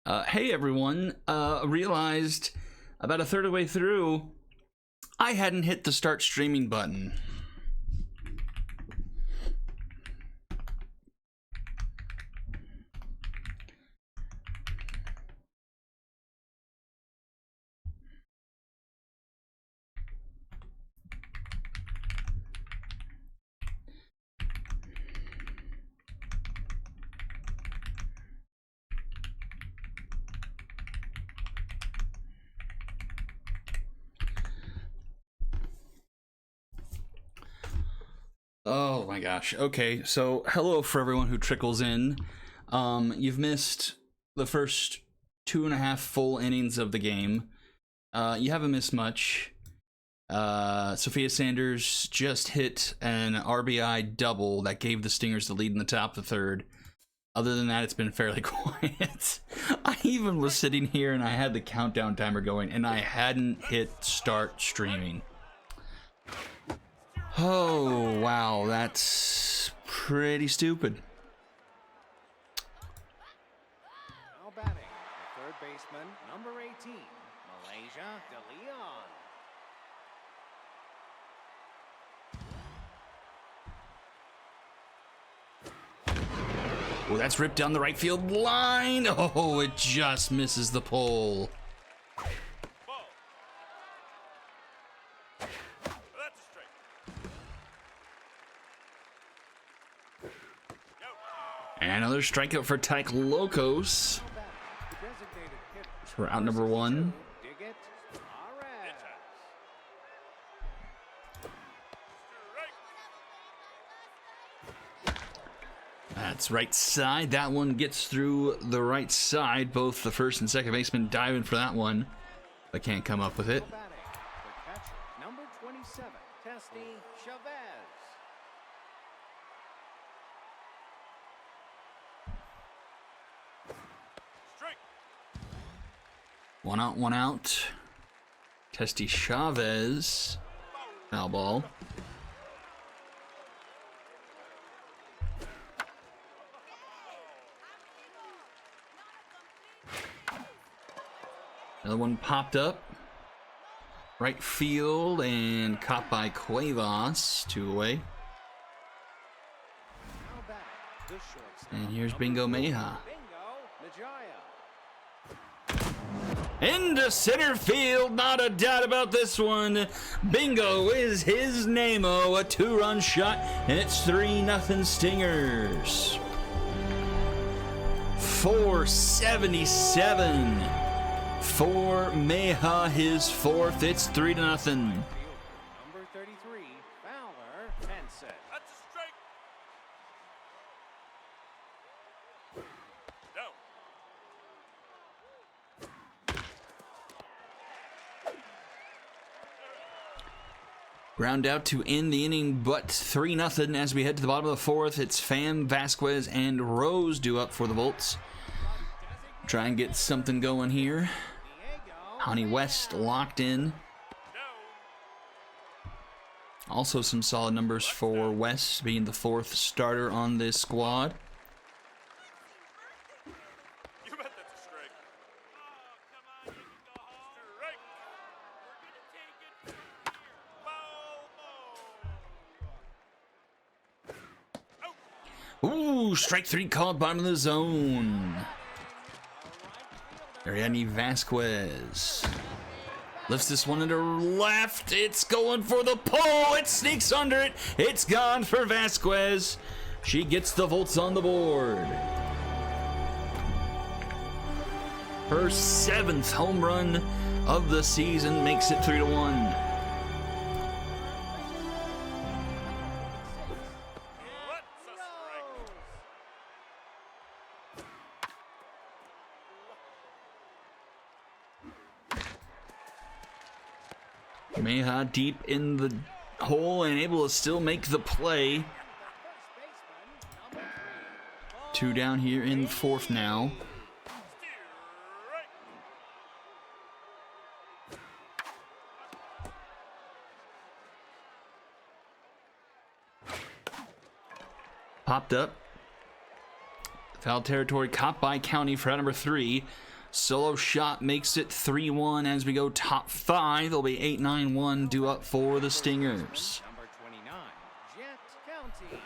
Hey everyone, realized about a third of the way through, I hadn't hit the start streaming button. Oh my gosh. Okay, so hello for everyone who trickles in. You've missed the first 2.5 full innings of the game. You haven't missed much. Sophia Sanders just hit an RBI double that gave the Stingers the lead in the top of the third. Other than that, it's been fairly quiet. I even was sitting here and I had the countdown timer going and I hadn't hit start streaming. Oh, wow, that's pretty stupid. Now batting, the third baseman, number 18, Malaysia De Leon. Oh, that's ripped down the right field line. Oh, it just misses the pole. Another strikeout for Tyke Locos for out number 1. That's right side. That one gets through the right side. Both the first and second baseman diving for that one, but can't come up with it. Number 27, Testy Chavez. One out, one out. Testy Chavez. Foul ball. Another one popped up. Right field and caught by Cuevas. 2 away. And here's Bingo Meja. Into center field, not a doubt about this one. Bingo is his name-o, a 2-run shot, and it's 3-0 Stingers. 477 for Meja, his 4th. It's 3-0. Number 33, Fowler Henson. That's a strike. No. Ground out to end the inning, but 3-0 as we head to the bottom of the 4th. It's Pham, Vasquez, and Rose due up for the Volts. Try and get something going here. Honey West locked in. Also some solid numbers for West, being the 4th starter on this squad. Ooh, strike 3 called, bottom of the zone. Ariadne Vasquez lifts this one into left. It's going for the pole. It sneaks under it. It's gone for Vasquez. She gets the Volts on the board. Her 7th home run of the season makes it 3-1. Meja deep in the hole and able to still make the play. 2 down here in the 4th now. Popped up. Foul territory caught by County for out number 3. Solo shot makes it 3-1 as we go top 5. It'll be 8-9-1 due up for the Stingers. Number 29, Jet County.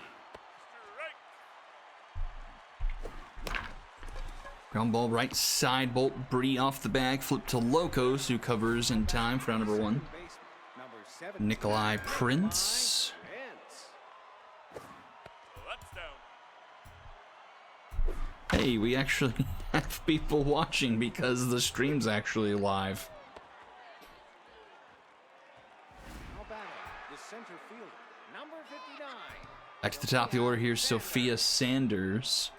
Ground ball right side, Bolt Bree off the bag, flip to Locos, who covers in time for round number 1. Number 7, Nikolai Prince. Hey, we actually have people watching because the stream's actually live. Now batting, the center fielder, number 59. Back to the top of the order here, Sophia Sanders.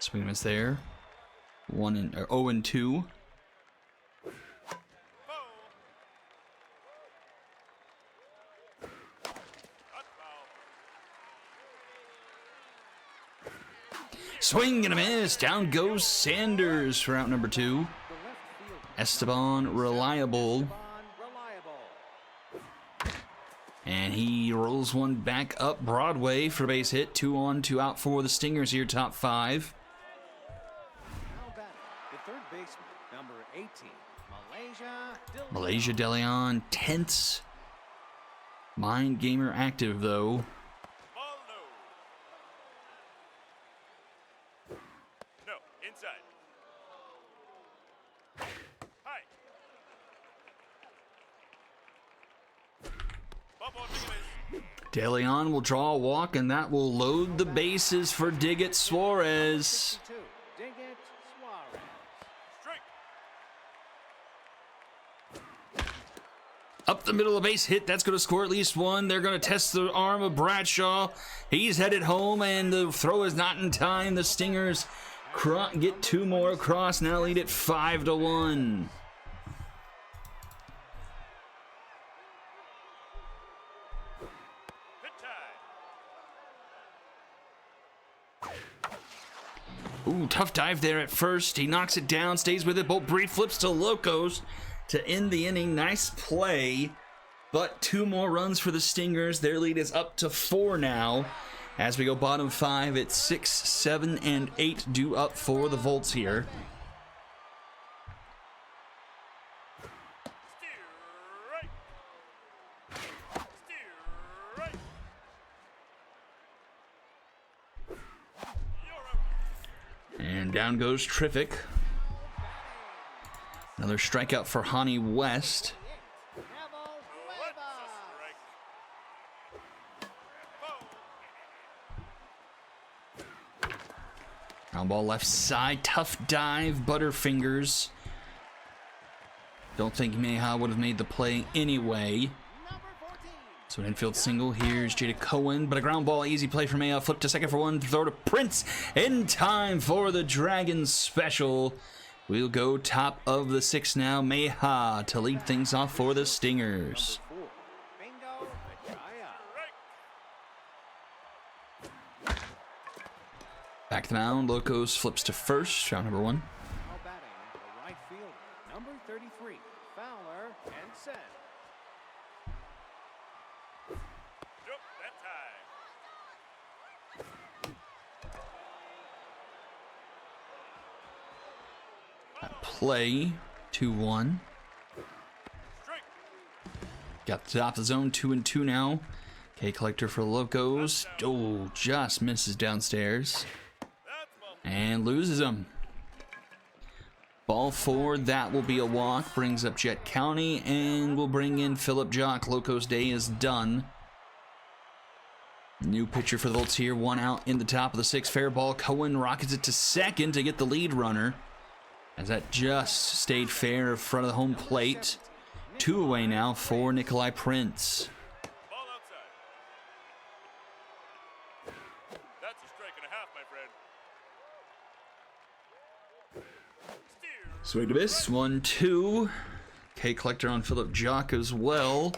Swing and miss there. 0-2. Swing and a miss. Down goes Sanders for out number 2. The left fielder, Esteban Reliable. And he rolls one back up Broadway for a base hit. 2 on, 2 out for the Stingers here, top 5. Now batting, the third baseman, number 18, Malaysia De Leon, tense. Mind Gamer active though. No, inside. Hi. De Leon will draw a walk, and that will load the bases for Diggett Suarez. 62, Diggett Suarez. Strike. Up the middle of the base hit. That's going to score at least 1. They're going to test the arm of Bradshaw. He's headed home, and the throw is not in time. The Stingers get 2 more across. Now lead it 5-1. Ooh, tough dive there at first. He knocks it down, stays with it. Bolt Bree flips to Locos to end the inning. Nice play, but 2 more runs for the Stingers. Their lead is up to 4 now. As we go bottom 5, it's 6, 7, and 8 due up for the Volts here. And down goes Triffic. Another strikeout for Hani West. Ground ball left side, tough dive, Butterfingers. Don't think Meha would have made the play anyway. So an infield single. Here's Jada Cohen, but a ground ball, easy play for Meha. Flip to second for 1, throw to Prince in time for the Dragons special. We'll go top of the 6 now. Meha to lead things off for the Stingers. Bingo, Back to the mound, Locos flips to first, round number 1. now batting, the right fielder, number 33, Fowler and set. Nope, that's high. Play 2-1. Strike. Got the top of the zone, 2-2 now. K Collector for Locos. Oh, just misses downstairs. And loses him. Ball 4, that will be a walk. Brings up Jet County, and we'll bring in Philip Jock. Locos Day is done. New pitcher for the Volts here. 1 out in the top of the 6th. Fair ball. Cohen rockets it to second to get the lead runner. As that just stayed fair in front of the home plate. 2 away now for Nikolai Prince. Ball outside. That's a strike and a half, my friend. Steer. Swing to miss. 1-2. K Collector on Philip Jock as well.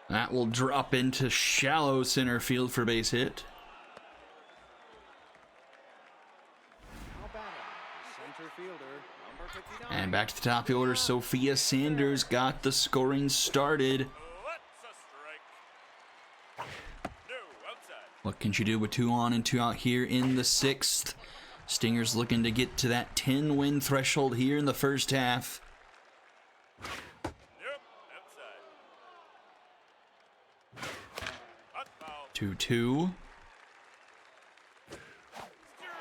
That will drop into shallow center field for base hit. Now batting, the center fielder, number 59. And back to the top of the order, Sophia Sanders got the scoring started. That's a strike. No, outside. What can she do with 2 on and 2 out here in the 6th? Stingers looking to get to that 10-win threshold here in the first half. Yep, outside. Hot foul. 2-2.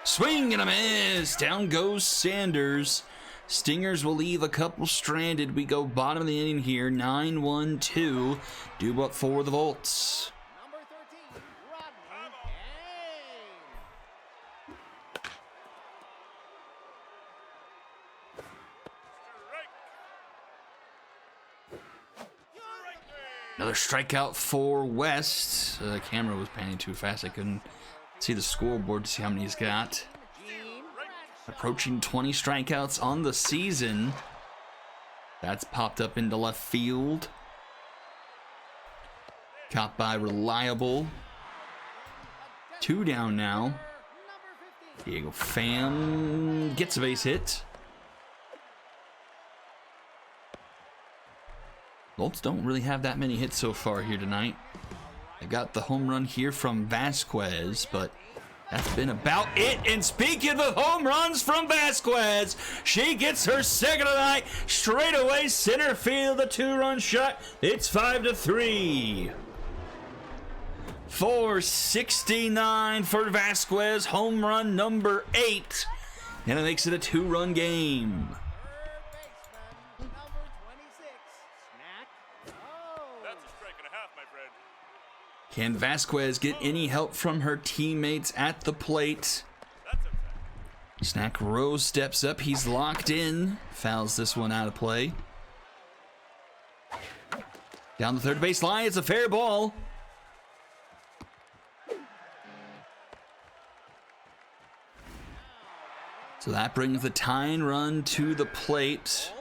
Swing and a miss. Down goes Sanders. Stingers will leave a couple stranded. We go bottom of the inning here. 9-1-2. Due up for the Volts. Number 13, Rodney Kane. Another strikeout for West. The camera was panning too fast. I couldn't see the scoreboard to see how many he's got. Approaching 20 strikeouts on the season. That's popped up into left field. Caught by Reliable. 2 down now. Diego Pham gets a base hit. Volts don't really have that many hits so far here tonight. They got the home run here from Vasquez, but that's been about it. And speaking of home runs from Vasquez, she gets her second of the night. Straight away, center field, a 2-run shot. It's 5-3. 469 for Vasquez, home run number 8. And it makes it a 2-run game. Third baseman, number 26, Snack. Oh. That's a strike and a half, my friend. Can Vasquez get any help from her teammates at the plate? That's outside. Snack Rose steps up. He's locked in. Fouls this one out of play. Down the third base line. It's a fair ball. So that brings the tying run to the plate.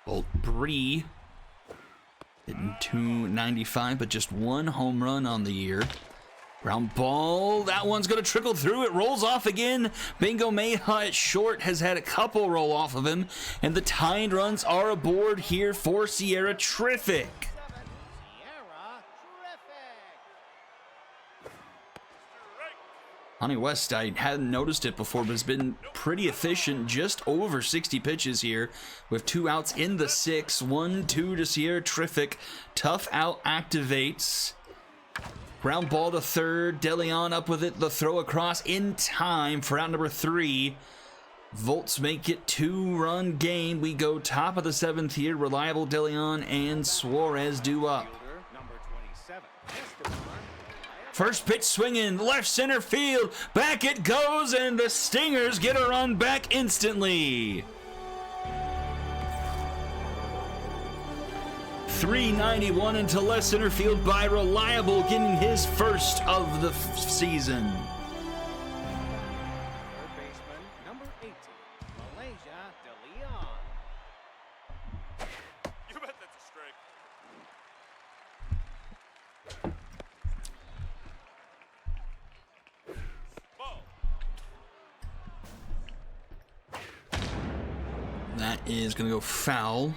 Bolt 3. Bolt Bree hitting .295, but just 1 home run on the year. Ground ball, that one's going to trickle through. It rolls off again. Bingo Mayha at short has had a couple roll off of him, and the tying runs are aboard here for Sierra. Terrific. Sierra, terrific. Honey West, I hadn't noticed it before, but has been pretty efficient. Just over 60 pitches here with 2 outs in the 6. 1-2 to Sierra. Terrific. Tough out activates. Ground ball to third. DeLeon up with it. The throw across in time for out number 3. Volts make it 2-run game. We go top of the 7th here. Reliable, DeLeon, and Suarez due up. Fielder, number 27, Esteban. First pitch swinging, left center field. Back it goes, and the Stingers get a run back instantly. 391 into left center field by Reliable, getting his first of the season. Third baseman, number 18, Malaysia De Leon. You bet that's a strike. Ball. That is going to go foul.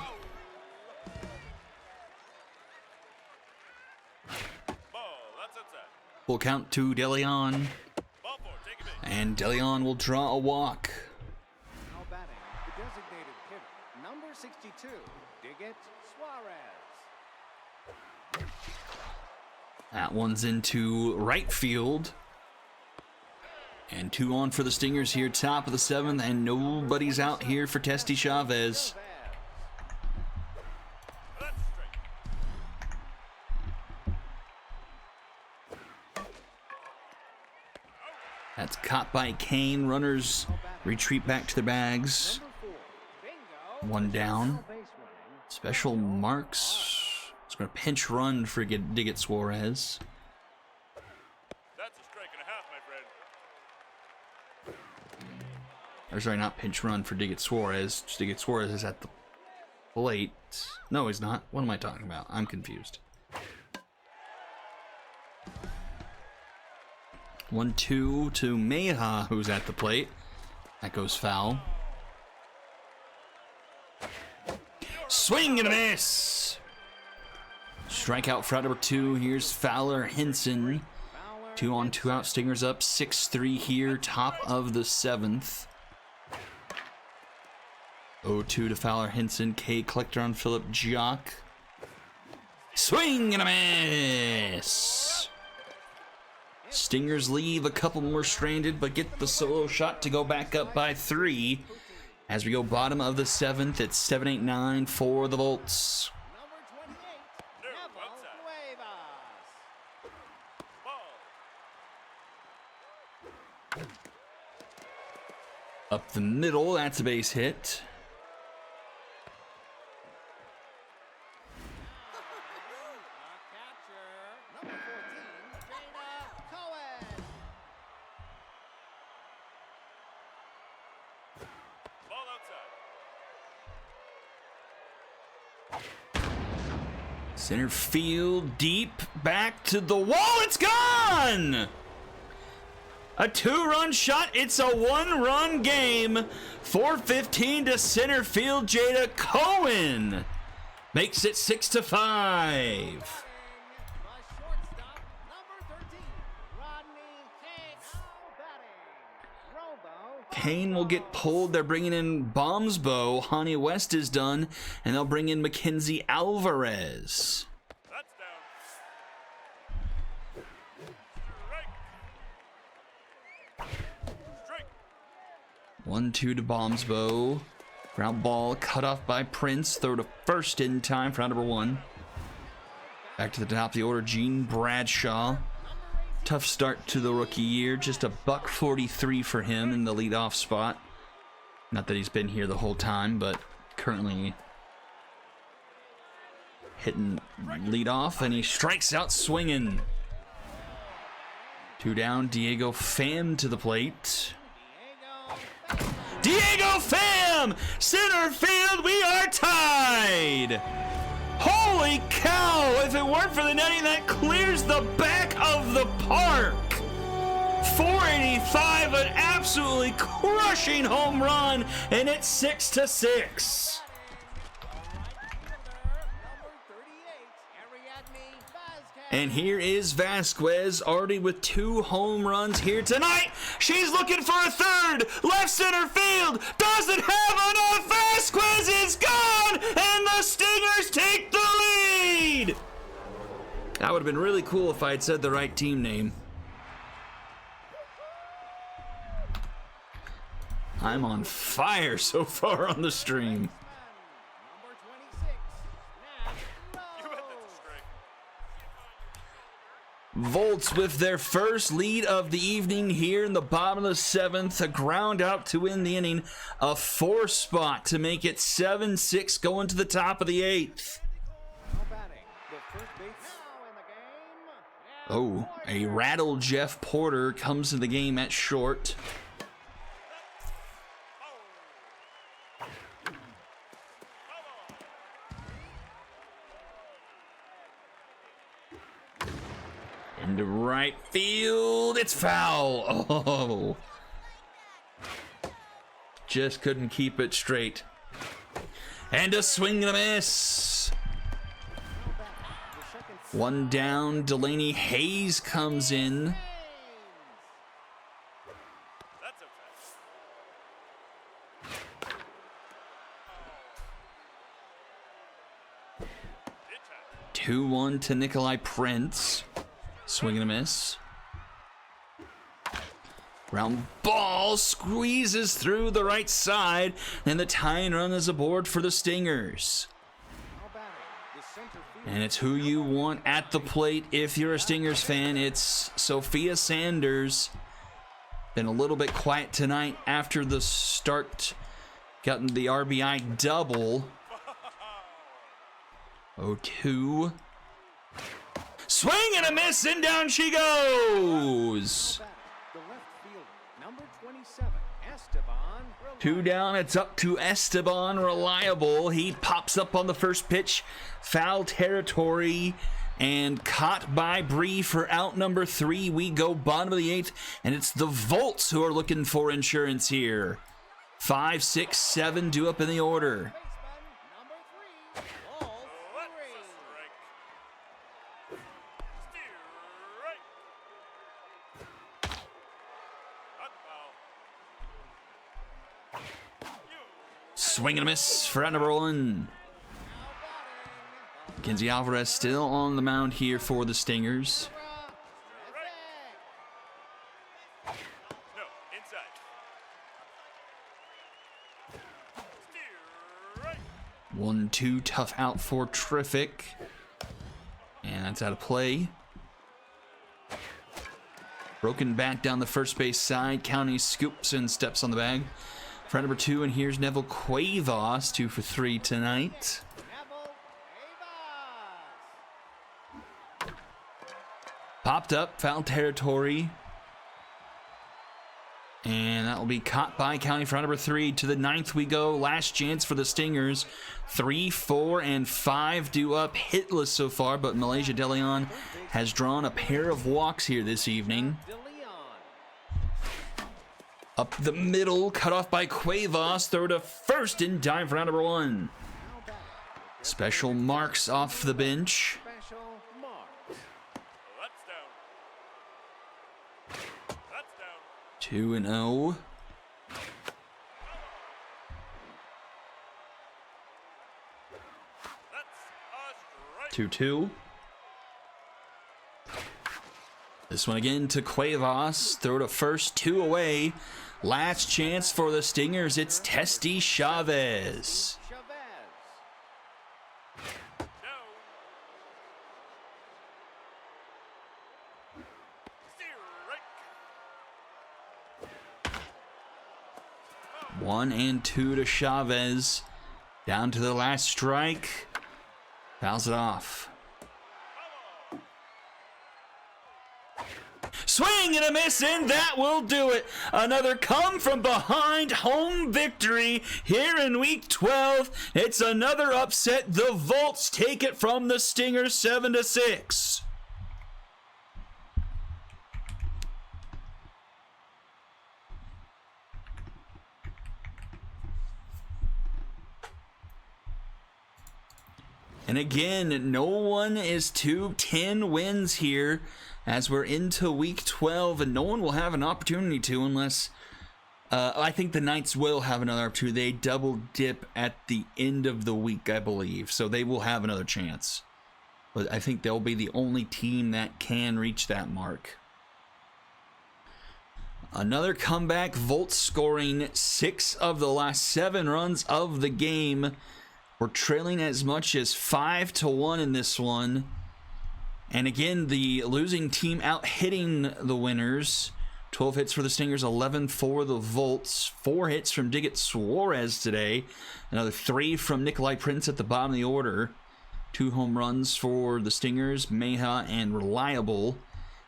Ball. That's outside. Full count to DeLeon, Ball 4. Take a base. and DeLeon will draw a walk. Now batting, the designated hitter, number 62, Diggett Suarez. That one's into right field. And 2 on for the Stingers here, top of the 7th, and nobody's out here for Testy Chavez. That's a strike. That's caught by Kane. Runners retreat back to their bags. Number 4, Bingo. 1 down. Base running. Special marks. It's going to pinch run for Diggett Suarez. That's a strike and a half, my friend. Or sorry, not pinch run for Diggett Suarez. Diggett Suarez is at the plate. No, he's not. What am I talking about? I'm confused. 1-2 to Meha, who's at the plate. That goes foul. Swing and a miss. Strikeout for out number 2. Here's Fowler Henson. 2 on, 2 out. Stingers up 6-3 here, top of the 7th. 0-2 to Fowler Henson. K collector on Philip Jock. Swing and a miss. Stingers leave a couple more stranded, but get the solo shot to go back up by 3. As we go bottom of the 7th, it's 7-8-9 for the Volts. Number 28, Neville Cuevas. Up the middle, that's a base hit. Catcher, number 14, Jada Cohen. Ball outside. Center field, deep, back to the wall, it's gone! A 2-run shot, it's a 1-run game. 4-15 to center field, Jada Cohen makes it 6-5. The shortstop, number 13, Rodney Kane. Now batting, Robo. Kane will get pulled. They're bringing in Bombsbo. Hani West is done, and they'll bring in Mackenzie Alvarez. That's down. Strike. 1-2 to Bombsbo. Ground ball cut off by Prince. Throw to first in time for out number 1. Back to the top of the order, Gene Bradshaw. Tough start to the rookie year. Just a $143 for him in the leadoff spot. Not that he's been here the whole time, but currently hitting leadoff, and he strikes out swinging. 2 down, Diego Pham to the plate. Diego Pham! Center field, we are tied! Holy cow! If it weren't for the netting, that clears the back of the park! 485, an absolutely crushing home run, and it's 6-6. And here is Vasquez, already with 2 home runs here tonight. She's looking for a third. Left center field. Doesn't have enough. Vasquez is gone. And the Stingers take the lead. That would have been really cool if I had said the right team name. I'm on fire so far on the stream. Number 26, Nat You bet that's a strike. Volts with their first lead of the evening here in the bottom of the 7th. A ground out to win the inning. A 4 spot to make it 7-6 going to the top of the 8th. Now batting, the first base now in the game. Oh, a rattled Jeff Porter comes to the game at short. Into right field, it's foul. Oh, just couldn't keep it straight. And a swing and a miss. The second 1 down, Delaney Hayes comes in. That's okay. Pitch out. 2-1 to Nikolai Prince. Swing and a miss. Ground ball squeezes through the right side, and the tying run is aboard for the Stingers. now batting, the center field. And it's who you want at the plate if you're a Stingers fan. It's Sophia Sanders. Been a little bit quiet tonight after the start. Gotten the RBI double. 0-2. Swing and a miss, and down she goes. The left fielder, number 27, Esteban. 2 down, it's up to Esteban Reliable. He pops up on the first pitch. Foul territory. and caught by Bree for out number 3. We go bottom of the 8th, and it's the Volts who are looking for insurance here. 5, 6, 7 due up in the order. Baseman, number 3, ball 3. Strike. Hot foul. Swing and a miss for out number 1. Mackenzie Alvarez still on the mound here for the Stingers. No, inside. Strike. 1-2, tough out for Terrific. And that's out of play. Broken back down the first base side. County scoops and steps on the bag. For number 2, and here's Neville Cuevas, 2 for 3 tonight. Neville Cuevas. Popped up, foul territory. And that will be caught by County for number 3. To the 9th we go. Last chance for the Stingers. 3, 4, and 5 due up. Hitless so far, but Malaysia De Leon has drawn a pair of walks here this evening. De Leon. Up the middle, cut off by Cuevas. Throw to first in time for round number 1. Now batting. Special marks off the bench. Special marks. That's down. That's down. 2-0. That's a strike. 2-2. This one again to Cuevas. Throw to first, 2 away. Last chance for the Stingers. It's Testy Chavez. Chavez. Down. Strike. 1 and 2 to Chavez. Down to the last strike. Fouls it off. Swing and a miss, and that will do it. Another come from behind home victory here in week 12. It's another upset. The Volts take it from the Stingers 7-6. And again, no one is to 10 wins here as we're into week 12, and no one will have an opportunity to unless I think the Knights will have another opportunity. They double dip at the end of the week, I believe, so they will have another chance. But I think they'll be the only team that can reach that mark. Another comeback, Volts scoring 6 of the last 7 runs of the game. We're trailing as much as 5-1 in this one. And again, the losing team out hitting the winners. 12 hits for the Stingers, 11 for the Volts. 4 hits from Diggett Suarez today. Another 3 from Nikolai Prince at the bottom of the order. 2 home runs for the Stingers, Meja and Reliable.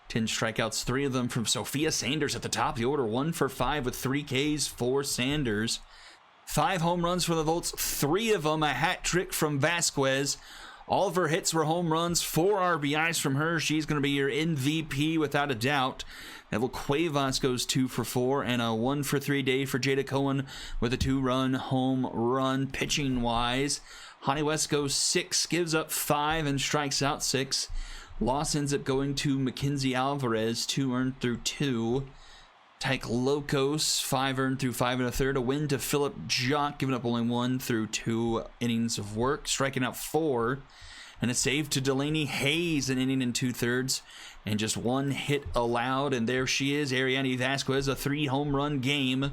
10 strikeouts, 3 of them from Sophia Sanders at the top of the order. 1 for 5 with 3 Ks for Sanders. 5 home runs for the Volts, 3 of them a hat trick from Vasquez. All of her hits were home runs, 4 RBIs from her. She's going to be your MVP without a doubt. Neville Cuevas goes 2 for 4, and a 1 for 3 day for Jada Cohen with a 2-run home run. Pitching wise, Honey West goes 6, gives up 5, and strikes out 6. Loss ends up going to Mackenzie Alvarez, 2 earned through 2. Tyke Locos, 5 earned through 5 1/3. A win to Philip Jock, giving up only 1 through 2 innings of work, striking out 4. And a save to Delaney Hayes, an inning and 2/3. And just 1 hit allowed. And there she is, Ariane Vasquez, a 3 home run game.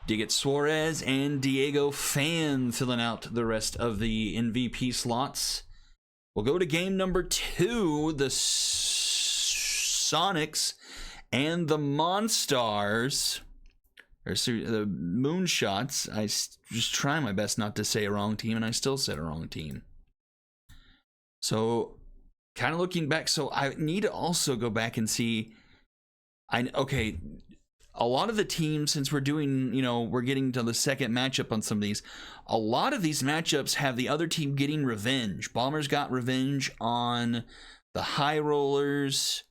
Diggett Suarez and Diego Fan filling out the rest of the MVP slots. We'll go to game number 2, the Sonics and the Monstars, or the Moonshots. I just try my best not to say a wrong team, and I still said a wrong team. So, kind of looking back, so I need to also go back and see. a lot of the teams, since we're doing, we're getting to the second matchup on some of these, a lot of these matchups have the other team getting revenge. Bombers got revenge on the High Rollers.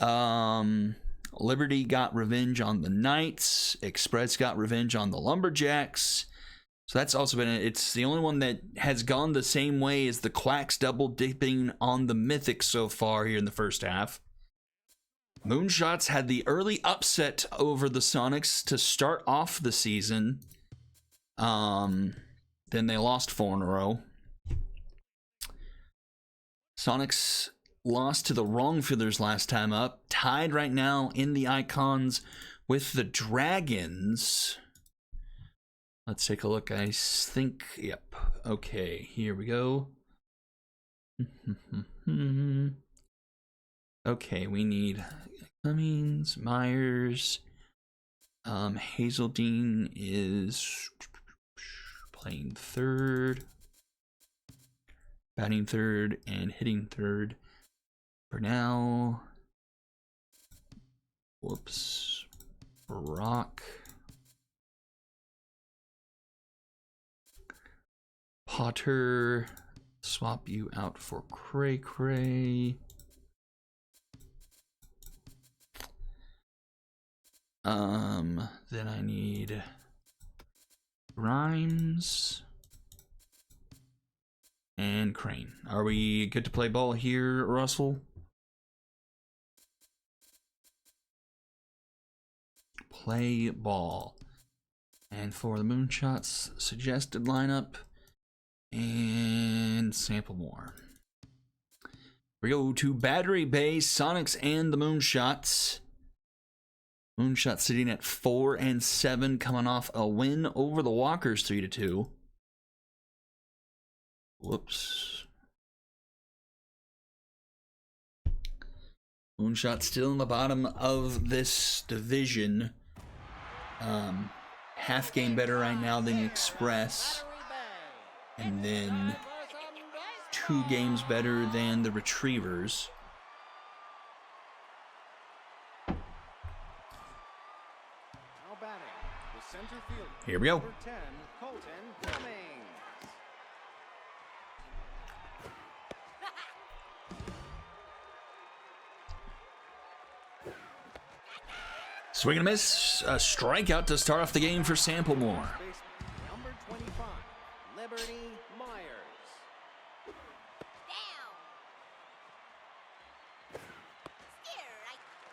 Liberty got revenge on the Knights. Express got revenge on the Lumberjacks. So that's also been, it's the only one that has gone the same way as the Quacks, double dipping on the Mythics so far here in the first half. Moonshots had the early upset over the Sonics to start off the season. Then they lost 4 in a row. Sonics lost to the Wrongfielders last time up. Tied right now in the icons with the Dragons. Let's take a look. I think, yep. Okay, here we go. Okay, we need Cummings, Myers. Hazeldine is playing third, batting third, and hitting third. Burnell. Whoops. Brock. Potter. Swap you out for Cray Cray. Then I need Grimes and Crane. Are we good to play ball here, Russell? Play ball. And for the Moonshots suggested lineup, and sample more. We go to Battery Bay, Sonics and the Moonshots. Moonshot sitting at 4-7, coming off a win over the Walkers 3-2. Whoops. Moonshot still in the bottom of this division. Half game better right now than Express. And then 2 games better than the Retrievers. Here we go. 10, Colton Cummings. Swing and a miss. A strikeout to start off the game for Samplemore. Number 25, Liberty Myers.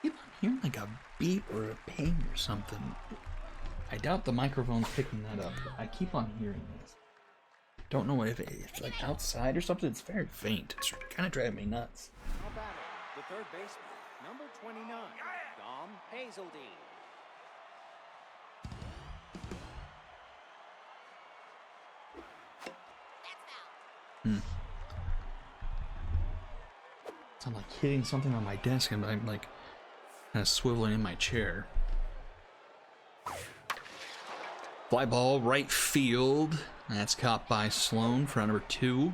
I'm hearing like a beep or a ping or something. I doubt the microphone's picking that up. I keep on hearing this. Don't know if it's like outside or something. It's very faint. It's kind of driving me nuts. Now batting, the third baseman, number 29, Dom Hazeldine. I'm like hitting something on my desk and I'm like kind of swiveling in my chair. Fly ball right field. That's caught by Sloan for number 2.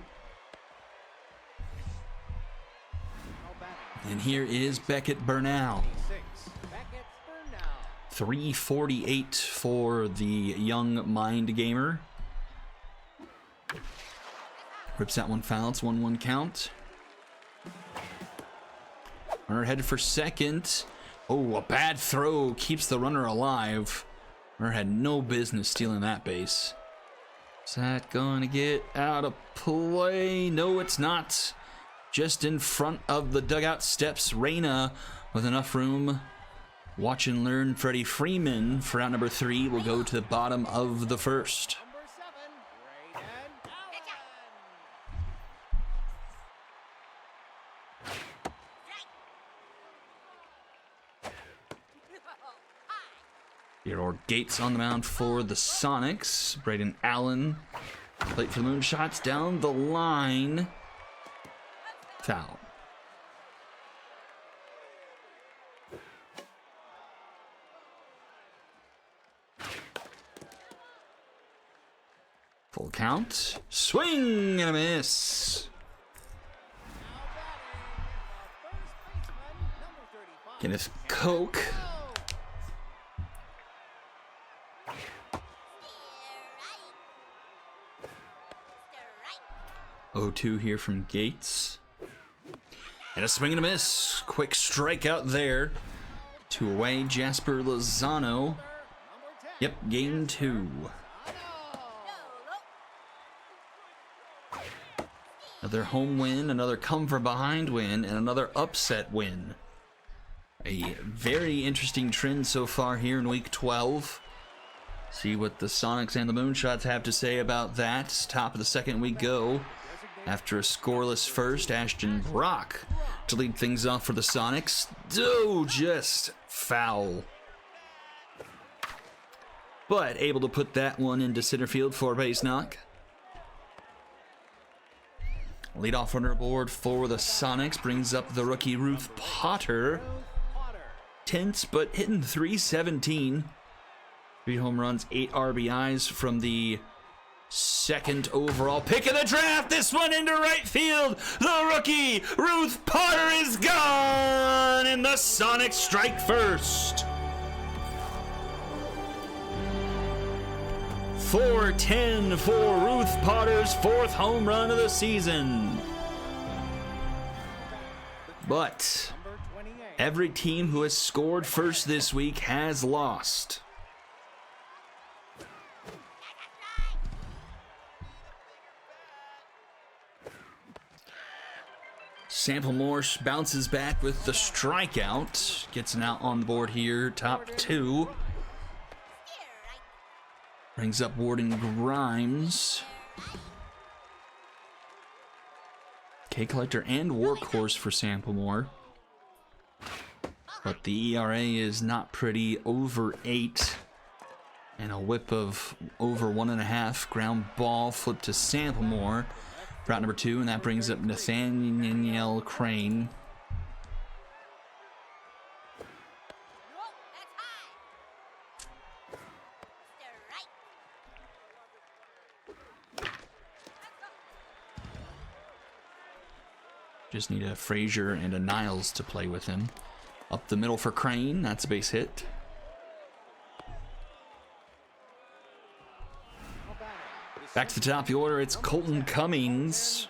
And here is Beckett Burnell. 348 for the young mind gamer. Rips that one foul. It's 1-1 count. Runner headed for second. Oh, a bad throw keeps the runner alive. Runner had no business stealing that base. Is that going to get out of play? No, it's not. Just in front of the dugout steps Reyna with enough room. Watch and learn Freddie Freeman for out number 3 will go to the bottom of the first. Number 7, Brayden Theodore Gates on the mound for the Sonics. Braden Allen, plate for the Moonshots, down the line. Foul. Full count. Swing and a miss. Kenneth Koch 0-2 here from Gates. And a swing and a miss. Quick strikeout there. 2 away. Jasper Lozano. Yep, game 2. Another home win, another come from behind win, and another upset win. A very interesting trend so far here in week 12. See what the Sonics and the Moonshots have to say about that. Top of the second we go. After a scoreless first, Ashton Brock to lead things off for the Sonics. Oh, just foul. But able to put that one into center field for a base knock. Leadoff runner aboard for the Sonics brings up the rookie Ruth Potter. Tense, but hitting .317. 3 home runs, 8 RBIs from the second overall pick of the draft. This one into right field. The rookie Ruth Potter is gone, and the Sonics strike first. 4-10 for Ruth Potter's 4th home run of the season. But every team who has scored first this week has lost. Sample Morse bounces back with the strikeout. Gets an out on the board here, top 2. Brings up Warden Grimes. K-Collector and Workhorse for Samplemore. But the ERA is not pretty, over 8. And a whip of over 1.5. Ground ball flipped to Samplemore. Route number 2, and that brings up Nathaniel Crane. Just need a Frazier and a Niles to play with him. Up the middle for Crane. That's a base hit. Back to the top of the order. It's Colton Cummings.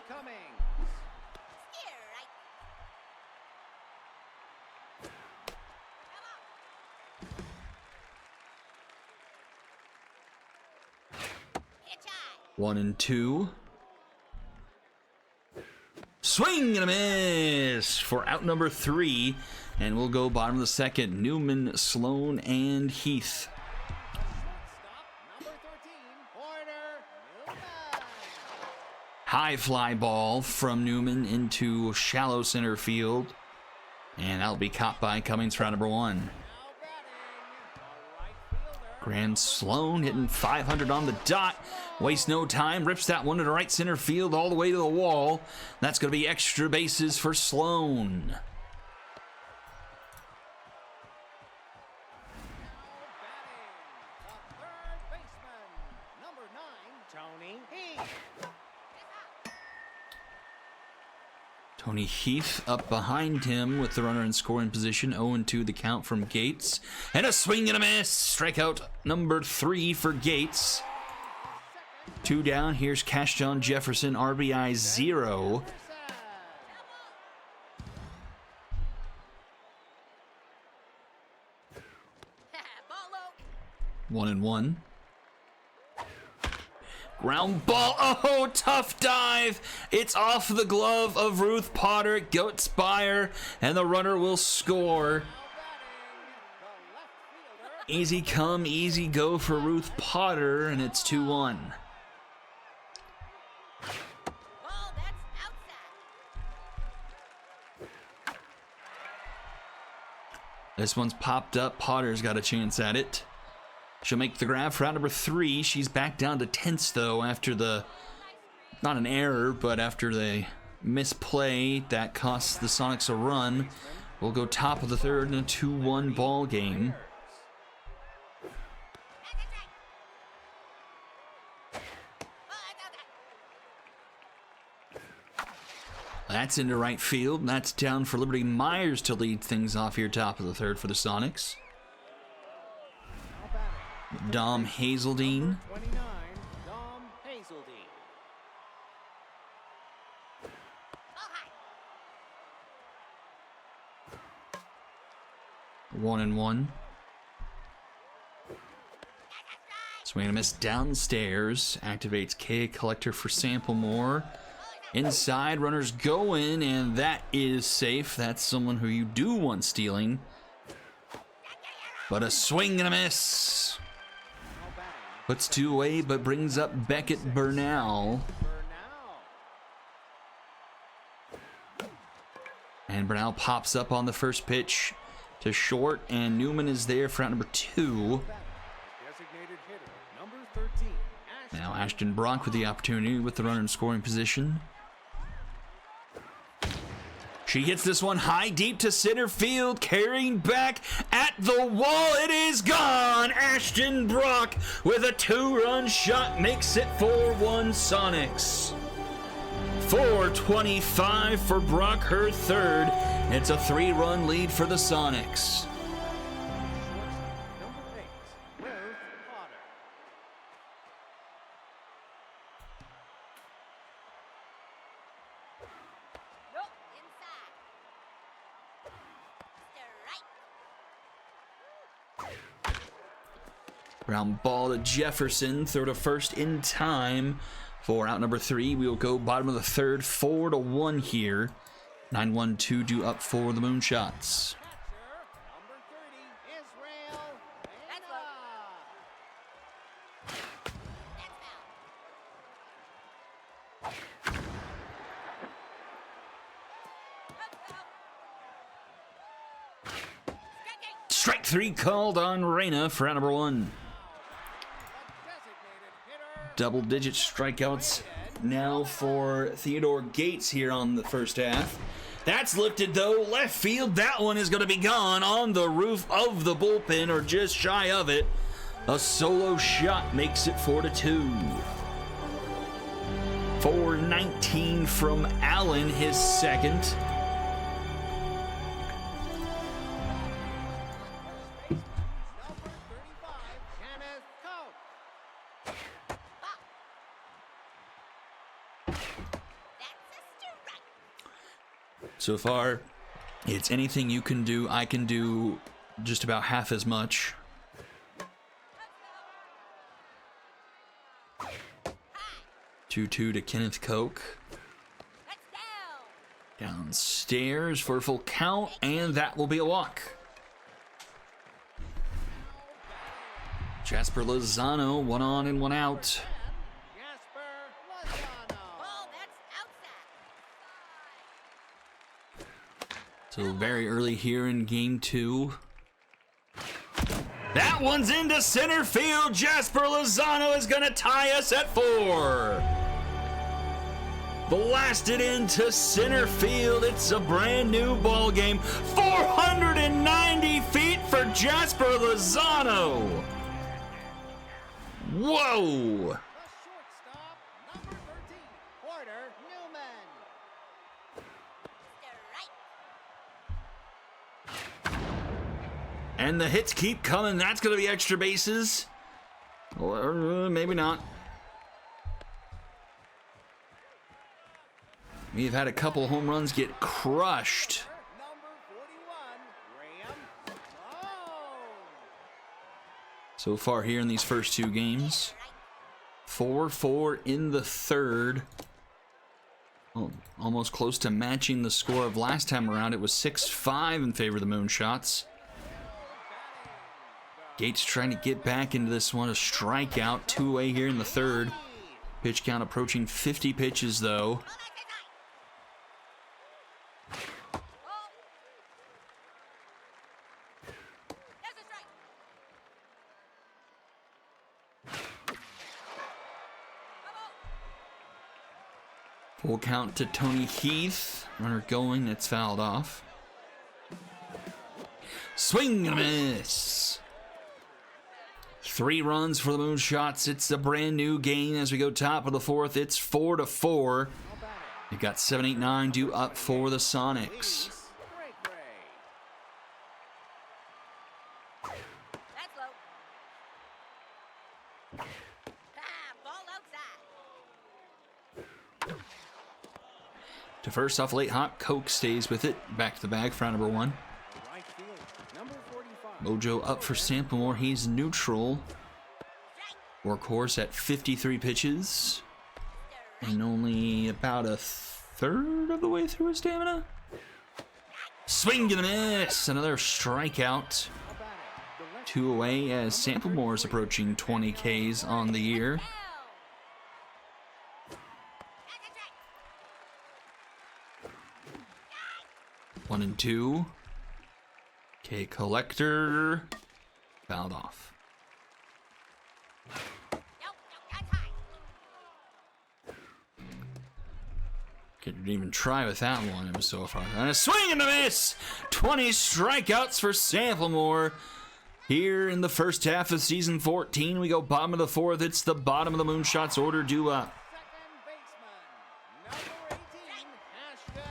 One and 2. Swing and a miss for out number 3. And we'll go bottom of the second. Newman, Sloan, and Heath. High fly ball from Newman into shallow center field. And that'll be caught by Cummings for out number 1. Graham Sloan hitting 500 on the dot. Wastes no time. Rips that one to the right center field all the way to the wall. That's going to be extra bases for Sloan. Tony Heath up behind him with the runner in scoring position. 0-2 the count from Gates. And a swing and a miss. Strikeout number 3 for Gates. 2 down. Here's Cash John Jefferson, RBI 0. One and 1. Ground ball. Oh, tough dive. It's off the glove of Ruth Potter. It goes by, and the runner will score. Easy come, easy go for Ruth Potter, and it's 2-1. This one's popped up. Potter's got a chance at it. She'll make the grab for out number 3. She's back down to tenths, though, after the, not an error, but after the misplay that costs the Sonics a run. We'll go top of the third in a 2-1 ball game. That's into right field. That's down for Liberty Myers to lead things off here top of the third for the Sonics. Dom Hazeldine. 29, Dom Hazeldine. 1-1. Swing and a miss downstairs. Activates K Collector for Sample more. Inside, runners go in, and that is safe. That's someone who you do want stealing. But a swing and a miss. Puts two away, but brings up Beckett Bernal. And Bernal pops up on the first pitch to short, and Newman is there for out number 2. Now Ashton Brock with the opportunity with the runner in scoring position. She hits this one high deep to center field, carrying back at the wall. It is gone. Ashton Brock with a 2-run shot makes it 4-1 Sonics. 425 for Brock, her third. It's a 3-run lead for the Sonics. Ground ball to Jefferson, throw to first in time for out number 3. We will go bottom of the third, 4-1 here. 9-1-2 due up for the Moonshots. Strike 3 called on Reyna for out number 1. Double-digit strikeouts now for Theodore Gates here on the first half. That's lifted though, left field. That one is going to be gone on the roof of the bullpen, or just shy of it. A solo shot makes it 4-2. 419 from Allen, his second. So far, it's anything you can do, I can do just about half as much. Two to Kenneth Koch. Downstairs for a full count, and that will be a walk. Jasper Lozano, 1 on and 1 out. So very early here in game 2. That one's into center field. Jasper Lozano is going to tie us at 4. Blasted into center field. It's a brand new ball game. 490 feet for Jasper Lozano. Whoa. And the hits keep coming. That's going to be extra bases. Or maybe not. We've had a couple home runs get crushed. So far here in these first 2 games. 4-4 in the third. Oh, almost close to matching the score of last time around. It was 6-5 in favor of the Moonshots. Gates trying to get back into this one. A strikeout, 2 away here in the third. Pitch count approaching 50 pitches, though. Full count to Tony Heath. Runner going, that's fouled off. Swing and a miss. 3 runs for the Moonshots. It's a brand new game as we go top of the 4th. It's 4-4. You've got 7, 8, 9 due up for the Sonics. To first off, late hop, Koch stays with it. Back to the bag for round number 1. Right field, number 46, Mojo up for Samplemore. He's neutral. Workhorse at 53 pitches. And only about a third of the way through his stamina. Swing and a miss. Another strikeout. 2 away as Samplemore is approaching 20 Ks on the year. One and two. Okay, Collector fouled off. Couldn't even try with that one. It was so far. And a swing and a miss. 20 strikeouts for Samplemore. Here in the first half of season 14, we go bottom of the fourth. It's the bottom of the Moonshots order due up. Second baseman, number 18, Ashton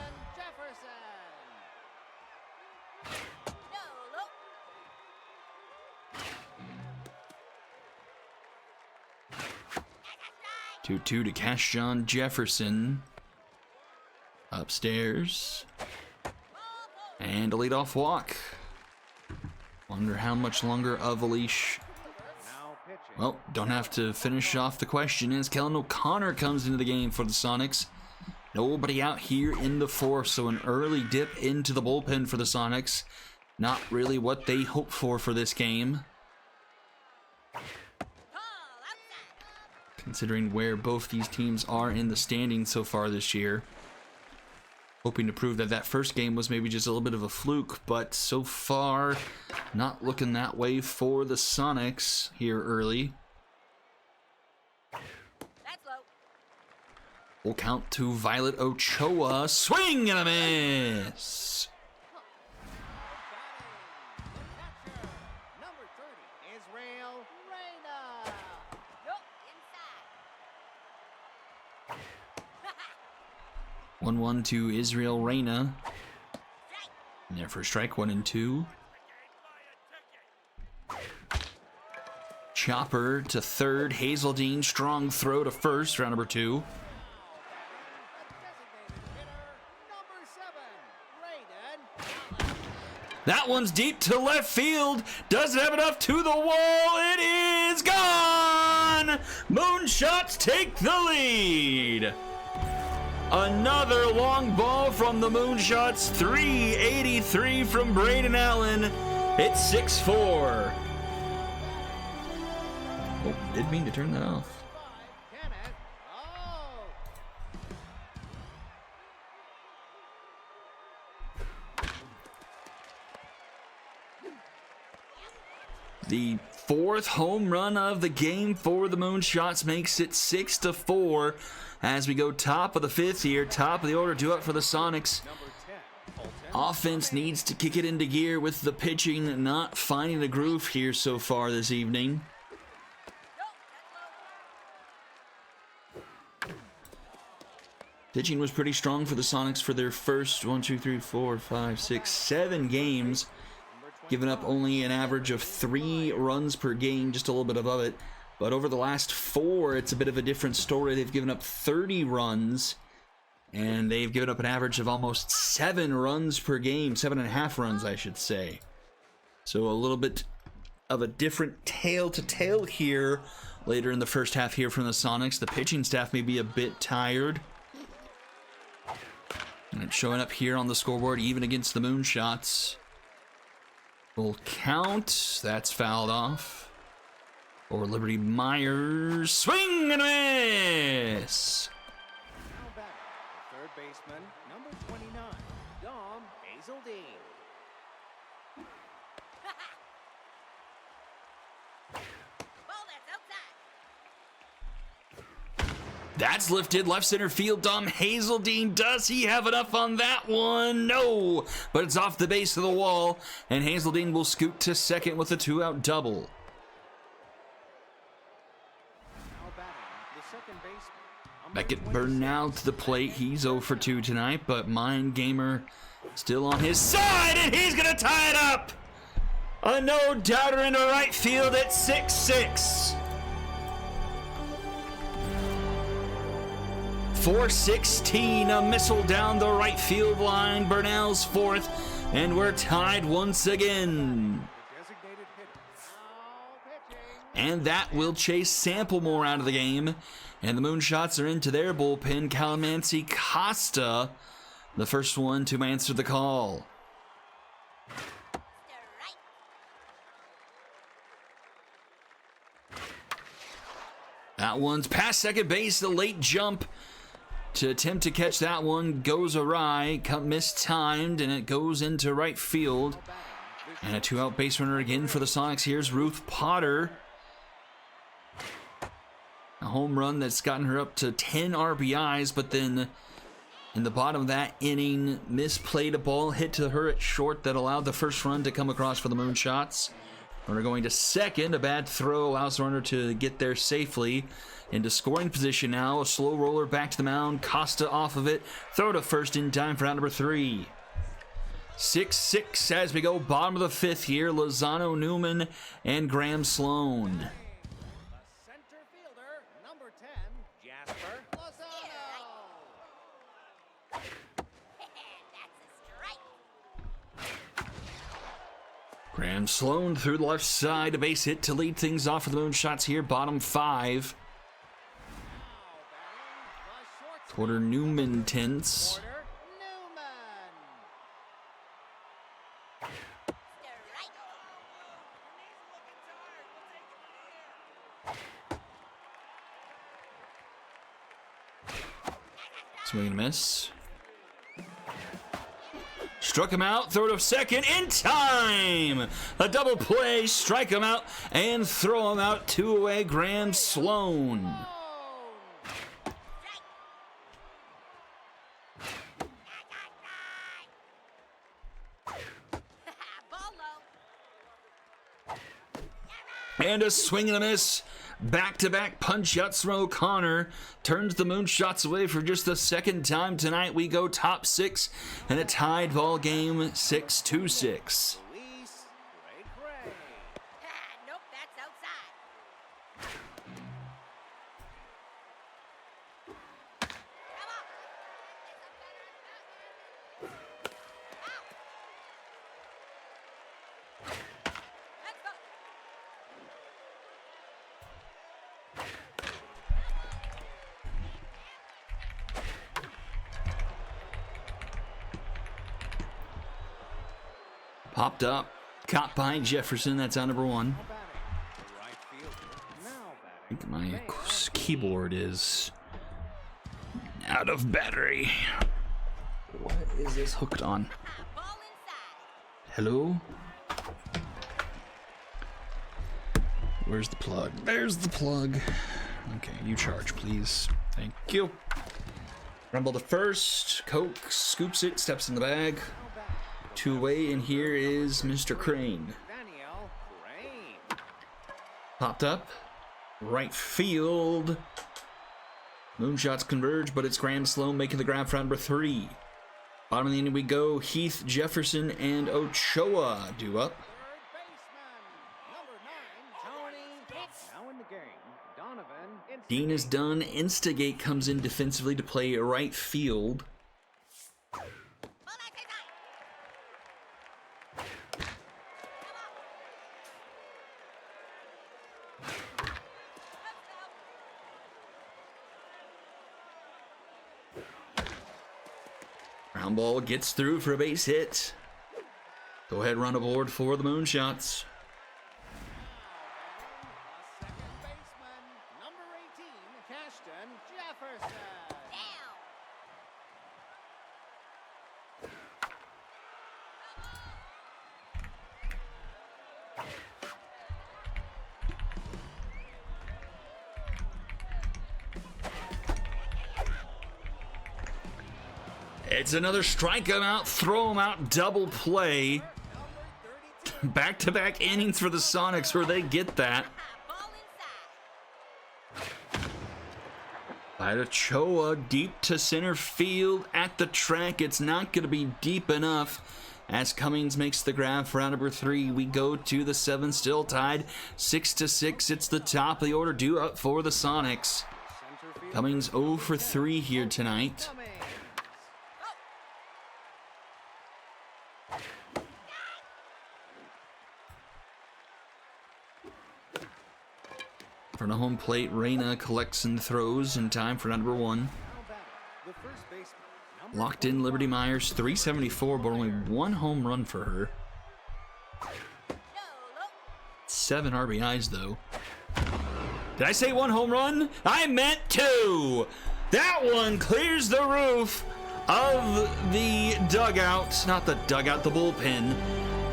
Jefferson. 2-2 to Cashjon Jefferson. Upstairs. And a leadoff walk. Wonder how much longer of a leash. Now pitching. Well, don't have to finish off the question as Kellen O'Connor comes into the game for the Sonics. Nobody out here in the fourth, so an early dip into the bullpen for the Sonics. Not really what they hoped for this game. Considering where both these teams are in the standings so far this year. Hoping to prove that first game was maybe just a little bit of a fluke, but so far, not looking that way for the Sonics here early. That's low. We'll count to Violet Ochoa. Swing and a miss! Catcher, number 30, Israel Reyna. Yup, inside. 1-1 to Israel Reyna. And there for strike 1 and 2. Chopper to third. Hazeldine, strong throw to first, round number 2. Number 7, Raiden. That one's deep to left field. Doesn't have enough to the wall. It is gone! Moonshots take the lead. Another long ball from the Moonshots. 383 from Braden Allen. It's 6-4. Oh, didn't mean to turn that off. Kenneth. Oh. The fourth home run of the game for the Moonshots makes it 6-4 as we go top of the fifth here. Top of the order due up for the Sonics. Number 10, Colton. Offense needs to kick it into gear with the pitching not finding the groove here so far this evening. Pitching was pretty strong for the Sonics for their first 7 games. Giving up only an average of 3 runs per game, just a little bit above it. But over the last 4, it's a bit of a different story. They've given up 30 runs, and they've given up an average of almost 7 runs per game, 7.5 runs, I should say. So a little bit of a different tale to tale here later in the first half here from the Sonics. The pitching staff may be a bit tired. And it's showing up here on the scoreboard, even against the Moonshots. Full count. That's fouled off. Or Liberty Myers. Swing and a miss! Now back, the third baseman, number 29, Dom Hazeldine. Ball that's outside. That's lifted left center field. Dom Hazeldine, does he have enough on that one? No, but it's off the base of the wall, and Hazeldine will scoot to second with a 2-out double. Now batting, the second baseman, number Beckett 26, Burnell to the plate. He's 0 for 2 tonight, but Mind Gamer still on his side, and he's going to tie it up. A no-doubter into right field at 6-6. 416, a missile down the right field line. Burnell's fourth, and we're tied once again. the and that will chase Samplemore out of the game. And the Moonshots are into their bullpen. Calamansi Costa, the first one to answer the call. That one's past second base. The late jump to attempt to catch that one goes awry, mistimed, and it goes into right field. And a two-out base runner again for the Sonics. Here's Ruth Potter. A home run that's gotten her up to 10 RBIs, but then in the bottom of that inning, misplayed a ball hit to her at short that allowed the first run to come across for the Moonshots. Runner going to second. A bad throw allows the runner to get there safely. Into scoring position now. A slow roller back to the mound. Costa off of it. Throw to first in time for out number 3. 6-6 as we go bottom of the 5th here. Lozano, Newman, and Graham Sloan. The center fielder, number 10, Jasper Lozano. That's a strike. Graham Sloan through the left side. A base hit to lead things off for the Moonshots here. Bottom 5. Quarter Newman tense. Porter Newman. Swing and a miss. Struck him out, throw to second in time. A double play, strike him out and throw him out. 2 away, Graham Sloan. Ball low. And a swing and a miss. Back-to-back punch-outs from O'Connor. Turns the Moonshots away for just the second time tonight. We go top 6 and a tied ball game, 6-6. Luis Gray. Nope, that's outside. Let's go. Popped up, caught by Jefferson. That's on number 1. Batting. The right fielder. Now I think batting. my keyboard is out of battery. What is this hooked on? Ball inside. Hello? Where's the plug? There's the plug. Okay, you charge, please. Thank you. Rumble to first. Coke scoops it, steps in the bag. 2 away, and here is Mr. Crane. Daniel Crane. Popped up. Right field. Moonshots converge, but it's Graham Sloan making the grab for number 3. Bottom of the inning we go. Heath, Jefferson, and Ochoa due up. Third baseman, number 9, Tony. Now in the game, Donovan. Dean is done. Instigate comes in defensively to play right field. Ball outside. Ground ball gets through for a base hit. Go ahead, run aboard for the Moonshots. Second baseman, number 18, Cashton Jefferson. Down. It's another strike him out, throw him out, double play. Back-to-back innings for the Sonics where they get that. Ball inside. By Ochoa, deep to center field at the track. It's not going to be deep enough as Cummings makes the grab for round number 3. We go to the 7th, still tied 6-6. It's the top of the order due up for the Sonics. Center field. Cummings 0 for 3 here tonight. Cummings. front of home plate, Reyna collects and throws in time for number 1. Now batting, the first baseman. Number Locked in Liberty Myers, 374, but only 1 home run for her. 7 RBIs though. Did I say 1 home run? I meant 2. That one clears the roof of the dugout, not the dugout, the bullpen.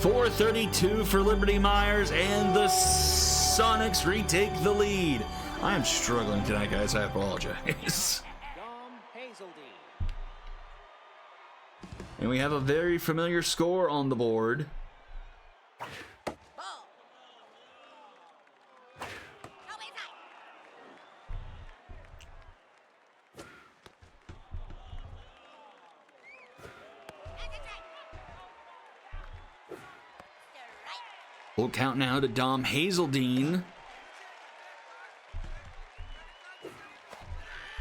432 for Liberty Myers, and the Sonics retake the lead. I'm struggling tonight, guys. I apologize. Dom Hazeldean. And we have a very familiar score on the board. Ball. No inside. That's a strike. Strike. Full count now to Dom Hazeldean.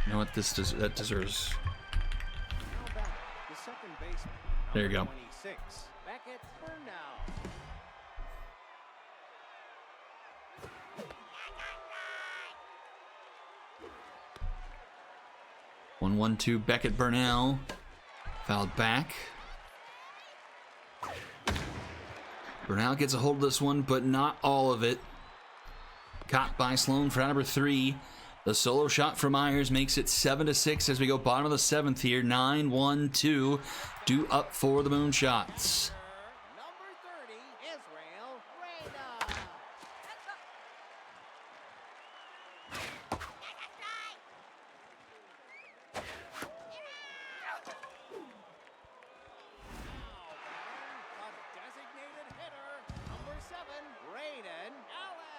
You know what? That deserves. Now batting, the second baseman. There you Number go. 26, Beckett Burnell. One, 1-2. Beckett Burnell fouled back. Burnell gets a hold of this one, but not all of it. Caught by Sloan for number 3. The solo shot for Myers makes it 7-6 as we go bottom of the 7th here. 9-1-2. Due up for the Moonshots. Number 30, Israel Reyna. Now batting, a designated hitter. Number 7, Braden Allen.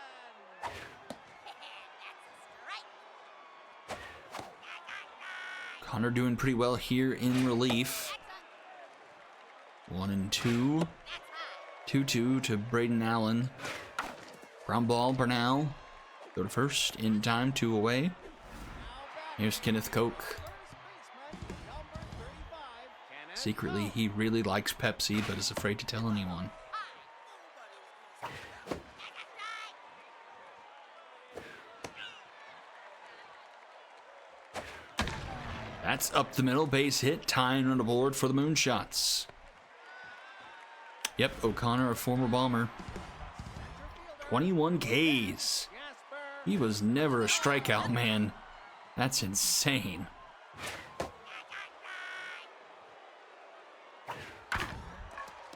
Connor doing pretty well here in relief. 1 and 2. 2-2 to Braden Allen. Ground ball, Burnell. Go to first in time, 2 away. Here's Kenneth Koch. First baseman, number 35, Kenneth Secretly, he really likes Pepsi, but is afraid to tell anyone. That's up the middle, base hit, tying on the board for the Moonshots. Yep, O'Connor, a former Bomber. 21 Ks. Jasper. He was never a strikeout man. That's insane.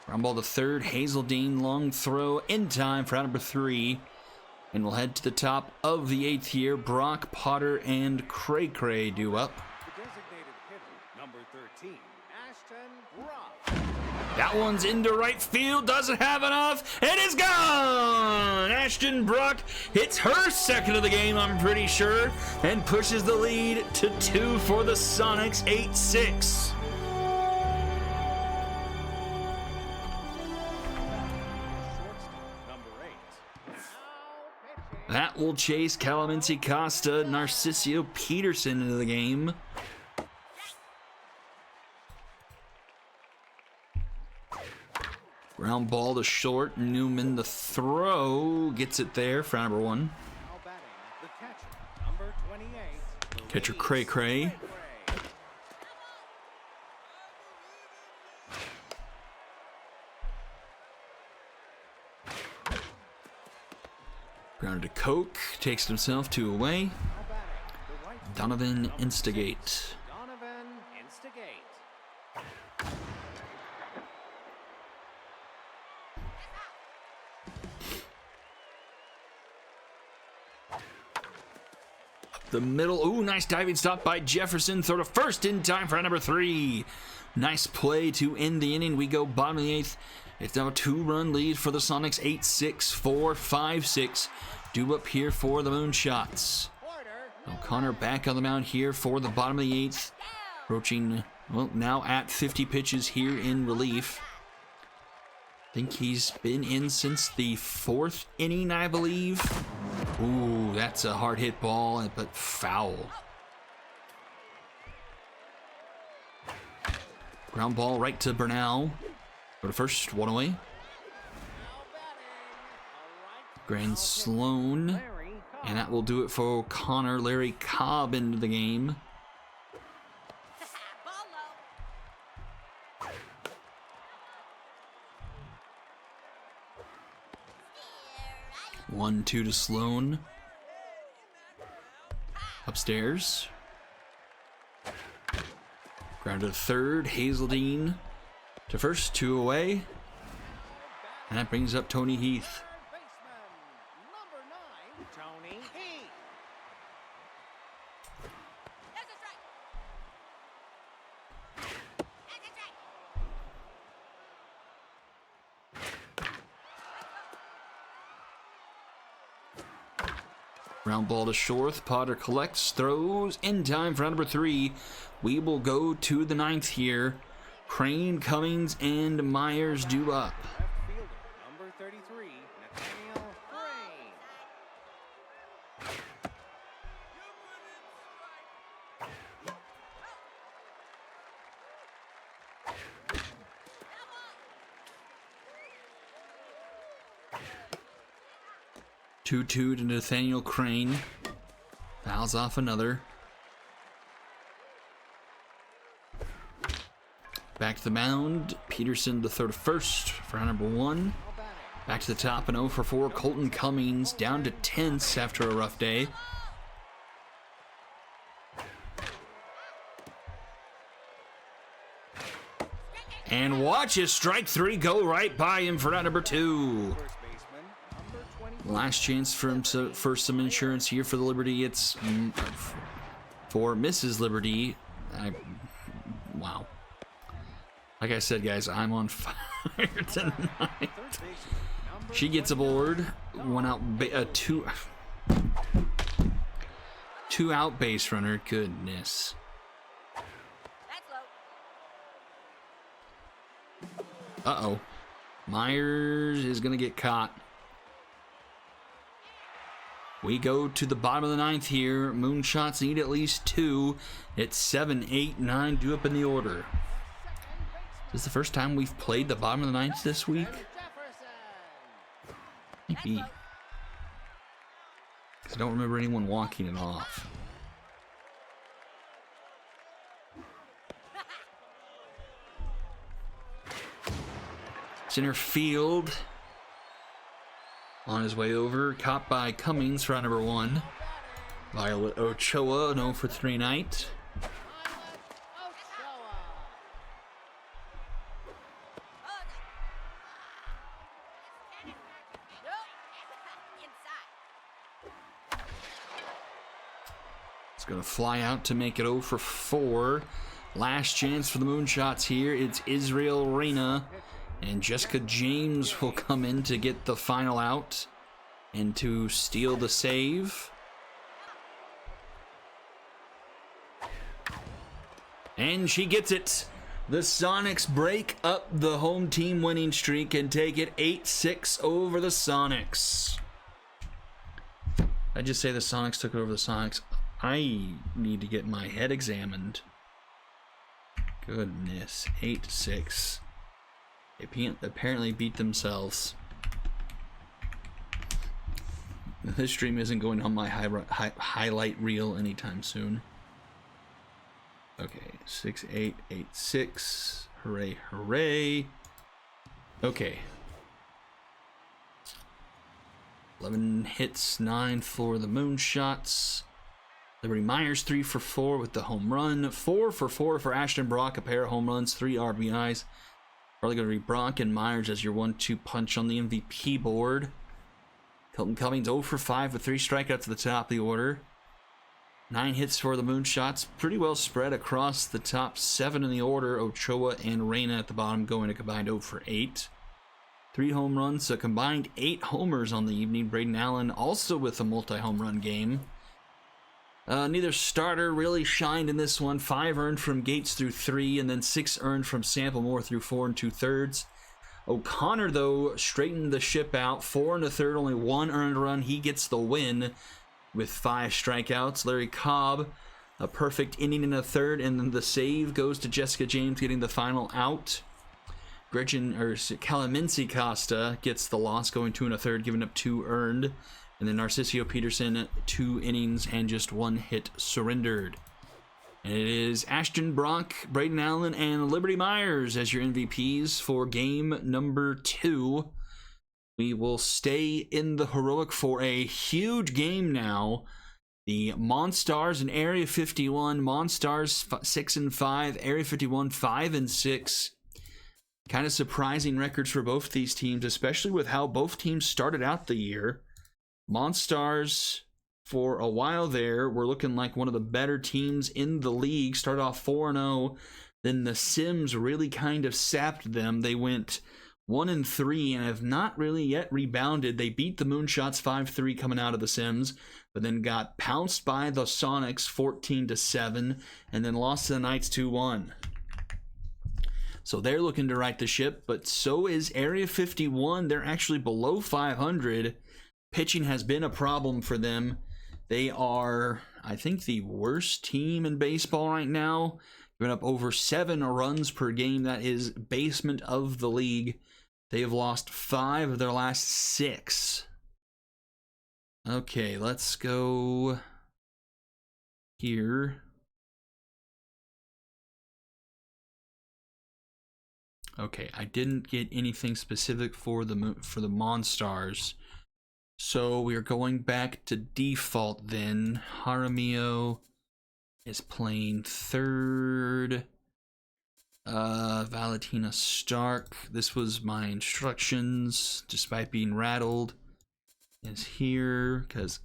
Ground ball to third, Hazeldean, long throw in time for out number 3. And we'll head to the top of the 8th here. Brock, Potter, and Cray Cray due up. The designated hitter, number 13, Ashton Brock. That one's into right field, doesn't have enough. It is gone! Ashton Brock hits her second of the game, I'm pretty sure, and pushes the lead to 2 for the Sonics, 8-6. Shortstop, number 8. Now pitching. That will chase Calaminsi Costa, Narcisio Peterson into the game. Ground ball to short. Newman the throw. Gets it there for number 1. Now batting, the catcher, number 28. Catcher Cray Cray. Grounded to Koch. Takes it himself 2 away. Now batting, the right fielder, Donovan number Instigate. 6, Donovan Instigate. The middle. Ooh, nice diving stop by Jefferson. Throw to first in time for number 3. Nice play to end the inning. We go bottom of the 8th. It's now a 2-run lead for the Sonics. 8-6, 4-5-6. Due up here for the Moonshots. Porter, O'Connor back on the mound here for the bottom of the 8th. Approaching, well, now at 50 pitches here in relief. I think he's been in since the 4th inning, I believe. Ooh, that's a hard hit ball, but foul. Ground ball right to Burnell. Go to first, 1 away. now batting, a right Grand fielder, Sloan. Larry And that will do it for Connor. Larry Cobb into the game. Ball low. Strike. 1-2 to Sloan. Upstairs. Ground to third. Hazeldine to first. 2 away. And that brings up Tony Heath. Baseman, number 9, Tony Heath. There's a strike. That's a strike. Round ball to Shorth. Potter collects, throws in time for round number 3. We will go to the 9th here. Crane, Cummings, and Myers due up. Left fielder, number 33, Nathaniel Crane. Two to Nathaniel Crane. Fouls off another. Back to the mound. Peterson to throw to first for round number 1. Back to the top and 0 for 4. Colton Cummings down to 10th after a rough day. And watch his strike 3 go right by him for round number 2. First baseman, number 20. Last chance for some insurance here for the Liberty. It's for Mrs. Liberty. Wow. Like I said, guys, I'm on fire tonight. Third baseman, number She gets 29. aboard. 1 out, two out base runner. Goodness. That's low. Uh-oh. Myers is going to get caught. We go to the bottom of the 9th here. Moonshots need at least 2. It's 7, 8, 9 due up in the order. Is this the first time we've played the bottom of the 9th this week? Jefferson. Maybe. 'Cause I don't remember anyone walking it off. Center field. On his way over, caught by Cummings for round number 1. Violet Ochoa, 0 for 3 night. It's going to fly out to make it 0 for 4. Last chance for the Moonshots here. It's Israel Reyna. And Jessica James will come in to get the final out and to steal the save. And she gets it. The Sonics break up the home team winning streak and take it 8-6 over the Sonics. I just say the Sonics took it over the Sonics. I need to get my head examined. Goodness, 8-6. They apparently beat themselves. This stream isn't going on my highlight reel anytime soon. Okay, 6-8, 8-6. Hooray, hooray. Okay. 11 hits, 9 for the Moonshots. Liberty Myers 3 for 4 with the home run. 4 for 4 for Ashton Brock, a pair of home runs, 3 RBIs. Probably going to be Brock and Myers as your 1-2 punch on the MVP board. Colton Cummings 0 for 5 with 3 strikeouts at the top of the order. 9 hits for the Moonshots. Pretty well spread across the top 7 in the order. Ochoa and Reyna at the bottom going a combined 0 for 8. 3 home runs, so combined 8 homers on the evening. Braden Allen also with a multi-home run game. Neither starter really shined in this one. 5 earned from Gates through 3, and then 6 earned from Samplemore through 4 2/3. O'Connor, though, straightened the ship out. 4 1/3, only 1 earned run. He gets the win with 5 strikeouts. Larry Cobb, a perfect inning in a third, and then the save goes to Jessica James getting the final out. Calaminsi Costa gets the loss, going 2 1/3, giving up 2 earned. And then Narcisio Peterson, 2 innings and just 1 hit surrendered. And it is Ashton Brock, Braden Allen, and Liberty Myers as your MVPs for game number 2. We will stay in the heroic for a huge game now. The Monstars in Area 51, Monstars 6-5, Area 51 5-6. Kind of surprising records for both these teams, especially with how both teams started out the year. Monstars, for a while there, were looking like one of the better teams in the league. Started off 4-0, then the Sims really kind of sapped them. They went 1-3 and have not really yet rebounded. They beat the Moonshots 5-3 coming out of the Sims, but then got pounced by the Sonics 14-7, and then lost to the Knights 2-1. So they're looking to right the ship, but so is Area 51. They're actually below 500. Pitching has been a problem for them. They are, I think, the worst team in baseball right now. Giving up over 7 runs per game. That is basement of the league. They have lost 5 of their last 6. Okay, let's go here. Okay, I didn't get anything specific for the Monstars. So we are going back to default then. Jaramillo is playing third. Valentina Stark, this was my instructions, despite being rattled, is here, because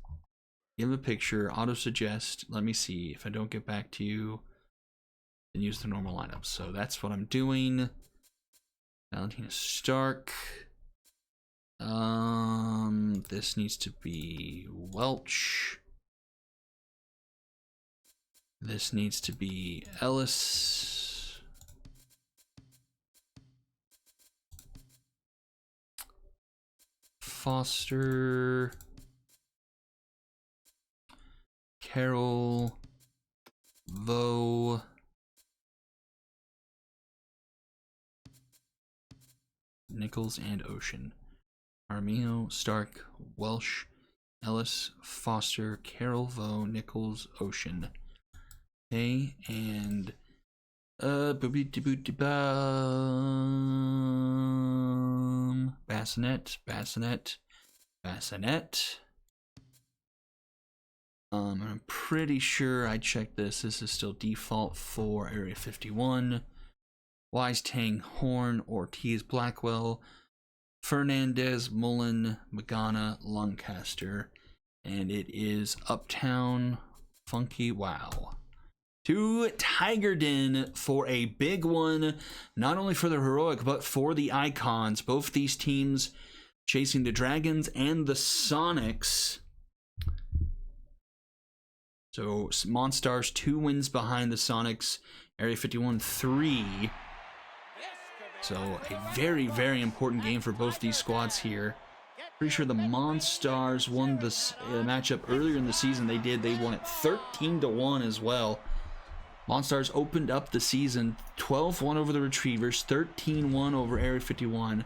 give a picture, auto-suggest, let me see, if I don't get back to you, then use the normal lineup. So that's what I'm doing. Valentina Stark. This needs to be Welch. This needs to be Ellis. Foster. Carroll. Vo. Nichols and Ocean. Jaramillo, Stark, Welsh, Ellis, Foster, Carroll, Vo, Nichols, Ocean. Okay, and Bassinet. I'm pretty sure I checked this. This is still default for Area 51. Wise, Tang, Horn, Ortiz, Blackwell, Fernandez, Mullen, Magana, Lancaster, and it is Uptown, Funky Wow. To Tiger Den for a big one, not only for the heroic, but for the icons. Both these teams chasing the Dragons and the Sonics. So Monstars 2 wins behind the Sonics, Area 51 3. So a very, very important game for both these squads here. Pretty sure the Monstars won this matchup earlier in the season. They did. They won it 13-1 as well. Monstars opened up the season 12-1 over the Retrievers, 13-1 over Area 51,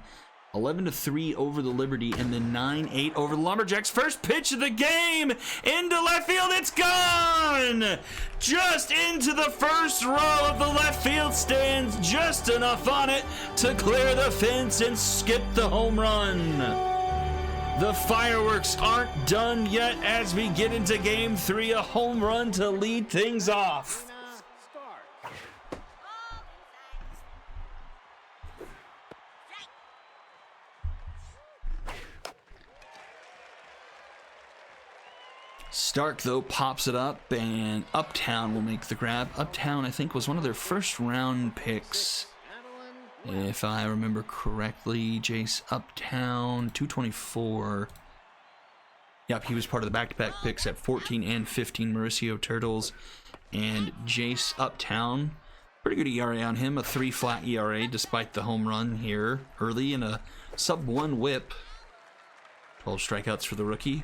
11-3 over the Liberty, and then 9-8 over the Lumberjacks. First pitch of the game into left field. It's gone! Just into the first row of the left field stands. Just enough on it to clear the fence and skip the home run. The fireworks aren't done yet as we get into game 3. A home run to lead things off. Stark, though, pops it up, and Uptown will make the grab. Uptown, I think, was one of their first round picks, if I remember correctly. Jace Uptown, 224. Yep, he was part of the back-to-back picks at 14 and 15. Mauricio Turtles and Jace Uptown. Pretty good ERA on him, a 3 flat ERA, despite the home run here early, and a sub-1 whip. 12 strikeouts for the rookie.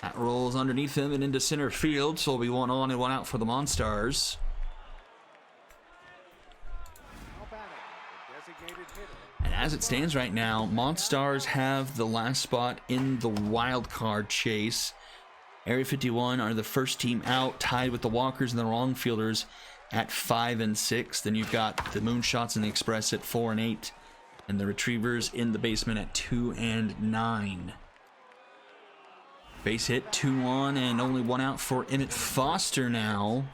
That rolls underneath him and into center field, so it'll be 1 on and 1 out for the Monstars. And as it stands right now, Monstars have the last spot in the wild card chase. Area 51 are the first team out, tied with the Walkers and the Wrong Fielders at 5 and 6. Then you've got the Moonshots and the Express at 4 and 8, and the Retrievers in the basement at 2 and 9. Base hit, 2 on, and only 1 out for Emmett Foster now.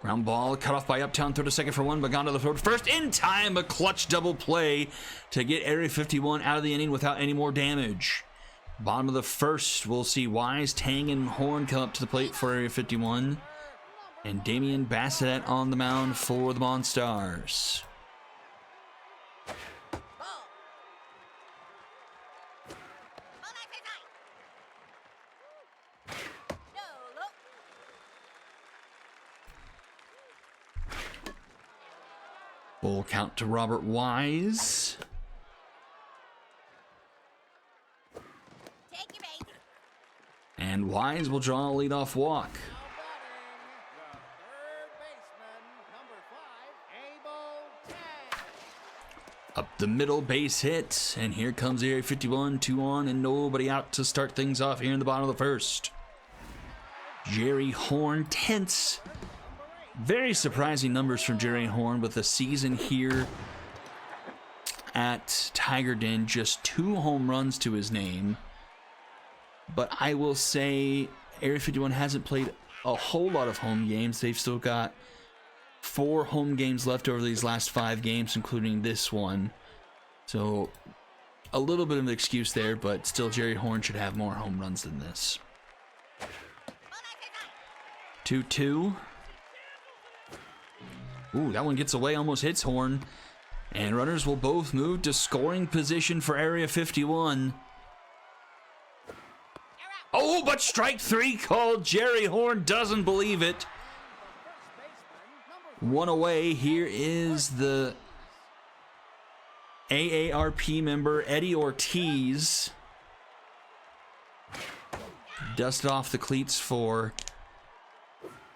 Ground ball cut off by Uptown, throw to second for 1, but gone to the third. First in time, a clutch double play to get Area 51 out of the inning without any more damage. Bottom of the first, we'll see Wise, Tang, and Horn come up to the plate for Area 51. And Damian Bassett on the mound for the Monstars. Full count to Robert Wise. Take your bait. And Wise will draw a leadoff walk. Up the middle, base hit, and here comes Area 51, 2 on, and nobody out to start things off here in the bottom of the first. Jerry Horn, tense. Very surprising numbers from Jerry Horn with the season here at Tiger Den. Just 2 home runs to his name. But I will say Area 51 hasn't played a whole lot of home games. They've still got 4 home games left over these last 5 games, including this one. So a little bit of an excuse there, but still Jerry Horn should have more home runs than this. 2-2. Ooh, that one gets away, almost hits Horn. And runners will both move to scoring position for Area 51. Oh, but strike 3 called. Jerry Horn doesn't believe it. 1 away. Here is the AARP member, Eddie Ortiz. Dusted off the cleats for...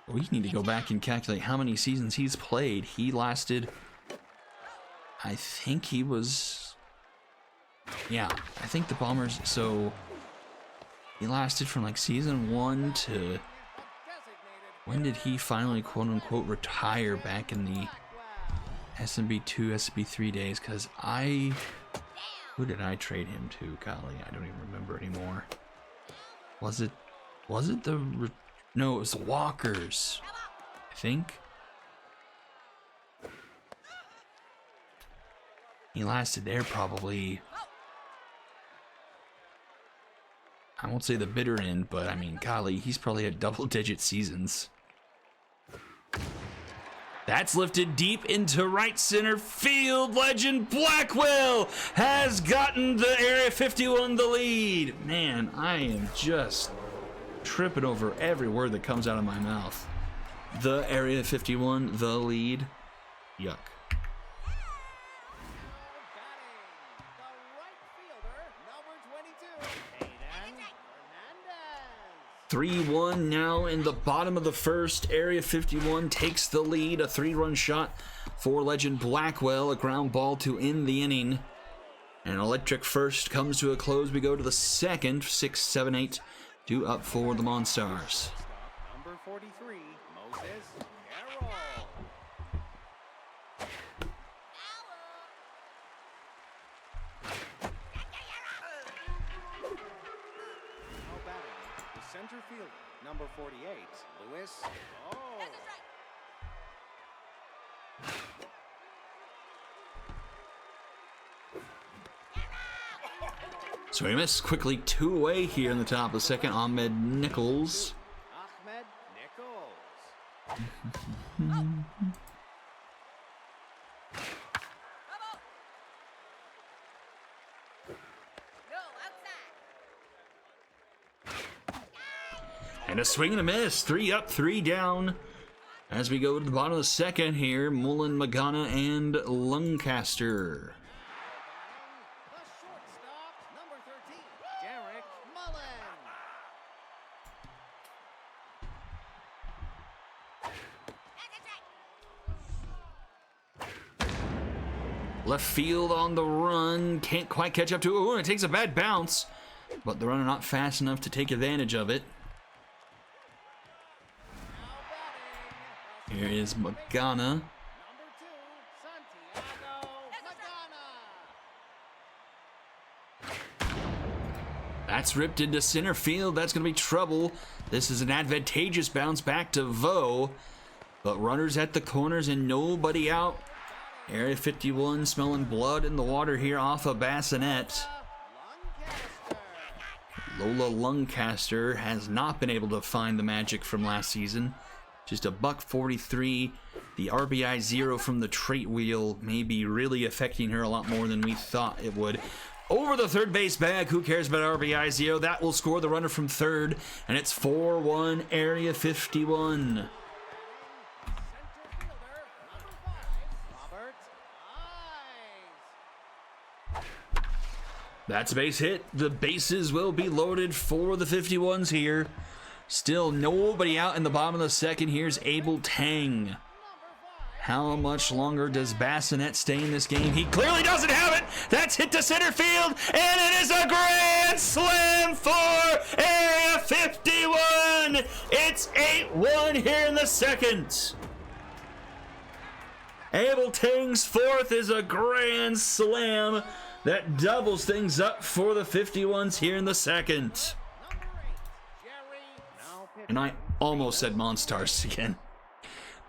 We need to go back and calculate how many seasons he's played. He lasted... I think he was... Yeah, I think the Bombers... So... He lasted from like season 1 to... When did he finally quote-unquote retire back in the SMB2, SMB3 days? Because who did I trade him to? Golly, I don't even remember anymore. Was it no, it was the Walkers, I think. He lasted there probably... I won't say the bitter end, but I mean, golly, he's probably had double-digit seasons. That's lifted deep into right center field. Legend Blackwell has gotten the Area 51 the lead. Man, I am just tripping over every word that comes out of my mouth. The Area 51, the lead. Yuck. 3-1 now in the bottom of the first. Area 51 takes the lead. A 3-run shot for Legend Blackwell. A ground ball to end the inning. An electric first comes to a close. We go to the second. 6, 7, 8. 2 up for the Monstars. Number 43, Moses Carroll. Now batting, the center fielder, number 48, Lewis. Oh. That's a strike. So we miss quickly 2 away here in the top of the second. Ahmed Nichols. Ahmed Nichols. No, outside. And a swing and a miss. 3 up, 3 down. As we go to the bottom of the second here, Mullen, Magana, and Lancaster. The shortstop, number 13, Derek Mullen. Left field on the run. Can't quite catch up to it. Oh, it takes a bad bounce. But the runner not fast enough to take advantage of it. Here is Magana. Number 2, Santiago Magana. That's ripped into center field. That's going to be trouble. This is an advantageous bounce back to Vo. But runners at the corners and nobody out. Area 51 smelling blood in the water here off of Bassinet. Lola Luncaster has not been able to find the magic from last season. Just a $143. The RBI 0 from the trait wheel may be really affecting her a lot more than we thought it would. Over the third base bag. Who cares about RBI 0? That will score the runner from third. And it's 4-1 Area 51. That's a base hit. The bases will be loaded for the 51s here. Still nobody out in the bottom of the second. Here's Abel Tang. How much longer does Bassinet stay in this game? He clearly doesn't have it. That's hit to center field, and it is a grand slam for Area 51. It's 8-1 here in the second. Abel Tang's fourth is a grand slam that doubles things up for the 51s here in the second. And I almost said Monstars again.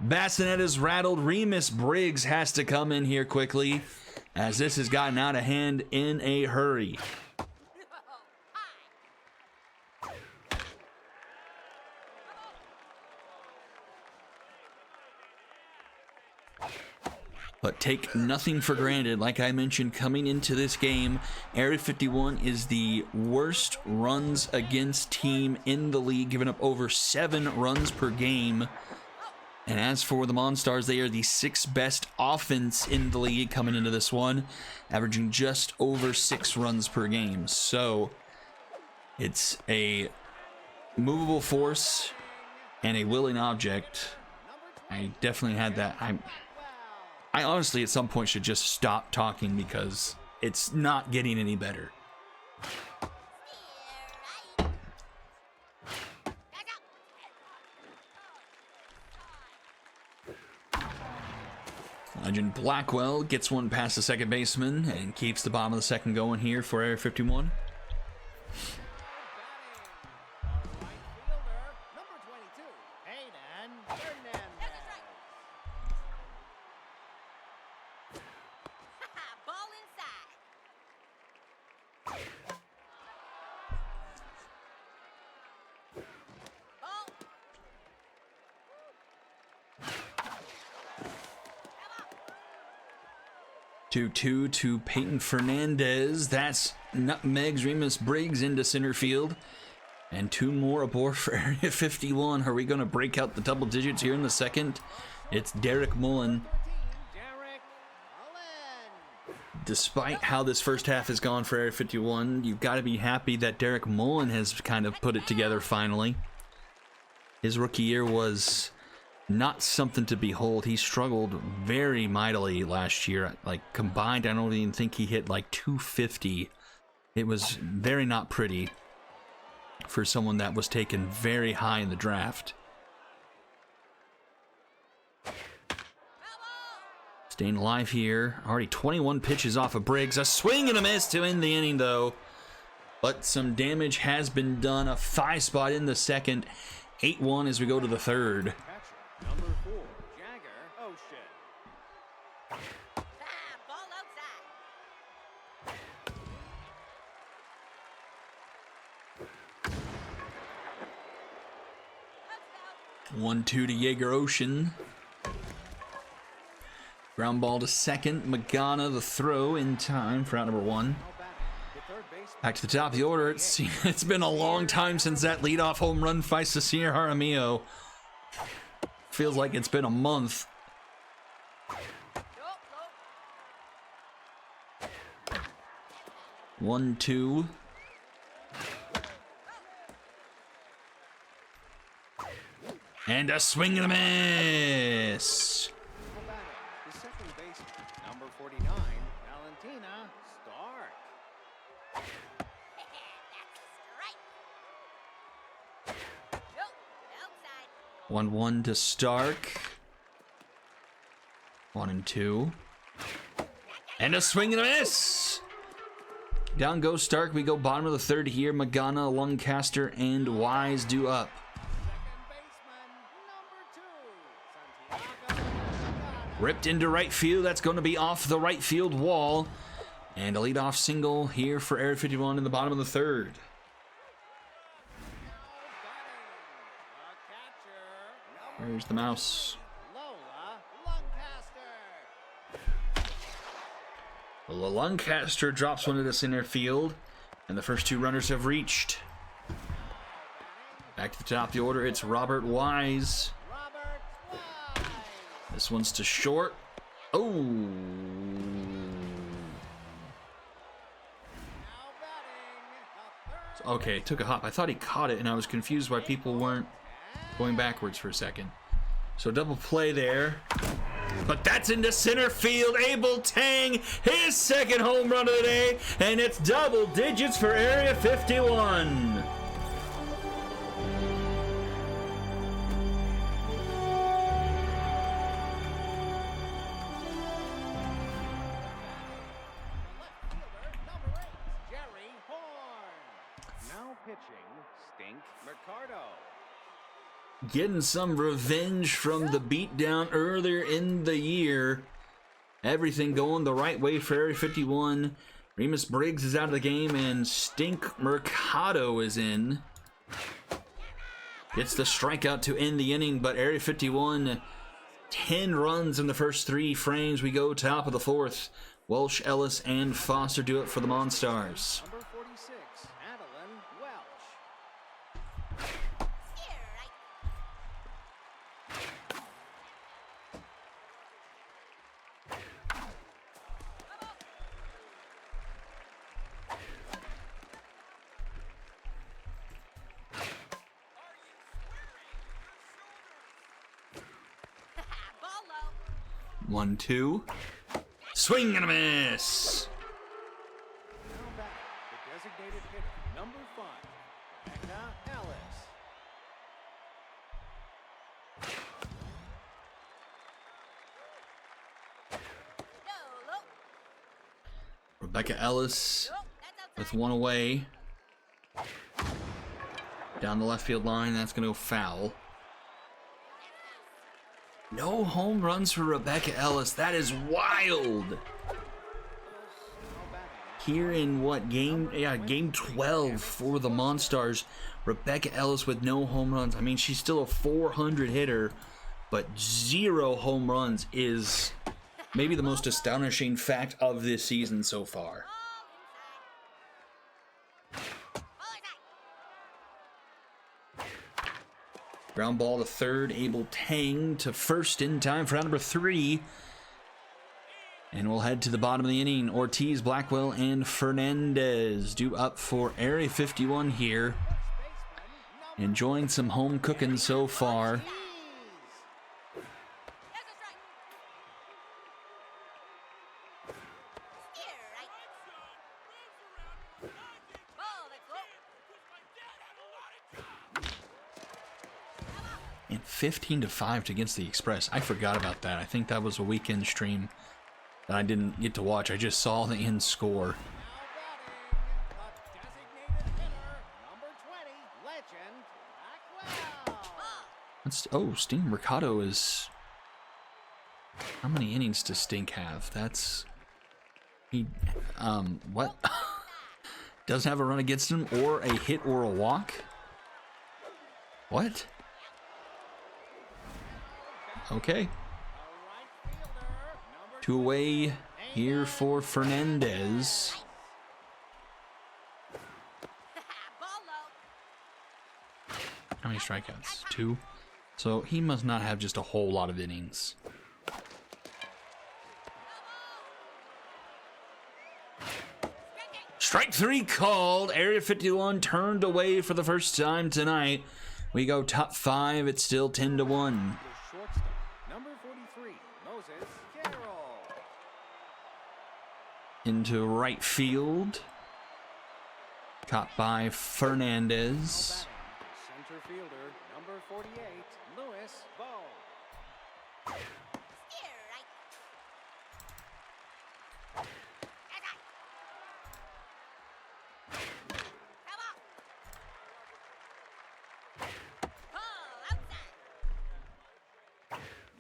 Bassinet is rattled. Remus Briggs has to come in here quickly, as this has gotten out of hand in a hurry. But take nothing for granted. Like I mentioned, coming into this game, Area 51 is the worst runs against team in the league, giving up over 7 runs per game. And as for the Monstars, they are the 6th best offense in the league coming into this one, averaging just over 6 runs per game. So it's a movable force and a willing object. I definitely had that. I honestly, at some point, should just stop talking because it's not getting any better. Legend Blackwell gets one past the second baseman and keeps the bottom of the second going here for Area 51. Ball inside. 2-2 to Peyton Fernandez. That's nutmegs Remus Briggs into center field. And 2 more aboard for Area 51. Are we going to break out the double digits here in the second? It's Derek Mullen. Despite how this first half has gone for Area 51, you've got to be happy that Derek Mullen has kind of put it together finally. His rookie year was not something to behold. He struggled very mightily last year. Like combined, I don't even think he hit like 250. It was very not pretty for someone that was taken very high in the draft. Staying alive here. Already 21 pitches off of Briggs. A swing and a miss to end the inning, though. But some damage has been done. A 5 spot in the second. 8-1 as we go to the third. Number 4, Jagger Ocean. Ball outside. 1-2 to Jaeger Ocean. Ground ball to second. Magana the throw in time for out number 1. Back to the top of the order. It's been a long time since that leadoff home run by Cecina Jaramillo. Feels like it's been a month. 1-2. And a swing and a miss. The second baseman, number 49, Valentina Stark. That's a strike. Nope, outside. 1-1 to Stark. 1-2. And a swing and a miss. Down goes Stark. We go bottom of the third here. Magana, Lancaster, and Wise due up. Second baseman, number 2, Santiago. Ripped into right field. That's going to be off the right field wall. And a leadoff single here for Area 51 in the bottom of the third. Where's the mouse? Lola Lancaster. Lancaster drops one to the center field. And the first two runners have reached. Back to the top of the order. It's Robert Wise. Robert Wise. This one's to short. Oh. Now batting, the third Okay, took a hop. I thought he caught it, and I was confused why people weren't going backwards for a second. So double play there. But that's into center field. Abel Tang, his second home run of the day, and it's double digits for Area 51. left fielder, number 8, Jerry Horn. Now pitching, Stink Mercado. Getting some revenge from the beatdown earlier in the year. Everything going the right way for Area 51. Remus Briggs is out of the game, and Stink Mercado is in. Gets the strikeout to end the inning, but Area 51, 10 runs in the first 3 frames. We go top of the fourth. Welsh, Ellis, and Foster do it for the Monstars. Number 46, Adeline Welch. Strike. Ball low. 1-2. Swing and a miss. Now back, the designated hitter, number 5, Rebecca Ellis. No, low. Rebecca Ellis Nope, that's outside. with one away. Down the left field line, that's going to go foul. No home runs for Rebecca Ellis. That is wild. Now batting, Here in what game? Yeah, game 12 for the Monstars. Rebecca Ellis with no home runs. I mean, she's still a 400 hitter, but 0 home runs is maybe the most astonishing fact of this season so far. Ball inside. Ball inside. Ground ball to third. Abel Tang to first in time for round number 3. And we'll head to the bottom of the inning. Ortiz, Blackwell, and Fernandez due up for Area 51 here. Enjoying some home cooking so far. That's a strike. Strike. Ball, that's low. And 15-5 against the Express. I forgot about that. I think that was a weekend stream that I didn't get to watch. I just saw the end score. Oh, Stink Mercado is... How many innings does Stink have? That's... He... What? Doesn't have a run against him, or a hit or a walk? What? Okay. 2 away here for Fernandez. Ball low. How many strikeouts? 2. So he must not have just a whole lot of innings. Strike 3 called. Area 51 turned away for the first time tonight. We go top 5. It's still 10-1. The shortstop, number 43, Moses Carroll. into right field. Caught by Now Fernandez. batting, center fielder, number 48, Lewis Bowe. Steer right. That's right. Come on. Ball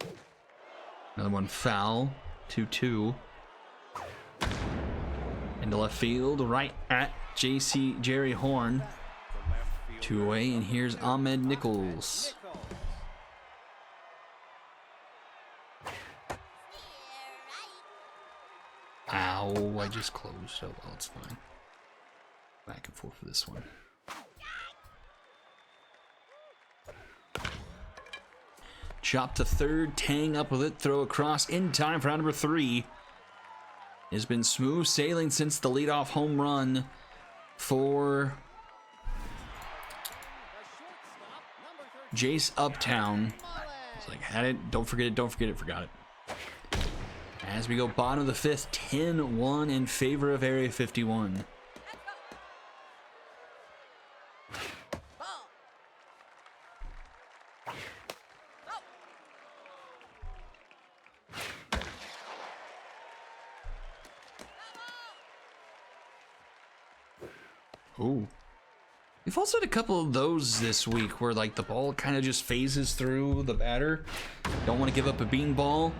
outside. Another one foul. 2-2. Into left field, right at Jerry Horn. The left fielder, 2 away, and here's Ahmed Nichols. Steer right. Ow, I just closed. Oh well, it's fine. Back and forth for this one. Chop to third, Tang up with it, throw across in time for round number 3. It's been smooth sailing since the leadoff home run for Jace Uptown. It's like, had it, don't forget it, forgot it. As we go bottom of the 5th, 10-1 in favor of Area 51. Ball. Ooh. We've also had a couple of those this week where like the ball kind of just phases through the batter. Don't want to give up a beanball.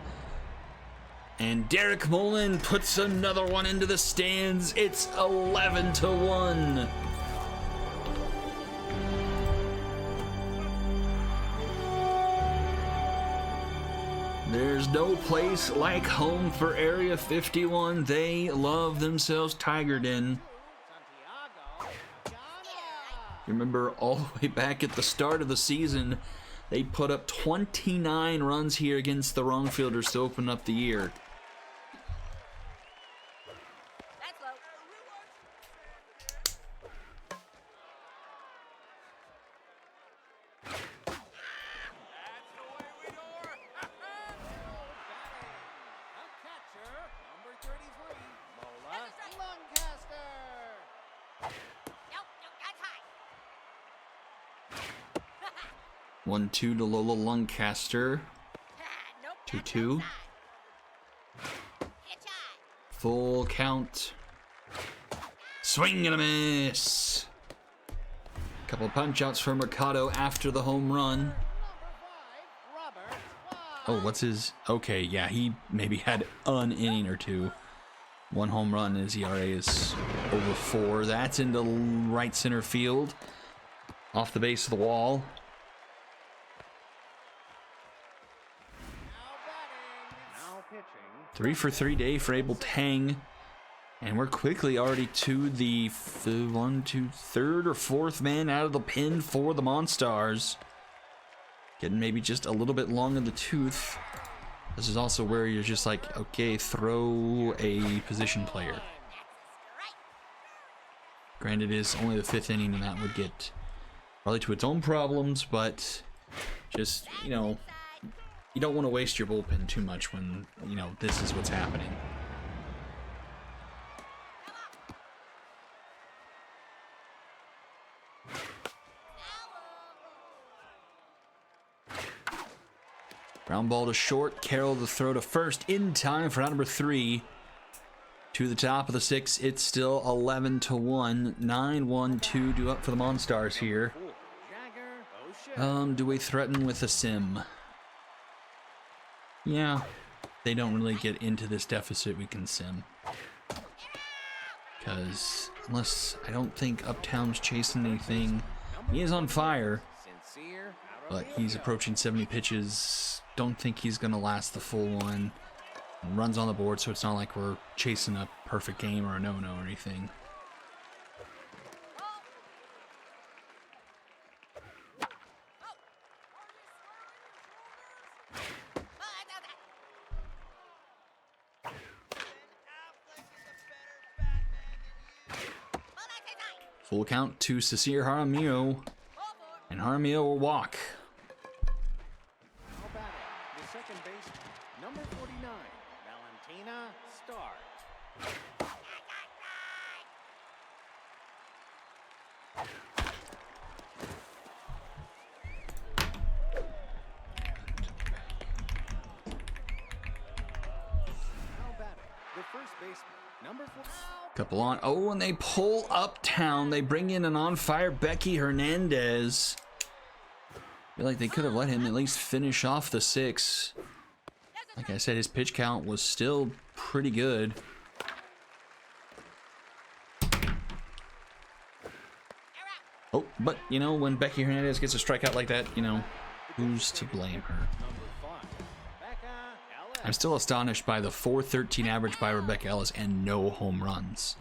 And Derek Mullen puts another one into the stands. It's 11-1. There's no place like home for Area 51. They love themselves Tiger Den. Santiago. You remember all the way back at the start of the season, they put up 29 runs here against the wrong fielders to open up the year. That's low. A catcher, number 33, Mola Lancaster. Nope, that's high. 1-2 to Lola Lancaster. Nope, 2-2. outside. Pitch high. Full count. Swing and a miss. Couple punch outs for Mercado after the home run. Number 5, Robert Swan. Oh, what's his? Okay, yeah, he maybe had an inning or two. 1 home run, his ERA is over 4. That's into right center field. Off the base of the wall. Now batting. Now pitching. 3 for 3 day for Abel Tang. And we're quickly already to the 3rd or 4th man out of the pen for the Monstars. Getting maybe just a little bit long in the tooth. This is also where you're just like, okay, throw a position player. Strike. Granted, it is only the 5th inning, and that would get probably to its own problems, but just, you know, you don't want to waste your bullpen too much when, you know, this is what's happening. Ground ball to short. Carroll the throw to first in time for round number 3. To the top of the 6th, it's still 11-1. 9-1-2 due up for the Monstars here. Jagger O'Shea. Do we threaten with a sim? Yeah. They don't really get into this deficit, we can sim. Because unless I don't think Uptown's chasing anything. He is on fire, Sincere. Out of but the he's infield. approaching 70 pitches. Don't think he's going to last the full one. And runs on the board, so it's not like we're chasing a perfect game or a no-no or anything. Full count to Sasir Jaramillo, and Jaramillo will walk. Now batting. The second baseman, number 49, Valentina Starr. Now batting, the first baseman, number 4. Couple on. Oh, and they pull uptown. They bring in an on-fire Becky Hernandez. Feel like they could have let him at least finish off the 6. Like I said, his pitch count was still pretty good. Oh, but you know, when Becky Hernandez gets a strikeout like that, you know, who's to blame her? Number 5, Rebecca Ellis. I'm still astonished by the .413 average by Rebecca Ellis and no home runs.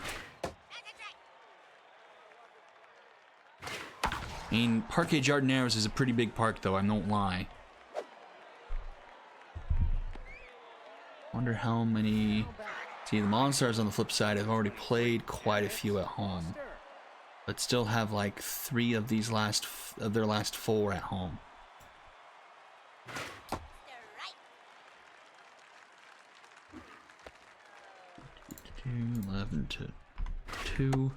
I mean, Parque Jardineros is a pretty big park, though, I won't lie. Wonder how many... See, the Monstars on the flip side have already played quite a few at home, but still have like 3 of these their last 4 at home. 11 to 2.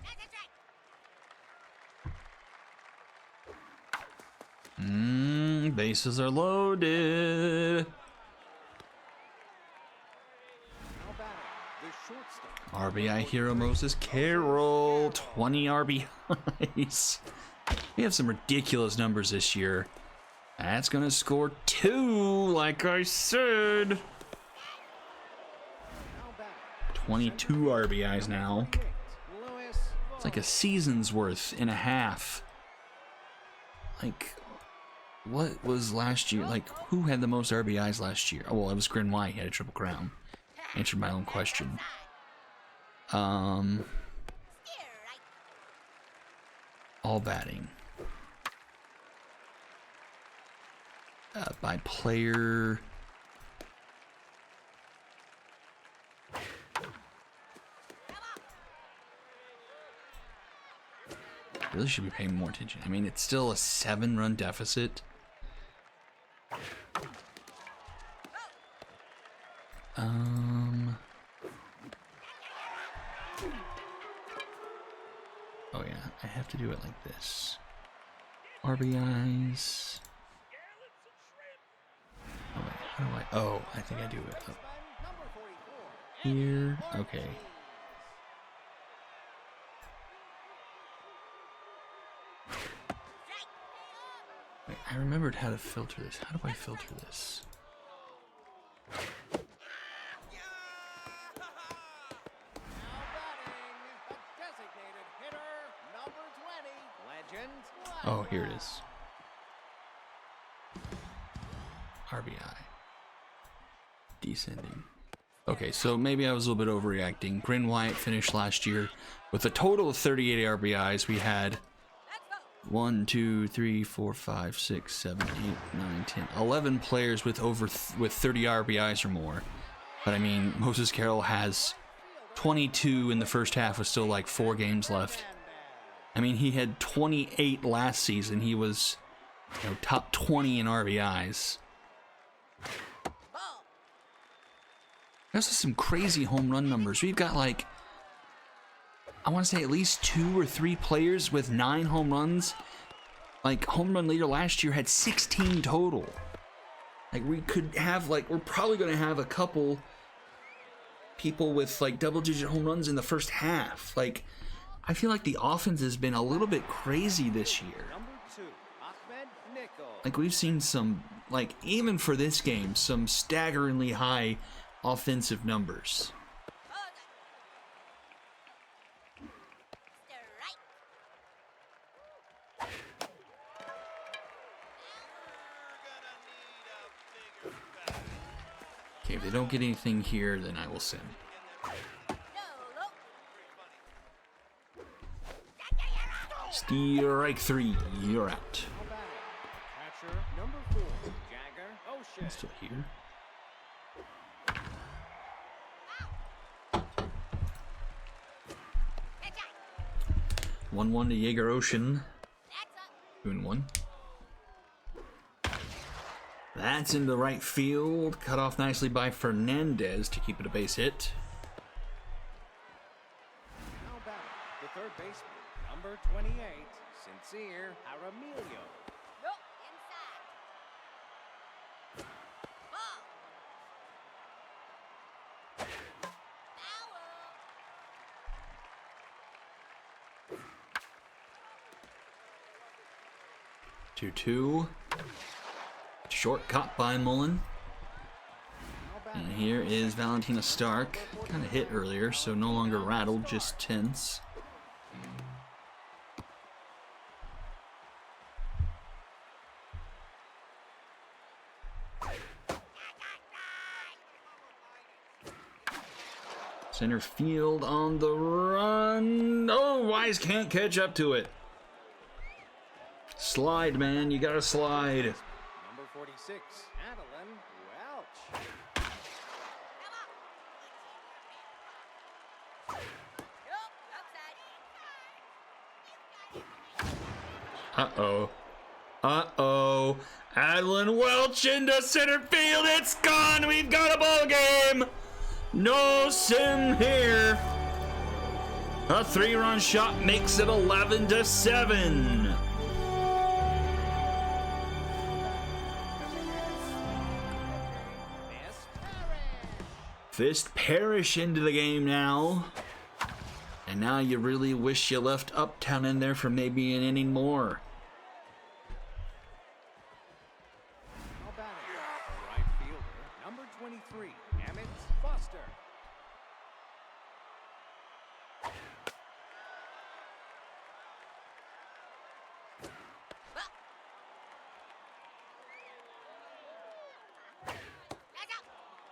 Bases are loaded. Now batting, the shortstop. RBI hero Moses Carroll, 20 RBIs. We have some ridiculous numbers this year. That's gonna score 2, like I said. Now batting, 22 RBIs now. Lewis. It's like a season's worth and a half. Like, what was last year? Like, who had the most RBIs last year? Oh, well, it was Grin White. He had a triple crown. Answered my own question. All batting. By player. Really should be paying more attention. I mean, it's still a 7-run deficit. Oh yeah, I have to do it like this. RBIs. Oh wait, how do I? Oh, I think I do it up here. Okay. Wait, I remembered how to filter this. How do I filter this? Oh, here it is. RBI. Descending. Okay, so maybe I was a little bit overreacting. Grin Wyatt finished last year with a total of 38 RBIs. We had 1, 2, 3, 4, 5, 6, 7, 8, 9, 10, 11 players with with 30 RBIs or more. But I mean, Moses Carroll has 22 in the first half with still like 4 games left. I mean, he had 28 last season. He was, you know, top 20 in RBIs. There's some crazy home run numbers. We've got like, I want to say at least 2 or 3 players with 9 home runs. Like, home run leader last year had 16 total. Like, we could have, like, we're probably going to have a couple people with like double-digit home runs in the first half. Like, I feel like the offense has been a little bit crazy this year. Number 2, Ahmed Nichols. Like, we've seen some, like, even for this game, some staggeringly high offensive numbers. Okay, if they don't get anything here, then I will send. Strike 3, you're out. Catcher number 4, Jagger O'Shea. I'm still here. One to Jaeger Ocean. 2-1. That's into right field. Cut off nicely by Fernandez to keep it a base hit. Now batting, the third baseman, number 28, Sincere Jaramillo. Nope. Inside. Ball. Foul. 2-2. Short caught by Mullen. And here is Valentina Stark. Kind of hit earlier, so no longer rattled, just tense. Center field on the run. Oh, Wise can't catch up to it. Slide, man. You gotta slide. Number 46, Adeline Welch. Nope. Outside. Uh-oh. Uh-oh. Adeline Welch into center field. It's gone. We've got a ball game. No sim here. A 3-run shot makes it 11-7. Fisk Parrish into the game now. And now you really wish you left Uptown in there for maybe an inning more. Now batting, the right fielder, number 23, Emmett Foster.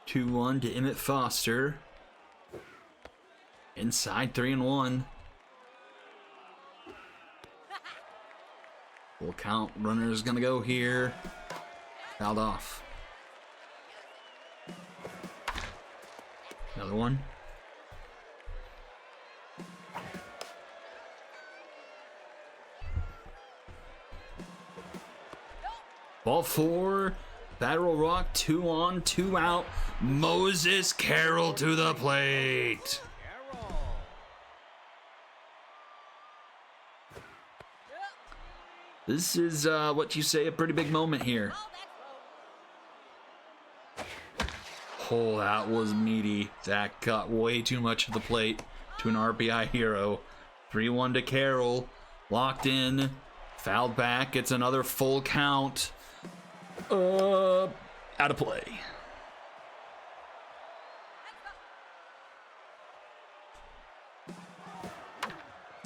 2-1 to Emmett Foster. Inside 3-1. Full count. Runner's gonna go here. Fouled off. Another one. Ball 4. Battle Rock, 2 on, 2 out. Moses Carroll to the plate. Carroll. This is what you say, a pretty big moment here. Oh, that was meaty. That got way too much of the plate to an RBI hero. 3-1 to Carroll. Locked in. Fouled back. It's another full count. Out of play.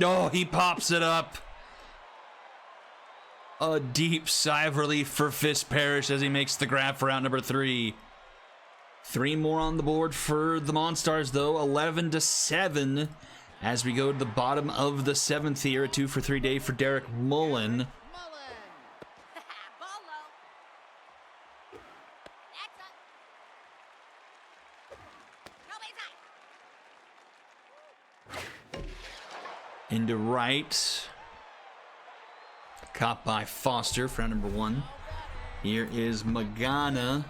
Oh, he pops it up. A deep sigh of relief for Fisk Parrish as he makes the grab for out number 3. 3 more on the board for the Monstars, though. 11-7 as we go to the bottom of the 7th here. A 2-for-3 day for Derek Mullen. Mullen. Ball low. That's up. No base high. Into right. Caught by Foster for out number 1. Here is Magana.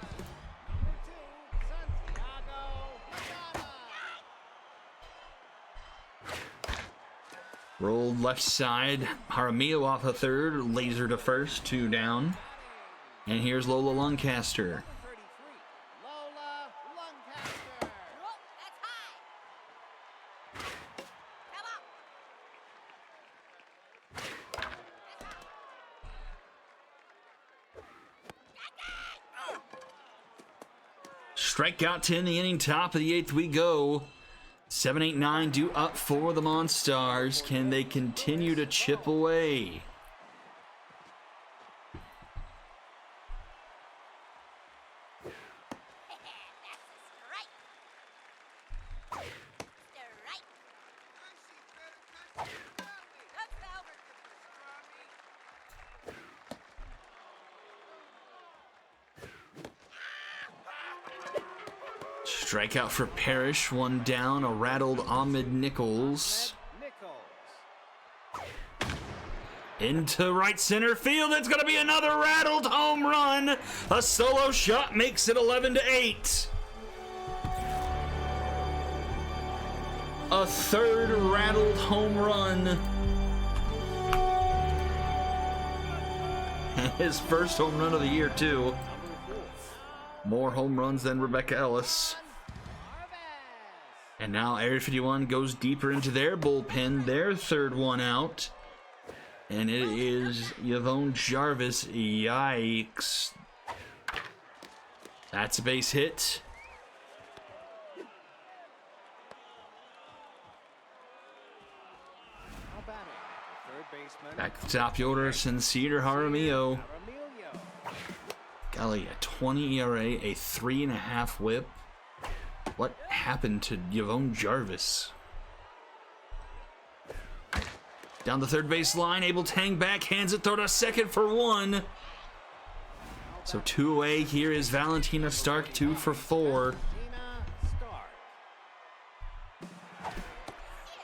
Rolled left side. Jaramillo off a third. Laser to first. 2 down. And here's Lola Lancaster. 33, Lola Lancaster. Whoop, that's high. Come on. Strikeout 10 the inning. Top of the 8th we go. 7-8-9 due up for the Monstars. Can they continue to chip away? Strikeout for Parrish, 1 down, a rattled Ahmed Nichols. Nichols. Into right center field, it's gonna be another rattled home run. A solo shot makes it 11-8. A third rattled home run. his first home run of the year, too. Number 4. More home runs than Rebecca Ellis. Harvest. And now Area 51 goes deeper into their bullpen, their third one out. And it is Yvonne Jarvis. Yikes. That's a base hit. Now batting, the third baseman. Back to top of the order, Sincere Jaramillo. Jaramillo. Golly, a 20 ERA, a 3.5 whip. What happened to Yvonne Jarvis? Down the third base line, able to hang back, hands it, throw to second for 1. So 2 away. Here is Valentina Stark, 2 for 4. Tina Stark.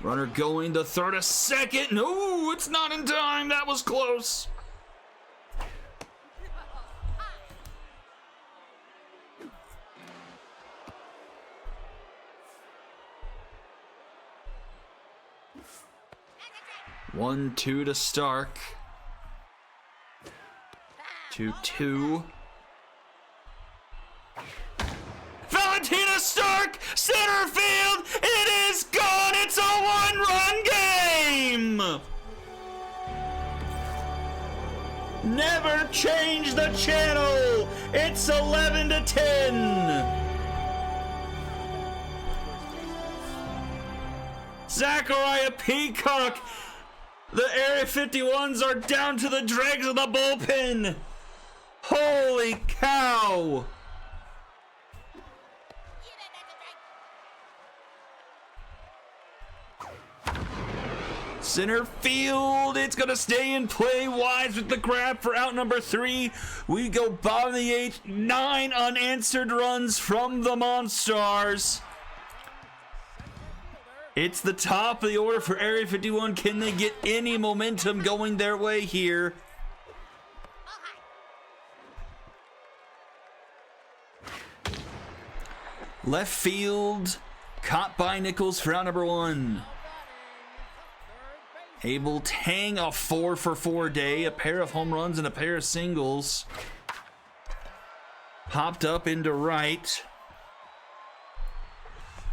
Runner going to throw to second. No, it's not in time. That was close. One, 2 to Stark. 2-2. Valentina Stark, center field. It is gone. It's a 1-run game. Never change the channel. It's 11-10. Zachariah Peacock. The Area 51s are down to the dregs of the bullpen. Holy cow. Center field, it's gonna stay in play. Wise with the grab for out number 3. We go bottom of the 8th. 9 unanswered runs from the Monstars. It's the top of the order for Area 51. Can they get any momentum going their way here? Left field, caught by Nichols for out number 1. Able to hang a 4 for 4 day, a pair of home runs and a pair of singles. Popped up into right.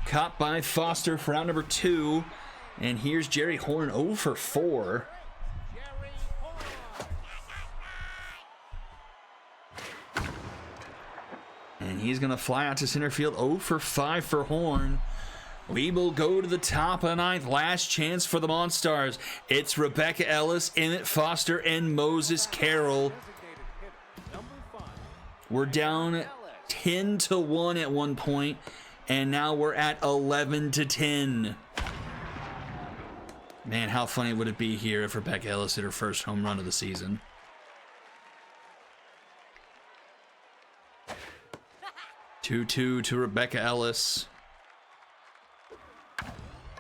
Caught by Foster for out number 2. And here's Jerry Horn 0 for 4. Jerry Horn. And he's going to fly out to center field. 0 for 5 for Horn. We will go to the top of the 9th. Last chance for the Monstars. It's Rebecca Ellis, Emmett Foster, and Moses Carroll. Designated hitter. Number 5. We're down 10-1 at one point, and now we're at 11-10. Man, how funny would it be here if Rebecca Ellis hit her first home run of the season? Two-two to Rebecca Ellis.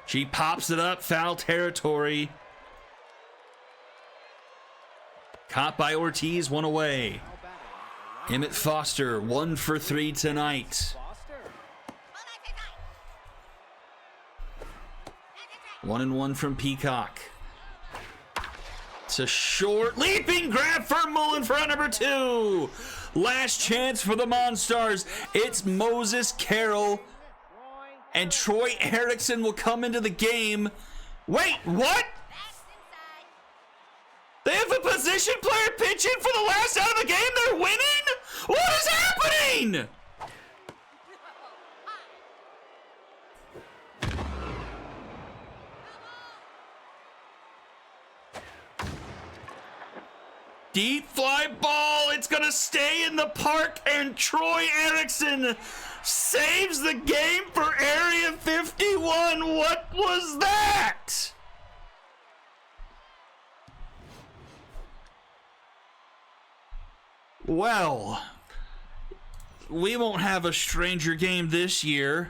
She pops it up, foul territory. Caught by Ortiz, 1 away. Now batting, the right Emmett Foster, 1 for 3 tonight. Foster. 1-1 from Peacock. It's a short leaping grab for Mullen for out number 2. Last chance for the Monstars. It's Moses Carroll. Troy. And Troy Erickson will come into the game. Wait, what? That's inside. They have a position player pitching for the last out of the game. They're winning? What is happening? Deep fly ball. It's going to stay in the park. And Troy Erickson saves the game for Area 51. What was that? Well, we won't have a stranger game this year.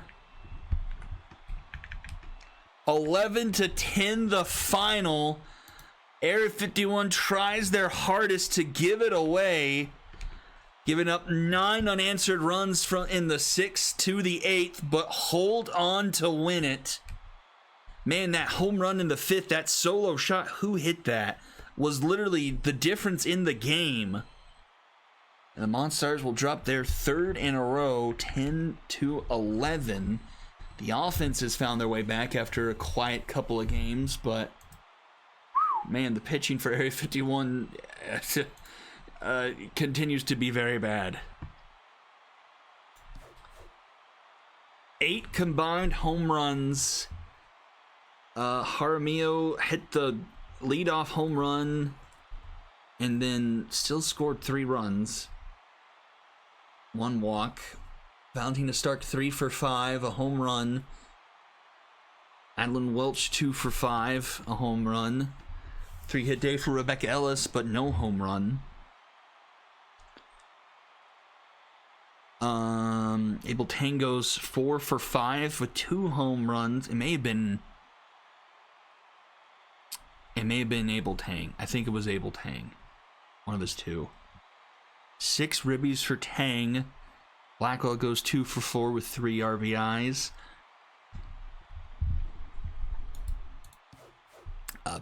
11-10 the final. Area 51 tries their hardest to give it away, giving up 9 unanswered runs from in the 6th to the 8th, but hold on to win it. Man, that home run in the 5th, that solo shot, who hit that, was literally the difference in the game. And the Monstars will drop their third in a row, 10-11. The offense has found their way back after a quiet couple of games, but man, the pitching for Area 51 continues to be very bad. 8 combined home runs. Jaramillo hit the leadoff home run and then still scored 3 runs. 1 walk. Valentina Stark 3 for 5, a home run. Adeline Welch 2 for 5, a home run. 3-hit day for Rebecca Ellis, but no home run. Abel Tango's 4 for 5 with 2 home runs. It may have been Abel Tang. I think it was Abel Tang. One of his 2. 6 ribbies for Tang. Blackwell goes 2 for 4 with 3 RBIs.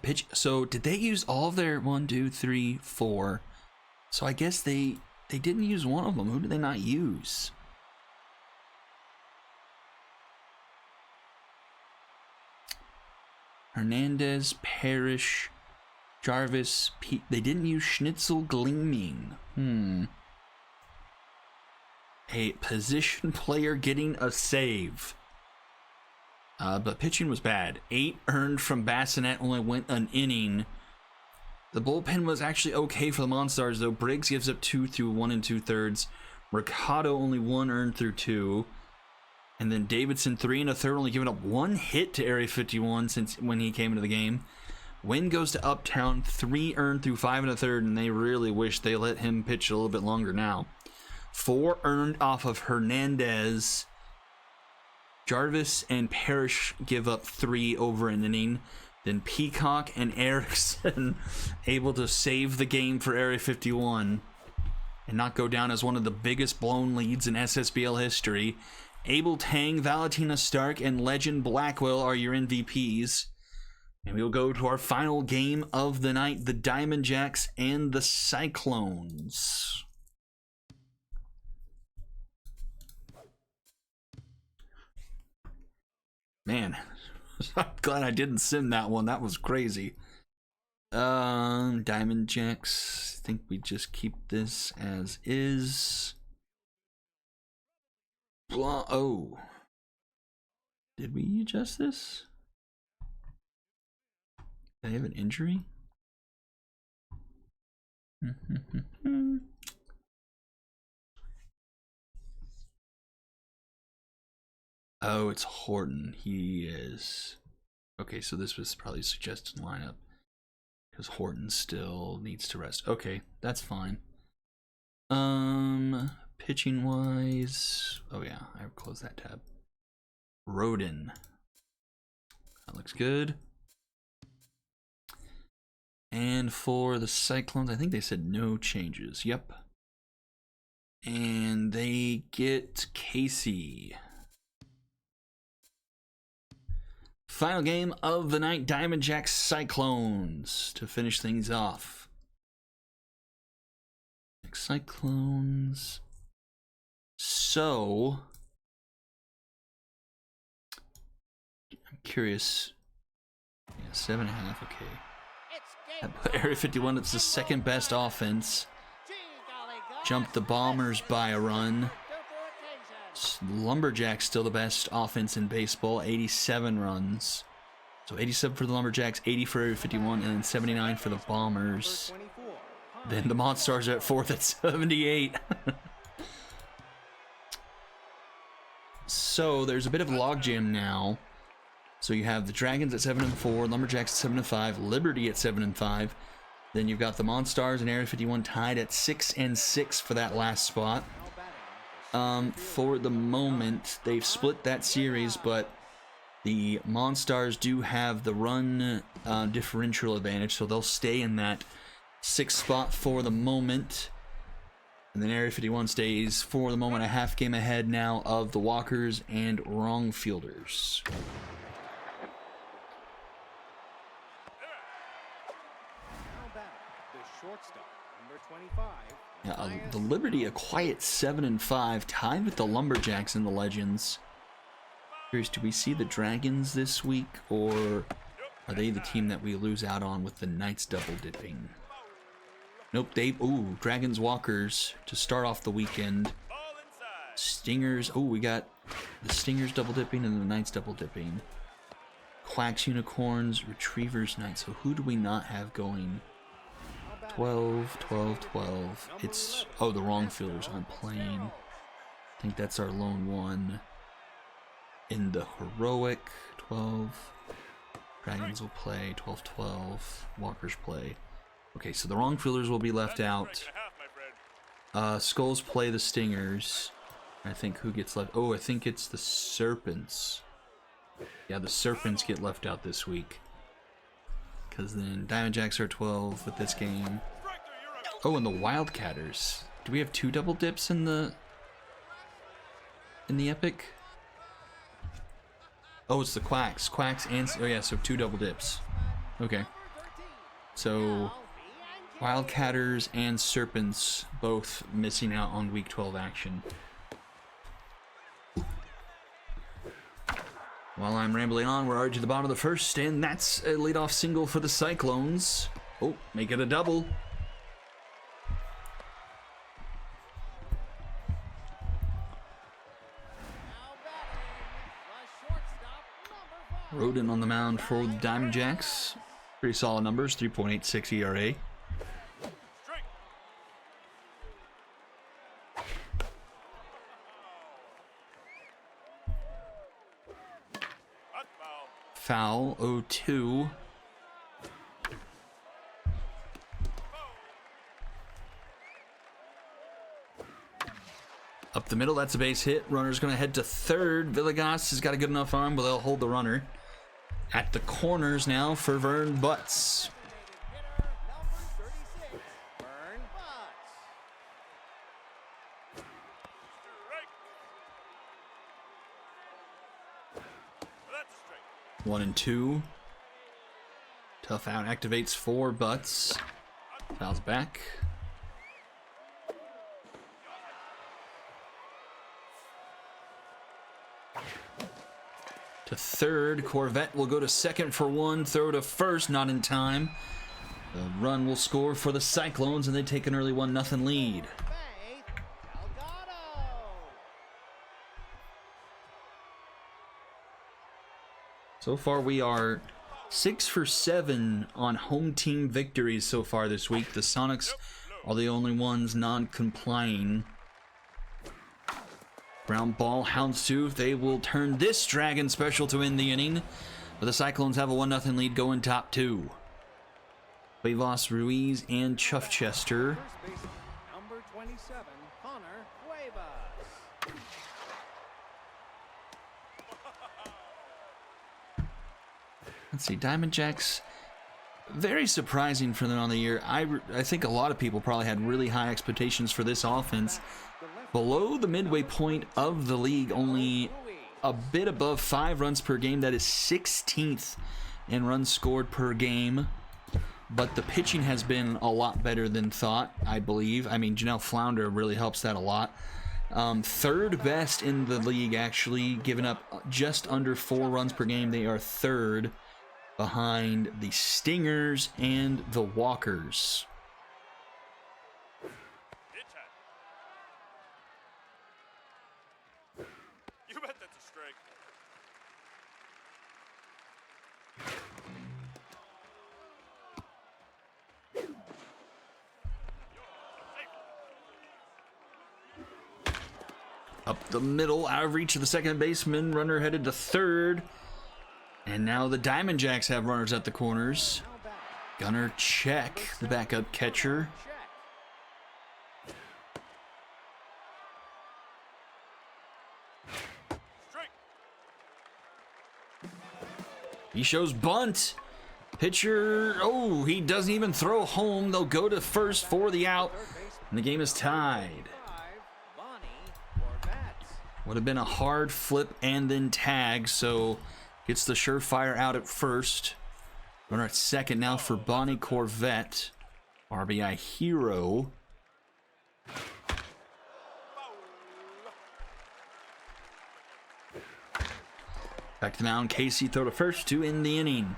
Pitch. So did they use all of their 1, 2, 3, 4? So I guess they didn't use one of them. Who did they not use? Hernandez, Parrish, Jarvis, Pete. They didn't use Schnitzel Gleaming. A position player getting a save. But pitching was bad. 8 earned from Bassinet, only went an inning. The bullpen was actually okay for the Monstars, though. Briggs gives up 2 through 1 2/3. Mercado only 1 earned through 2. And then Davidson 3 1/3, only giving up 1 hit to Area 51 since when he came into the game. Wynn goes to Uptown, 3 earned through 5 1/3, and they really wish they let him pitch a little bit longer now. 4 earned off of Hernandez. Jarvis and Parrish give up 3 over an inning. Then Peacock and Erickson able to save the game for Area 51 and not go down as one of the biggest blown leads in SSBL history. Abel Tang, Valentina Stark, and Legend Blackwell are your MVPs. And we'll go to our final game of the night, the Diamond Jacks and the Cyclones. Man, I'm glad I didn't sim that one. That was crazy. Diamond Jacks. I think we just keep this as is. Oh. Did we adjust this? Did I have an injury? Oh, it's Horton. He is... Okay, so this was probably suggested lineup. Because Horton still needs to rest. Okay, that's fine. Pitching wise... Oh yeah, I closed that tab. Roden. That looks good. And for the Cyclones, I think they said no changes. Yep. And they get Casey. Final game of the night, Diamond Jacks Cyclones to finish things off. Cyclones. So, I'm curious. Yeah, 7.5, okay. That put Area 51, it's the second best offense. Jumped the Bombers by a run. Lumberjacks still the best offense in baseball, 87 runs. So 87 for the Lumberjacks, 80 for Area 51, and then 79 for the Bombers. Then the Monstars are at 4th at 78. So there's a bit of a logjam now. So you have the Dragons at 7-4, Lumberjacks at 7-5, Liberty at 7-5. Then you've got the Monstars and Area 51 tied at 6-6 for that last spot. For the moment, they've split that series, but the Monstars do have the run differential advantage, so they'll stay in that 6th spot for the moment. And then Area 51 stays, for the moment, a half game ahead now of the Walkers and Wrong Fielders. Now back, the shortstop, number 25, Yeah, the Liberty a quiet 7-5, tied with the Lumberjacks and the Legends. Curious, do we see the Dragons this week, or are they the team that we lose out on with the Knights double dipping? Nope, ooh, Dragons Walkers to start off the weekend. Stingers, oh, we got the Stingers double dipping and the Knights double dipping. Quacks Unicorns, Retrievers Knights. So who do we not have going? 12, 12, 12. It's, oh, the wrong fielders aren't playing. I think that's our lone one. In the Heroic, 12. Dragons will play, 12, 12. Walkers play. Okay, so the wrong fielders will be left out. Skulls play the Stingers. I think who gets left? Oh, I think it's the Serpents. Yeah, the Serpents get left out this week. Because then Diamondjacks are 12 with this game. Oh, and the Wildcatters. Do we have 2 double dips in the Epic? Oh, it's the Quacks. Quacks and... Oh, yeah, so 2 double dips. Okay. So, Wildcatters and Serpents both missing out on Week 12 action. While I'm rambling on, we're already to the bottom of the first, and that's a leadoff single for the Cyclones. Oh, make it a double. Rodin on the mound for the Diamondjacks. Pretty solid numbers, 3.86 ERA. Foul, 0-2. Up the middle, that's a base hit. Runner's going to head to third. Villegas has got a good enough arm, but they'll hold the runner. At the corners now for Vern Butts. One and two. Tough out activates for Butts. Fouls back. To third. Corvette will go to second for one. Throw to first, not in time. The run will score for the Cyclones, and they take an early 1-0 lead. So far, we are 6 for 7 on home team victories so far this week. The Sonics are the only ones non-complying. Ground ball, Houndstooth. They will turn this Dragon special to end the inning. But the Cyclones have a 1-0 lead going top 2. Cuevas, Ruiz, and Chuffchester. Number 27, Connor Cuevas. Let's see, Diamondjacks, very surprising for them on the year. I think a lot of people probably had really high expectations for this offense. Below the midway point of the league, only a bit above 5 runs per game. That is 16th in runs scored per game. But the pitching has been a lot better than thought, I believe. I mean, Janelle Flounder really helps that a lot. Third best in the league, actually, giving up just under 4 runs per game. They are third behind the Stingers and the Walkers. You bet that's a strike. Up the middle, out of reach of the second baseman. Runner headed to third. And now the Diamondjacks have runners at the corners. Gunnar Check, the backup catcher. He shows bunt. Pitcher, oh, he doesn't even throw home. They'll go to first for the out. And the game is tied. Would have been a hard flip and then tag, so gets the surefire out at first. Runner at second now for Bonnie Corvette. RBI hero. Back to the mound, Casey throw to first to end the inning.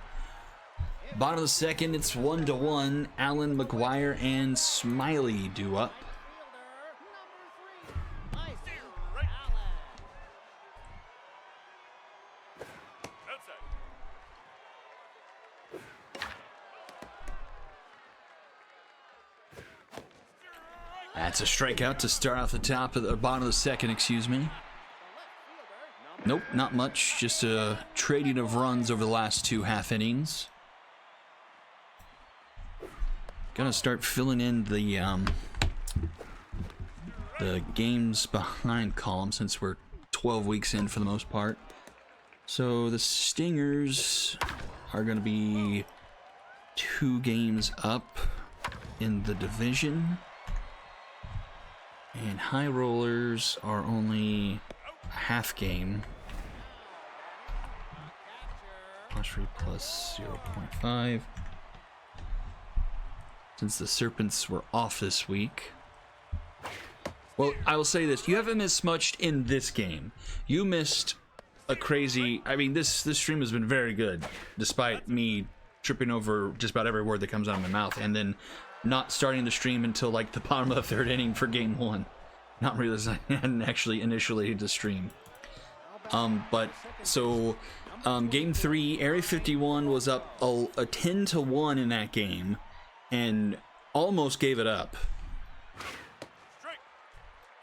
Bottom of the second, it's 1-1. Allen, McGuire, and Smiley due up. That's a strikeout to start off the top of the bottom of the second, excuse me. Nope, not much. Just a trading of runs over the last 2 half innings. Gonna start filling in the games behind column since we're 12 weeks in for the most part. So the Stingers are gonna be 2 games up in the division. And High Rollers are only a half game. +3 plus 0.5. Since the Serpents were off this week. Well, I will say this. You haven't missed much in this game. You missed a crazy... I mean, this stream has been very good. Despite me tripping over just about every word that comes out of my mouth. And then not starting the stream until like the bottom of the 3rd inning for game 1. Not realizing I hadn't actually initiated the stream. Game 3, Area 51 was up a 10-1 in that game, and almost gave it up.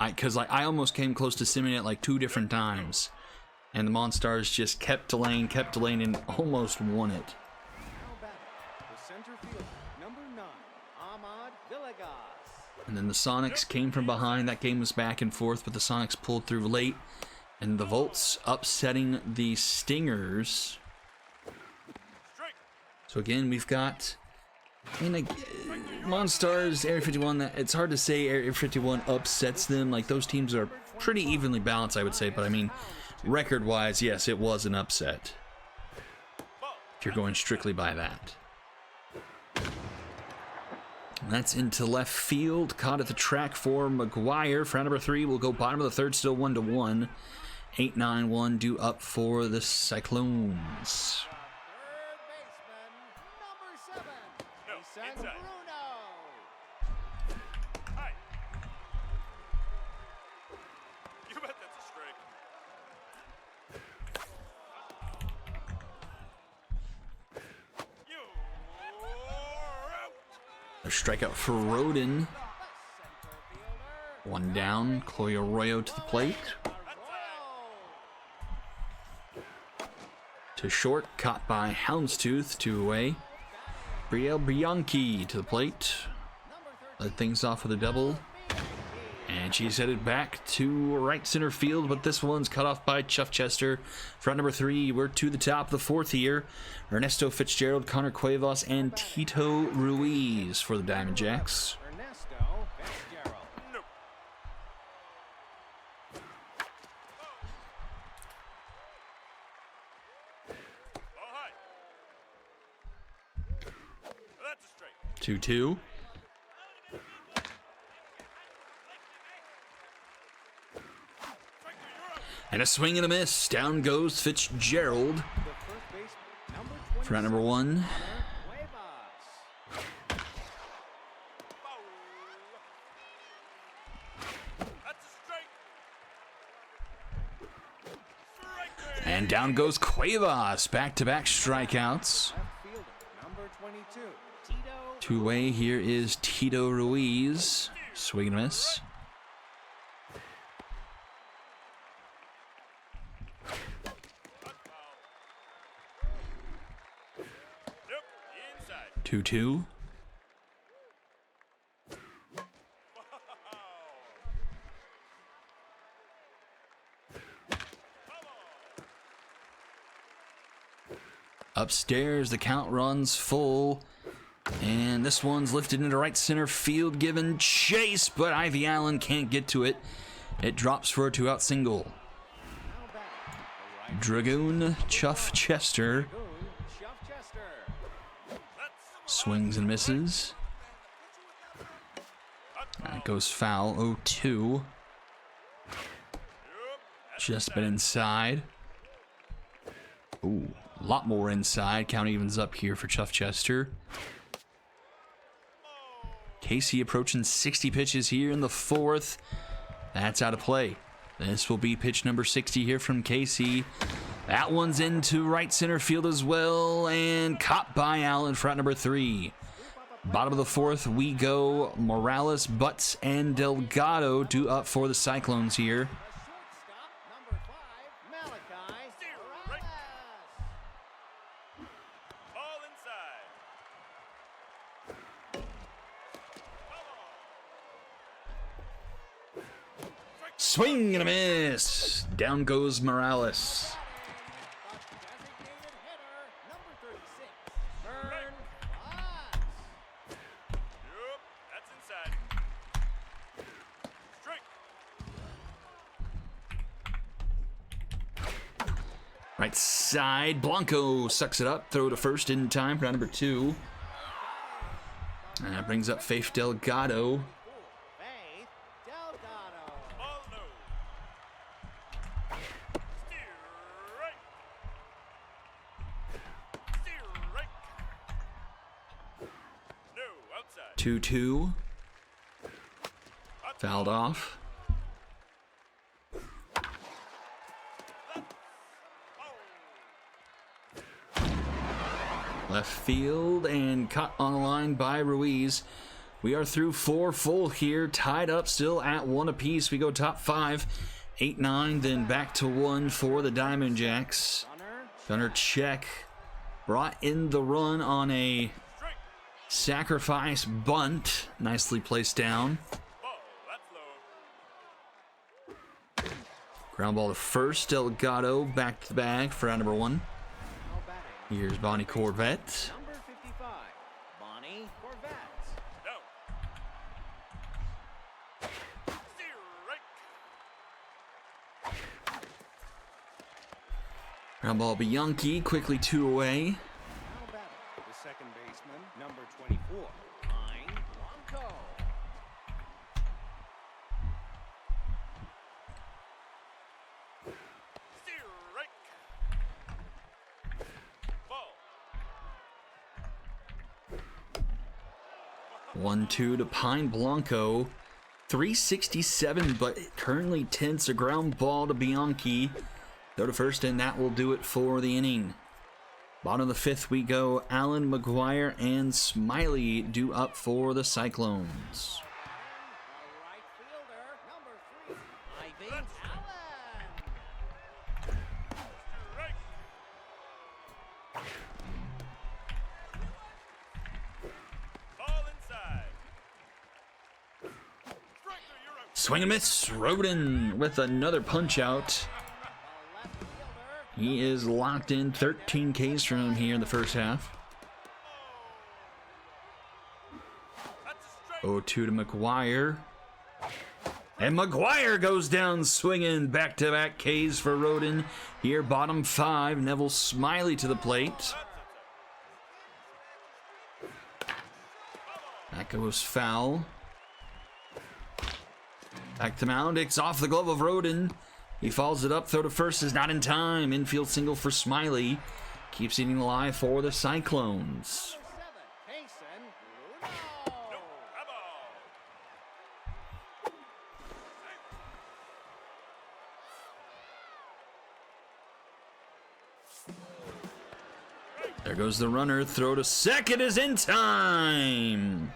Because I almost came close to simming it like 2 different times, and the Monstars just kept delaying, and almost won it. And then the Sonics came from behind. That game was back and forth, but the Sonics pulled through late. And the Volts upsetting the Stingers. So again, we've got... Monstars, Area 51, it's hard to say Area 51 upsets them. Like, those teams are pretty evenly balanced, I would say. But, I mean, record-wise, yes, it was an upset. If you're going strictly by that. That's into left field. Caught at the track for McGuire. For number 3, we'll go bottom of the 3rd, still 1-1. 8-9-1 due up for the Cyclones. Hi. You bet that's a strike. A strikeout for Rodin. 1 down. Chloe Arroyo to the plate. To short, caught by Houndstooth, 2 away. Brielle Bianchi to the plate. Led things off with a double. And she's headed back to right center field, but this one's cut off by Chuff Chester. Front number 3, we're to the top of the 4th here. Ernesto Fitzgerald, Connor Cuevas, and Tito Ruiz for the Diamond Jacks. That's a strike. 2-2. And a swing and a miss. Down goes Fitzgerald. For number 1. And down goes Cuevas. Back-to-back strikeouts. 2-way, here is Tito Ruiz. Swing and miss. Nope, inside. 2-2. Upstairs, the count runs full. And this one's lifted into right center field, given chase, but Ivy Allen can't get to it. It drops for a 2-out single. Dragoon Chuff Chester swings and misses. That goes foul. 0-2. Just been inside. Ooh, a lot more inside. Count evens up here for Chuff Chester. Casey approaching 60 pitches here in the fourth. That's out of play. This will be pitch number 60 here from Casey. That one's into right center field as well, and caught by Allen for out number 3. Bottom of the fourth, we go. Morales, Butts, and Delgado due up for the Cyclones here. Shortstop, number 5, Malachi Morales. Ball inside. Swing and a miss. Down goes Morales. Designated hitter, number 36, Vern Fox. Yup, that's inside. Strike. Right side, Blanco sucks it up. Throw to first in time for number 2. And that brings up Faith Delgado. Faith Delgado. Ball no. Strike. Strike. No, outside. 2-2. Fouled off. Left field and caught on the line by Ruiz. We are through 4 full here, tied up still at 1 apiece. We go top 5, 8-9, then back to 1 for the Diamond Jacks. Gunner check. Brought in the run on a sacrifice bunt. Nicely placed down. Ball, that's low. Ground ball to first. Delgado back to the bag for out number 1. Now batting, Here's Bonnie Corvette. number 55, Bonnie Corvette. No. Strike. Ground ball Bianchi, quickly 2 away. Now batting, the second baseman, number 24, Hein Blanco. Strike. Ball. 1-2 to Pine Blanco. 367, but currently tense. A ground ball to Bianchi. Go to first, and that will do it for the inning. Bottom of the 5th, we go. Allen, McGuire, and Smiley due up for the Cyclones. The right fielder, number 3, Ivy Allen. Strike. Ball inside. Striker, you're out. Swing and miss. Rodin with another punch out. The left fielder, He is locked in. 13 Ks from him here in the first half. That's a strike. 0-2 to McGuire. And McGuire goes down swinging. Back-to-back Ks for Rodin. Here, bottom 5. Neville Smiley to the plate. That goes foul. Back to mound. It's off the glove of Rodin. He follows it up. Throw to first is not in time. Infield single for Smiley. Keeps eating alive for the Cyclones. 7, Jason Luno. No, a ball. There goes the runner. Throw to second is in time.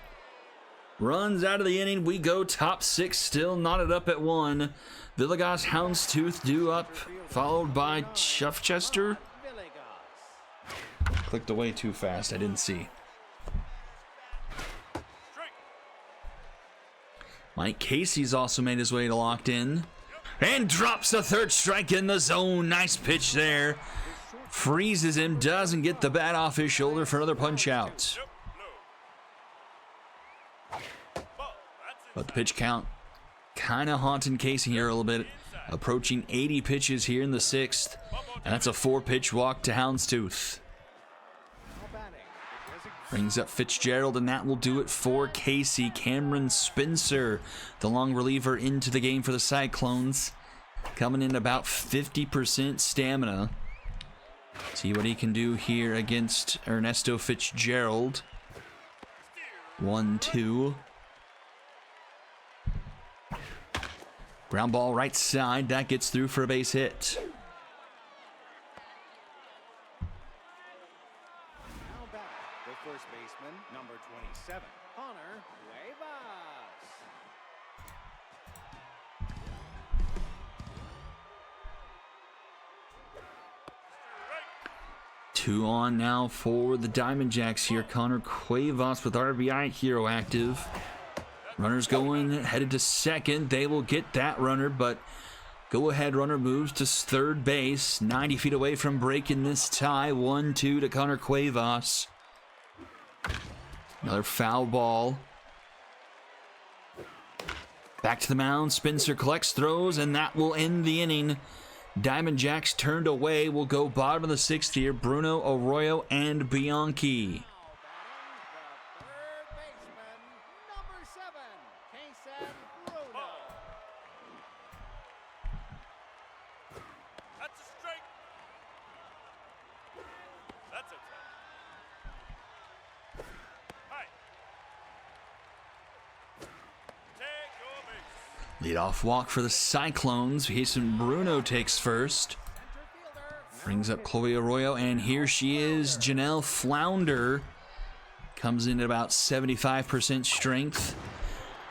Runs out of the inning. We go top 6, still knotted up at 1. Villegas, Houndstooth due up, followed by Chuff Chester. Villegas. Clicked away too fast. I didn't see. Strike. Mike Casey's also made his way to locked in. And drops a third strike in the zone. Nice pitch there. Freezes him. Doesn't get the bat off his shoulder for another punch out. Nope, no. Ball, that's But the pitch count kind of haunting Casey here a little bit. Approaching 80 pitches here in the 6th. And that's a 4-pitch walk to Houndstooth. Now batting, the designated Brings up Fitzgerald, and that will do it for Casey. Cameron Spencer, the long reliever, into the game for the Cyclones. Coming in about 50% stamina. See what he can do here against Ernesto Fitzgerald. 1-2. Ground ball right side. That gets through for a base hit. Now back, the first baseman, number 27, Connor Cuevas. 2 on now for the Diamond Jacks here. Connor Cuevas with RBI hero active. Runners going, headed to second. They will get that runner, but go-ahead runner moves to third base. 90 feet away from breaking this tie. 1-2 to Connor Cuevas. Another foul ball. Back to the mound. Spencer collects, throws, and that will end the inning. Diamond Jacks turned away. Will go bottom of the 6th here. Bruno, Arroyo, and Bianchi. Third baseman, number 7, Kason Bruno. That's a strike. That's outside. Hi. Take your base. Leadoff walk for the Cyclones. Jason Bruno takes first. Brings up Chloe Arroyo, and here she is. Janelle Flounder comes in at about 75% strength.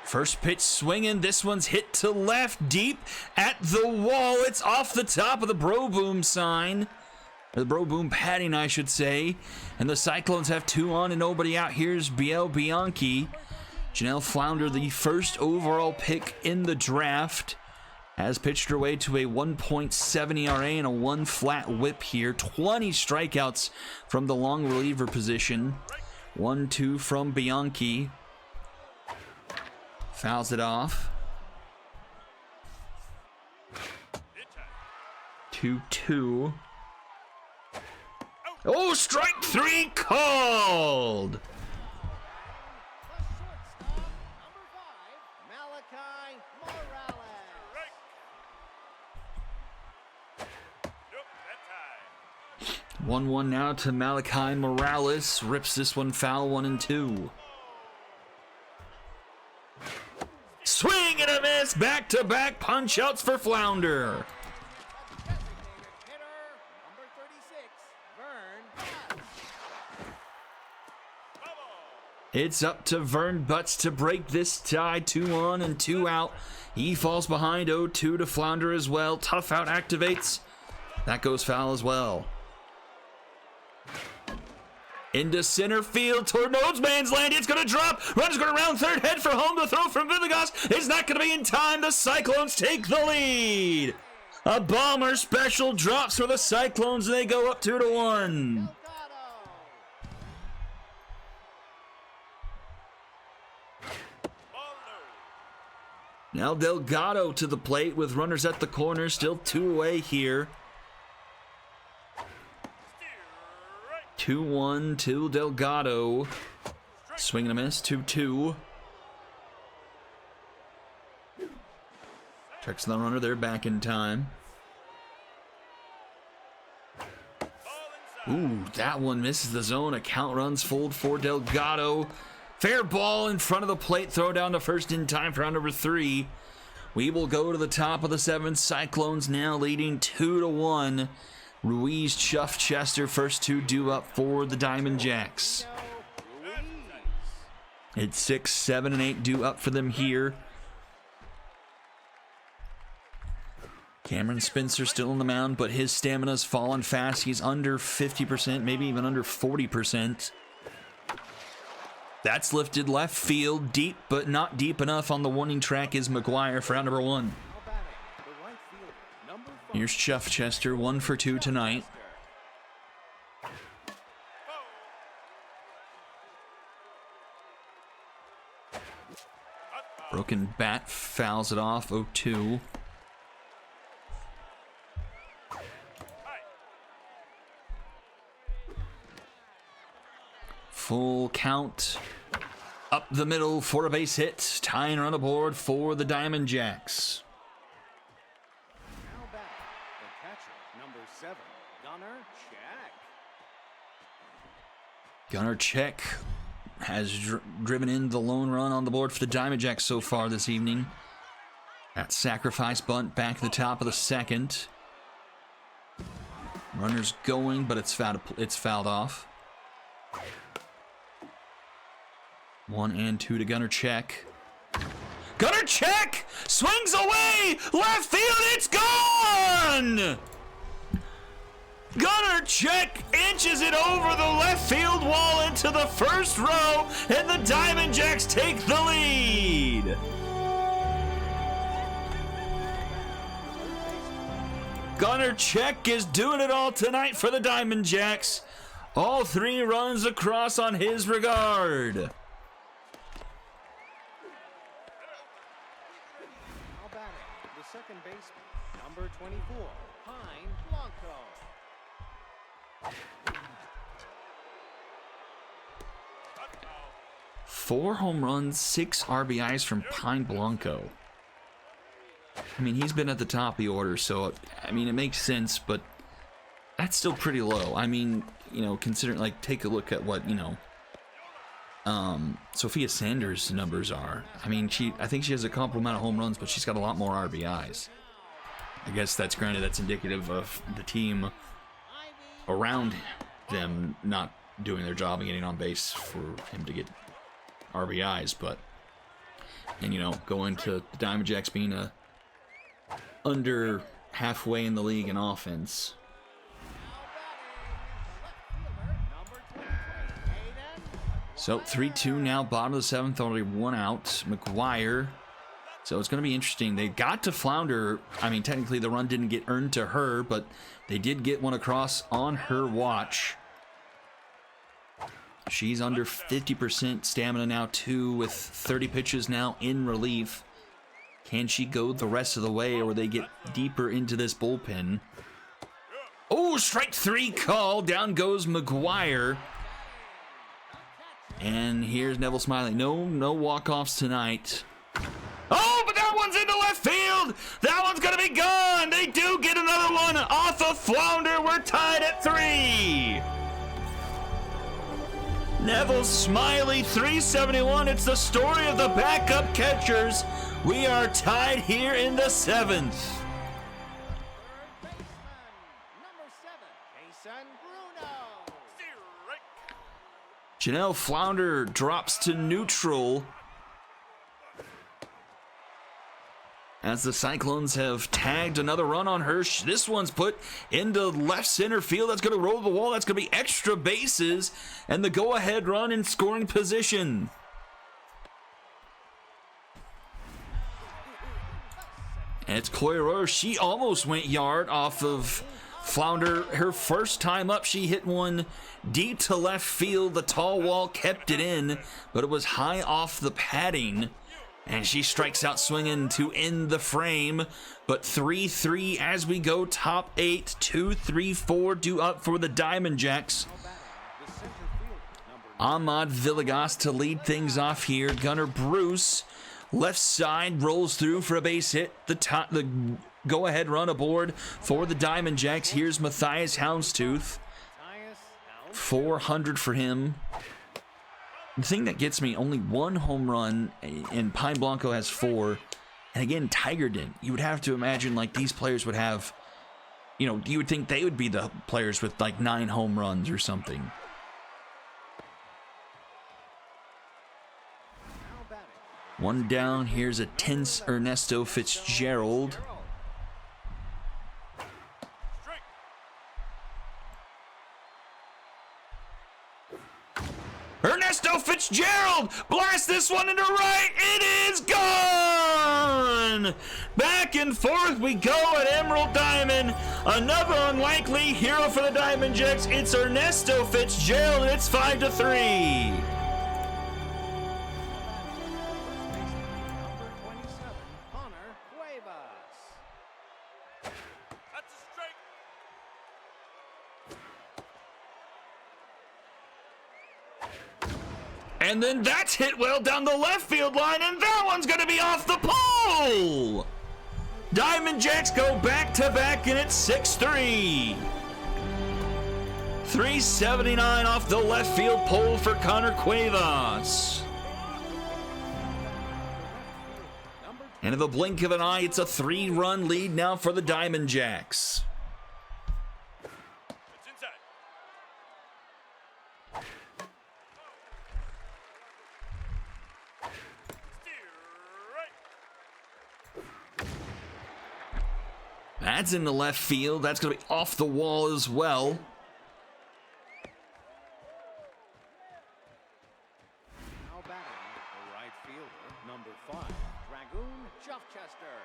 First pitch swinging. This one's hit to left, deep at the wall. It's off the top of the Bro Boom sign. Or the Bro Boom padding, I should say. And the Cyclones have 2 on and nobody out. Here's Biel Bianchi. Janelle Flounder, the first overall pick in the draft, has pitched her way to a 1.7 ERA and a 1 flat whip here. 20 strikeouts from the long reliever position. 1-2 from Bianchi. Fouls it off. 2-2. Oh, strike 3 called! The shortstop, number 5, Malachi Morales. Right. Nope, that time. 1-1 now to Malachi Morales. Rips this one foul, 1-2. Swing and a miss. Back-to-back punch-outs for Flounder. Designated hitter, number 36, Vern Butts. It's up to Vern Butts to break this tie. 2 on and 2 out. He falls behind. 0-2 to Flounder as well. Tough out activates. That goes foul as well. Into center field toward Man's land. It's going to drop. Runner's going to round third. Head for home. The throw from Villegas is not going to be in time. The Cyclones take the lead. A bomber special drops for the Cyclones, and they go up 2-1. Delgado. Ball no. Now Delgado to the plate with runners at the corner. Still 2 away here. Steer right. 2-1 to Delgado. Swing and a miss. 2-2. Checks the runner. They're back in time. Ball inside. Ooh, that one misses the zone. A count runs forward for Delgado. Fair ball in front of the plate. Throw down to first in time for round number 3. We will go to the top of the 7th. Cyclones now leading 2-1. Ruiz, Chuff, Chester, first 2 due up for the Diamond Jacks. Ruiz. It's 6, 7, and 8 due up for them here. Cameron Spencer still on the mound, but his stamina's fallen fast. He's under 50%, maybe even under 40%. That's lifted left field, deep, but not deep enough on the warning track is McGuire for round number 1. Now batting, the right fielder, number 5. Here's Chuff Chester, 1 for 2 tonight. Broken bat fouls it off, 0-2. Full count. Up the middle for a base hit. Tying on the board for the Diamond Jacks. Now batting, the catcher, number 7, Gunnar check. Gunnar Check has driven in the lone run on the board for the Diamond Jacks so far this evening. That sacrifice bunt back at the top of the second. Runner's going, but it's fouled off. 1 and 2 to Gunnar Check. Gunnar Check swings away, left field, it's gone! Gunnar Check inches it over the left field wall into the first row, and the Diamond Jacks take the lead. Gunnar Check is doing it all tonight for the Diamond Jacks. All 3 runs across on his regard. Now batting, the second baseman, number 24, Pine Blanco. 4 home runs, 6 RBIs from Pine Blanco. I mean, he's been at the top of the order, so, I mean, it makes sense, but that's still pretty low. I mean, you know, considering, like, take a look at what, you know, Sophia Sanders' numbers are. I mean, I think she has a comparable amount of home runs, but she's got a lot more RBIs. I guess that's indicative of the team around them not doing their job and getting on base for him to get RBIs, but, and, you know, going to the Diamond Jacks being under halfway in the league in offense. So 3-2 now, bottom of the 7th, already 1 out. McGuire. So it's going to be interesting. They got to Flounder. I mean, technically the run didn't get earned to her, but they did get one across on her watch. She's under 50% stamina now, too, with 30 pitches now in relief. Can she go the rest of the way, or they get deeper into this bullpen? Oh, strike 3 call. Down goes McGuire. And here's Neville Smiley. No walk-offs tonight. Oh, but that one's into left field. That one's going to be gone. They do get another one off of Flounder. We're tied at 3. Neville Smiley, 371. It's the story of the backup catchers. We are tied here in the 7th. Janelle Flounder drops to neutral as the Cyclones have tagged another run on her. This one's put into left center field. That's going to roll the wall. That's going to be extra bases and the go-ahead run in scoring position. And it's Chloe Royer. She almost went yard off of Flounder. Her first time up, she hit one deep to left field. The tall wall kept it in, but it was high off the padding. And she strikes out swinging to end the frame. But 3-3 as we go top 8. 2-3-4 due up for the Diamond Jacks. Ahmad Villegas to lead things off here. Gunnar Bruce, left side, rolls through for a base hit. The go-ahead run aboard for the Diamond Jacks. Here's Matthias Houndstooth. 400 for him. The thing that gets me, only 1 home run, and Pine Blanco has 4. And again, Tiger didn't. You would have to imagine like these players would have, you know, you would think they would be the players with like 9 home runs or something. One down. Here's a tense Ernesto Fitzgerald. Ernesto Fitzgerald blasts this one into right. It is gone. Back and forth we go at Emerald Diamond. Another unlikely hero for the Diamond Jacks. It's Ernesto Fitzgerald, and it's 5-3. And then that's hit well down the left field line, and that one's going to be off the pole! Diamond Jacks go back-to-back, and it's 6-3. .379 off the left field pole for Connor Cuevas. And in the blink of an eye, it's a 3-run lead now for the Diamond Jacks. It's inside. Steer right. That's in the left field. That's going to be off the wall as well. Now batting, the right fielder, number 5, Dragoon Chuffchester.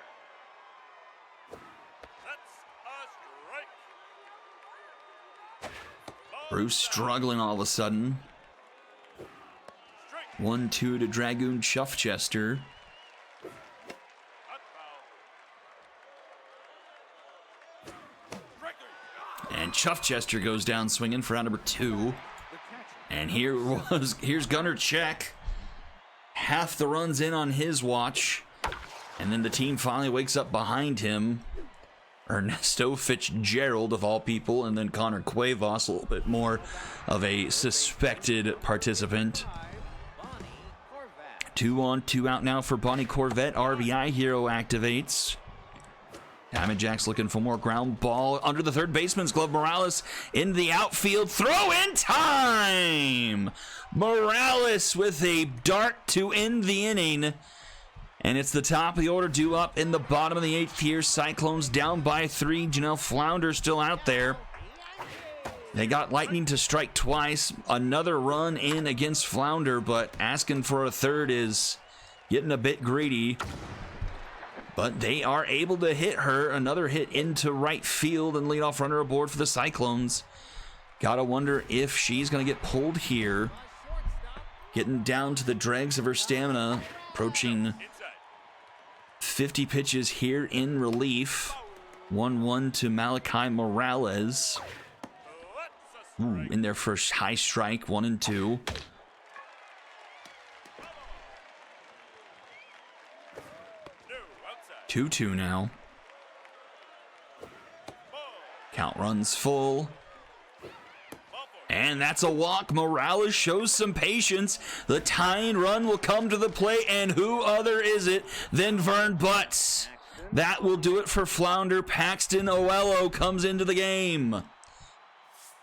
That's a strike. Ball Bruce struggling all of a sudden. strike. 1-2 to Dragoon Chuffchester. Hot foul. Strike 3. And Chuffchester goes down swinging for out number 2. The catcher, And here's Gunnar Check. Half the runs in on his watch. And then the team finally wakes up behind him. Ernesto Fitzgerald, of all people, and then Connor Cuevas, a little bit more of a suspected participant. Bonnie Corvette. 2 on, 2 out now for Bonnie Corvette. RBI hero activates. Diamond Jacks looking for more ground ball under the third baseman's glove. Morales in the outfield. Throw in time! Morales with a dart to end the inning. And it's the top of the order due up in the bottom of the 8th here. Cyclones down by 3. Janelle Flounder still out there. They got Lightning to strike twice. Another run in against Flounder, but asking for a third is getting a bit greedy. But they are able to hit her. Another hit into right field and leadoff runner aboard for the Cyclones. Gotta wonder if she's gonna get pulled here. Getting down to the dregs of her stamina. Approaching Inside. 50 pitches here in relief. 1-1 to Malachi Morales. That's a Ooh, strike. in their first high strike, 1 and 2. No, outside. 2-2 now. Ball. Count runs full. Ball four. And that's a walk. Morales shows some patience. The tying run will come to the plate, and who other is it than Vern Butts? That will do it for Flounder. Paxton Oello comes into the game.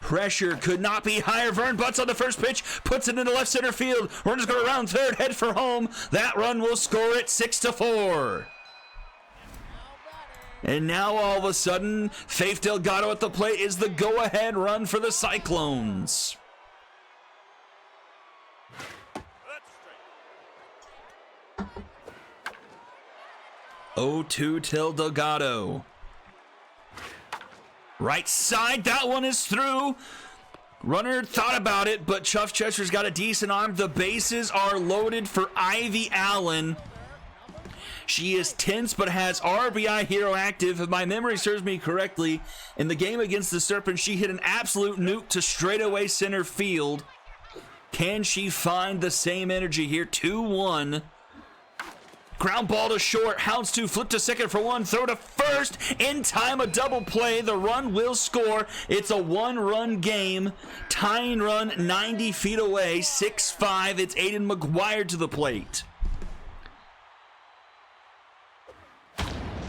Pressure could not be higher. Vern Butts on the first pitch, puts it into left center field. Runner's going around third, head for home. That run will score it 6-4. And now all of a sudden, Faith Delgado at the plate is the go-ahead run for the Cyclones. That's a strike. 0-2 till Delgado. Right side, that one is through. Runner thought about it, but Chuffchester's got a decent arm. The bases are loaded for Ivy Allen. She is tense, but has RBI hero active. If my memory serves me correctly, in the game against the Serpents, she hit an absolute nuke to straightaway center field. Can she find the same energy here? 2-1. Ground ball to short. Houndstooth flip to second for 1. Throw to first. In time, a double play. The run will score. It's a 1-run game. Tying run 90 feet away. 6-5. It's Aiden McGuire to the plate.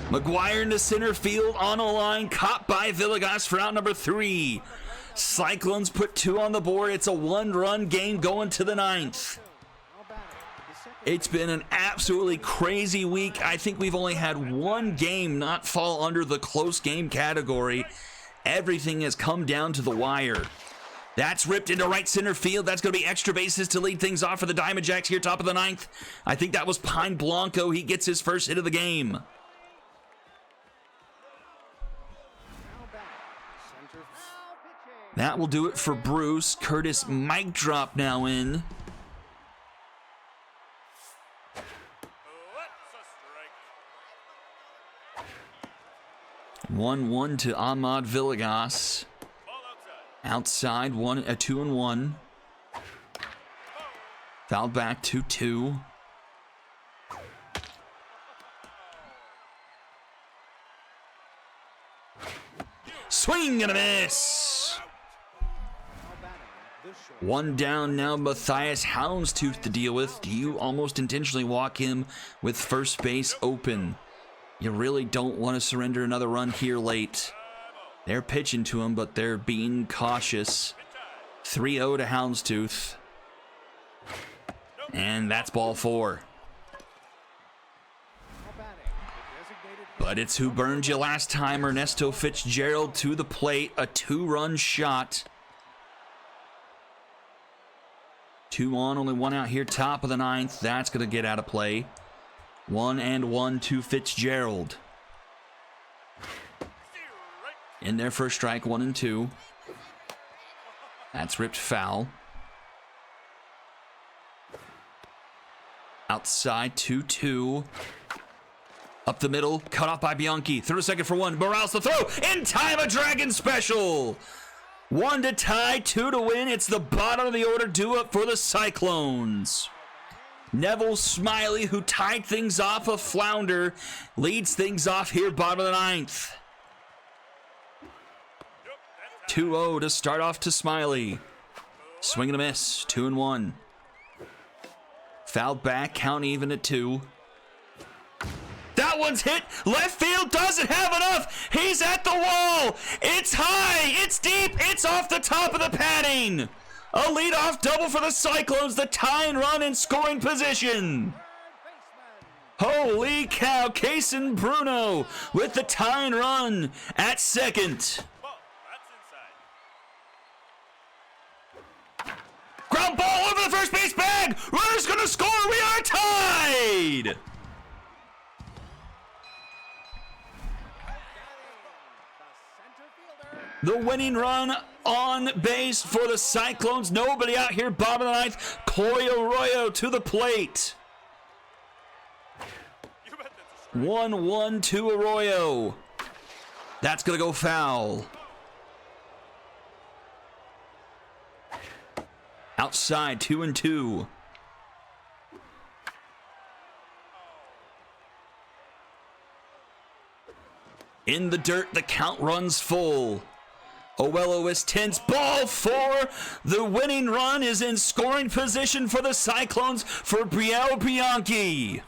McGuire into center field on a line. Caught by Villegas for out number 3. Cyclones put 2 on the board. It's a 1-run game going to the 9th. It's been an absolutely crazy week. I think we've only had one game not fall under the close game category. Everything has come down to the wire. That's ripped into right center field. That's going to be extra bases to lead things off for the Diamond Jacks here, top of the 9th. I think that was Pine Blanco. He gets his first hit of the game. Now batting, center field. That will do it for Bruce. Curtis mic drop now in. That's a strike. 1-1 to Ahmad Villegas. Ball outside. Outside, 2-1. Fouled back, 2-2. Swing and a miss. short. One down now, Matthias Houndstooth to deal with. Do you almost intentionally walk him with first base open? You really don't want to surrender another run here late. They're pitching to him, but they're being cautious. 3-0 to Houndstooth. And that's ball 4. Now batting, the designated But it's who burned you last time. Ernesto Fitzgerald to the plate. A 2-run shot. 2 on, only 1 out here, top of the 9th. That's going to get out of play. 1-1 to Fitzgerald. In there for a strike, 1-2. That's ripped foul. Outside, 2-2. Up the middle, cut off by Bianchi. Through a second for 1. Morales the throw. In time, a Dragon special. 1 to tie, 2 to win. It's the bottom of the order due up for the Cyclones. Neville Smiley, who tied things off a flounder, leads things off here, bottom of the 9th. 2-0 to start off to Smiley. Swing and a miss, 2-1. Fouled back, count even at 2. That one's hit. Left field doesn't have enough. He's at the wall. It's high. It's deep. It's off the top of the padding. A leadoff double for the Cyclones. The tying run in scoring position. Holy cow. Kaysen Bruno with the tying run at second. Ground ball over the first base bag. Runner's going to score. We are tied. The winning run on base for the Cyclones. Nobody out here, bottom of the 9th. Chloe Arroyo to the plate. 1-1 to Arroyo. That's going to go foul. Outside, 2-2. In the dirt, the count runs full. Oello is tense. Ball 4. The winning run is in scoring position for the Cyclones for Brielle Bianchi.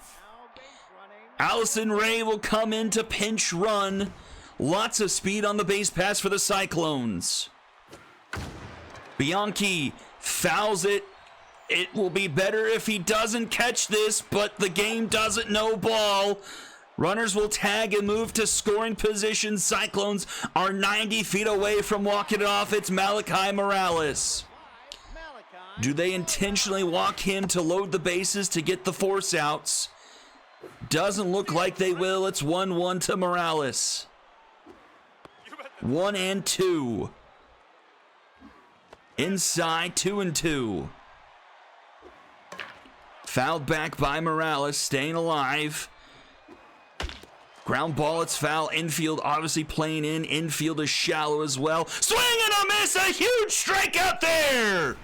Allison Ray will come in to pinch run. Lots of speed on the base pass for the Cyclones. Bianchi fouls it. It will be better if he doesn't catch this, but the game doesn't know ball. Runners will tag and move to scoring position. Cyclones are 90 feet away from walking it off. It's Malachi Morales. Do they intentionally walk him to load the bases to get the force outs? Doesn't look like they will. It's 1-1 to Morales. 1-2. Inside, 2-2. Fouled back by Morales, staying alive. Ground ball, it's foul. Infield obviously playing in. Infield is shallow as well. Swing and a miss, a huge strikeout there.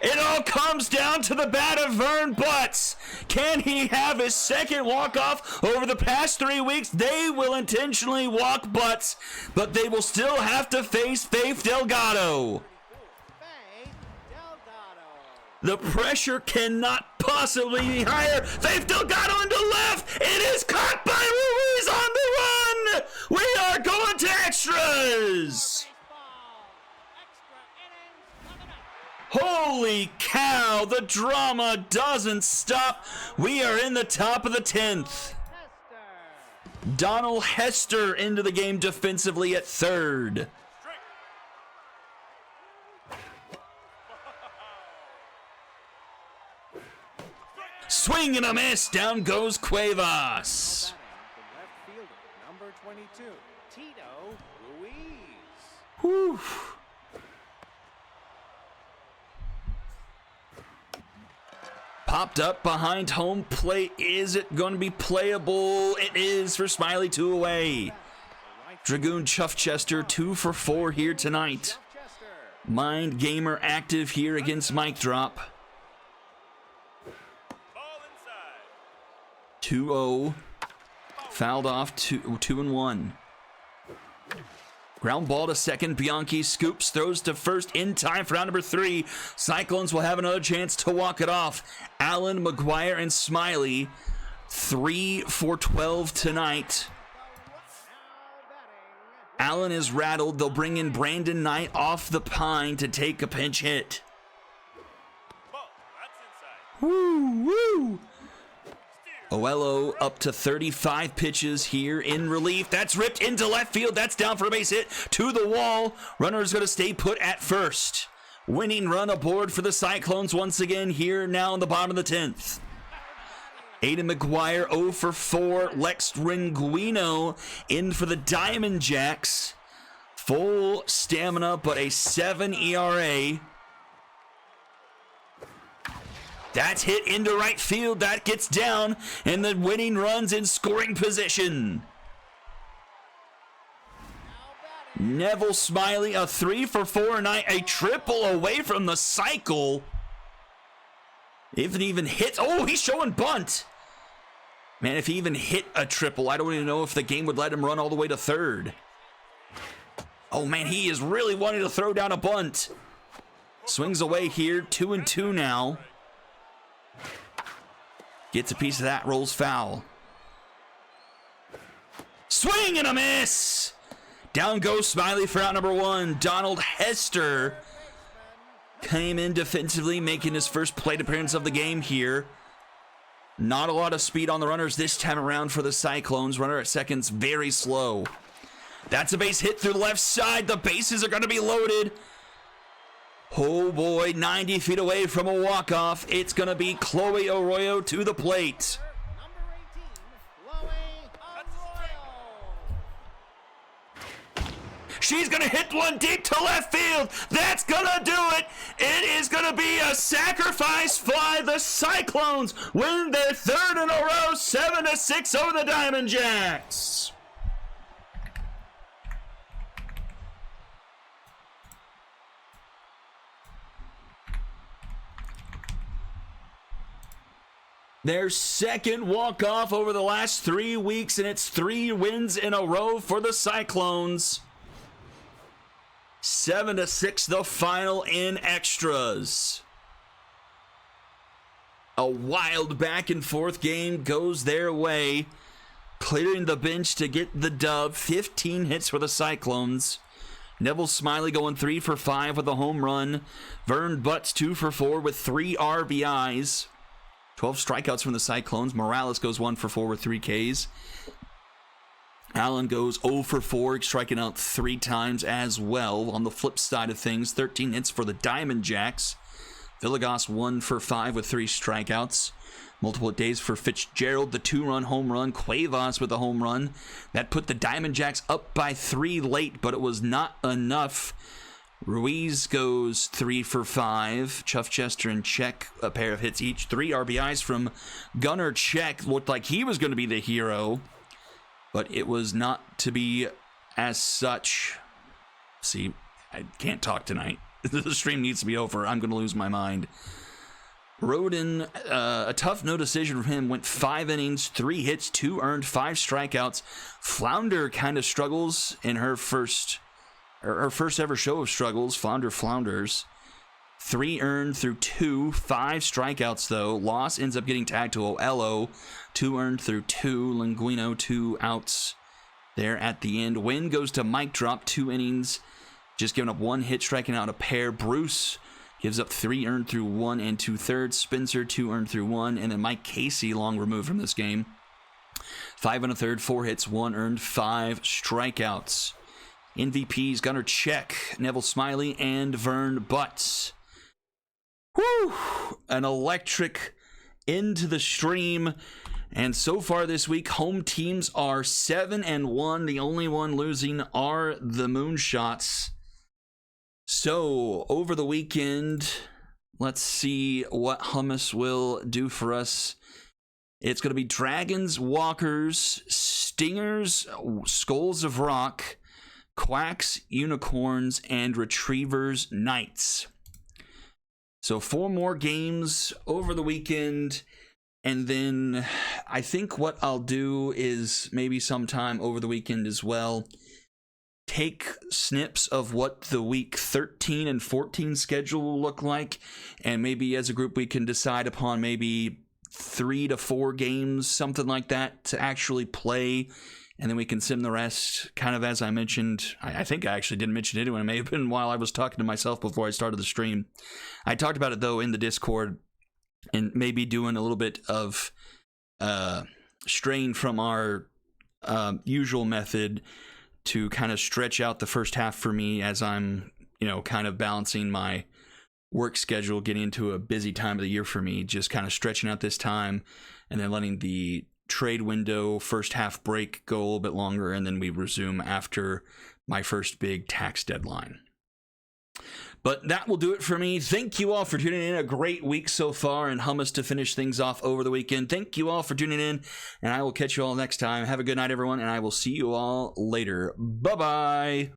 It all comes down to the bat of Vern Butts. Can he have his second walk-off over the past 3 weeks? They will intentionally walk Butts, but they will still have to face Faith Delgado. The pressure cannot possibly be higher. Faith Delgado into left. It is caught by Ruiz on the run. We are going to extras. Holy cow, the drama doesn't stop. We are in the top of the 10th. Donald Hester into the game defensively at third. Swing and a miss. Down goes Cuevas. The left fielder, number 22, Tito Ruiz. Whew. Popped up behind home plate. Is it going to be playable? It is for Smiley, 2 away. Dragoon Chuffchester, 2 for 4 here tonight. Mind Gamer active here against Mike Drop. 2-0. Fouled off, 2-1. Ground ball to second. Bianchi scoops, throws to first in time for round number 3. Cyclones will have another chance to walk it off. Allen, McGuire, and Smiley, 3 for 12 tonight. Allen is rattled. They'll bring in Brandon Knight off the pine to take a pinch hit. Ball, that's inside. Woo, woo. Oello up to 35 pitches here in relief. That's ripped into left field. That's down for a base hit to the wall. Runner's going to stay put at first. Winning run aboard for the Cyclones once again here now in the bottom of the 10th. Aiden McGuire 0 for 4. Lex Ringuino in for the Diamond Jacks. Full stamina, but a 7 ERA. That's hit into right field. That gets down, and the winning run's in scoring position. Neville Smiley, a 3 for 4 tonight, a triple away from the cycle. If it even hits, oh, he's showing bunt. Man, if he even hit a triple, I don't even know if the game would let him run all the way to third. Oh man, he is really wanting to throw down a bunt. Swings away here, 2-2 now. Gets a piece of that, rolls foul. Swing and a miss! Down goes Smiley for out number 1. Donald Hester came in defensively, making his first plate appearance of the game here. Not a lot of speed on the runners this time around for the Cyclones. Runner at second's very slow. That's a base hit through the left side. The bases are going to be loaded. Oh boy, 90 feet away from a walk-off. It's going to be Chloe Arroyo to the plate. Number 18, Chloe Arroyo. She's going to hit one deep to left field. That's going to do it. It is going to be a sacrifice fly. The Cyclones win their 3rd in a row, 7-6 over the Diamond Jacks. Their 2nd walk-off over the last 3 weeks, and it's 3 wins in a row for the Cyclones. 7-6, the final in extras. A wild back-and-forth game goes their way, clearing the bench to get the dub. 15 hits for the Cyclones. Neville Smiley going 3 for 5 with a home run. Vern Butts 2 for 4 with 3 RBIs. 12 strikeouts from the Cyclones. Morales goes 1 for 4 with 3 Ks. Allen goes 0 for 4, striking out 3 times as well. On the flip side of things, 13 hits for the Diamond Jacks. Villegas 1 for 5 with 3 strikeouts. Multiple days for Fitzgerald, the 2-run home run. Cuevas with a home run. That put the Diamond Jacks up by 3 late, but it was not enough. Ruiz goes 3 for 5. Chuff Chester and Check, a pair of hits each. 3 RBIs from Gunnar Check. Looked like he was going to be the hero, but it was not to be as such. See, I can't talk tonight. The stream needs to be over. I'm going to lose my mind. Roden, a tough no decision from him. Went 5 innings, 3 hits, 2 earned, 5 strikeouts. Flounder kind of struggles in her first ever show of struggles. Flounder flounders. 3 earned through 2, 5 strikeouts though. Loss ends up getting tagged to Oello. 2 earned through 2. Linguino 2 outs there at the end. Win goes to Mike Drop, 2 innings, just giving up 1 hit, striking out a pair. Bruce gives up 3 earned through 1 and 2/3. Spencer 2 earned through 1, and then Mike Casey long removed from this game. 5 1/3, 4 hits, 1 earned, 5 strikeouts. MVPs Gunnar Check, Neville Smiley, and Vern Butts. Whew! An electric end to the stream. And so far this week, home teams are 7-1. The only one losing are the Moonshots. So, over the weekend, let's see what Hummus will do for us. It's going to be Dragons, Walkers, Stingers, Skulls of Rock, Quacks, Unicorns, and Retrievers, Knights. So 4 more games over the weekend, and then I think what I'll do is maybe sometime over the weekend as well, take snips of what the week 13 and 14 schedule will look like, and maybe as a group we can decide upon maybe 3 to 4 games, something like that, to actually play, and then we can sim the rest, kind of as I mentioned. I think I actually didn't mention it anyway. It may have been while I was talking to myself before I started the stream. I talked about it, though, in the Discord, and maybe doing a little bit of straying from our usual method to kind of stretch out the first half for me as I'm, kind of balancing my work schedule, getting into a busy time of the year for me, just kind of stretching out this time and then letting the trade window first half break go a little bit longer, and then we resume after my first big tax deadline. But that will do it for me. Thank you all for tuning in. A great week so far in Hummus to finish things off over the weekend. Thank you all for tuning in, and I will catch you all next time. Have a good night, everyone, and I will see you all later. Bye-bye.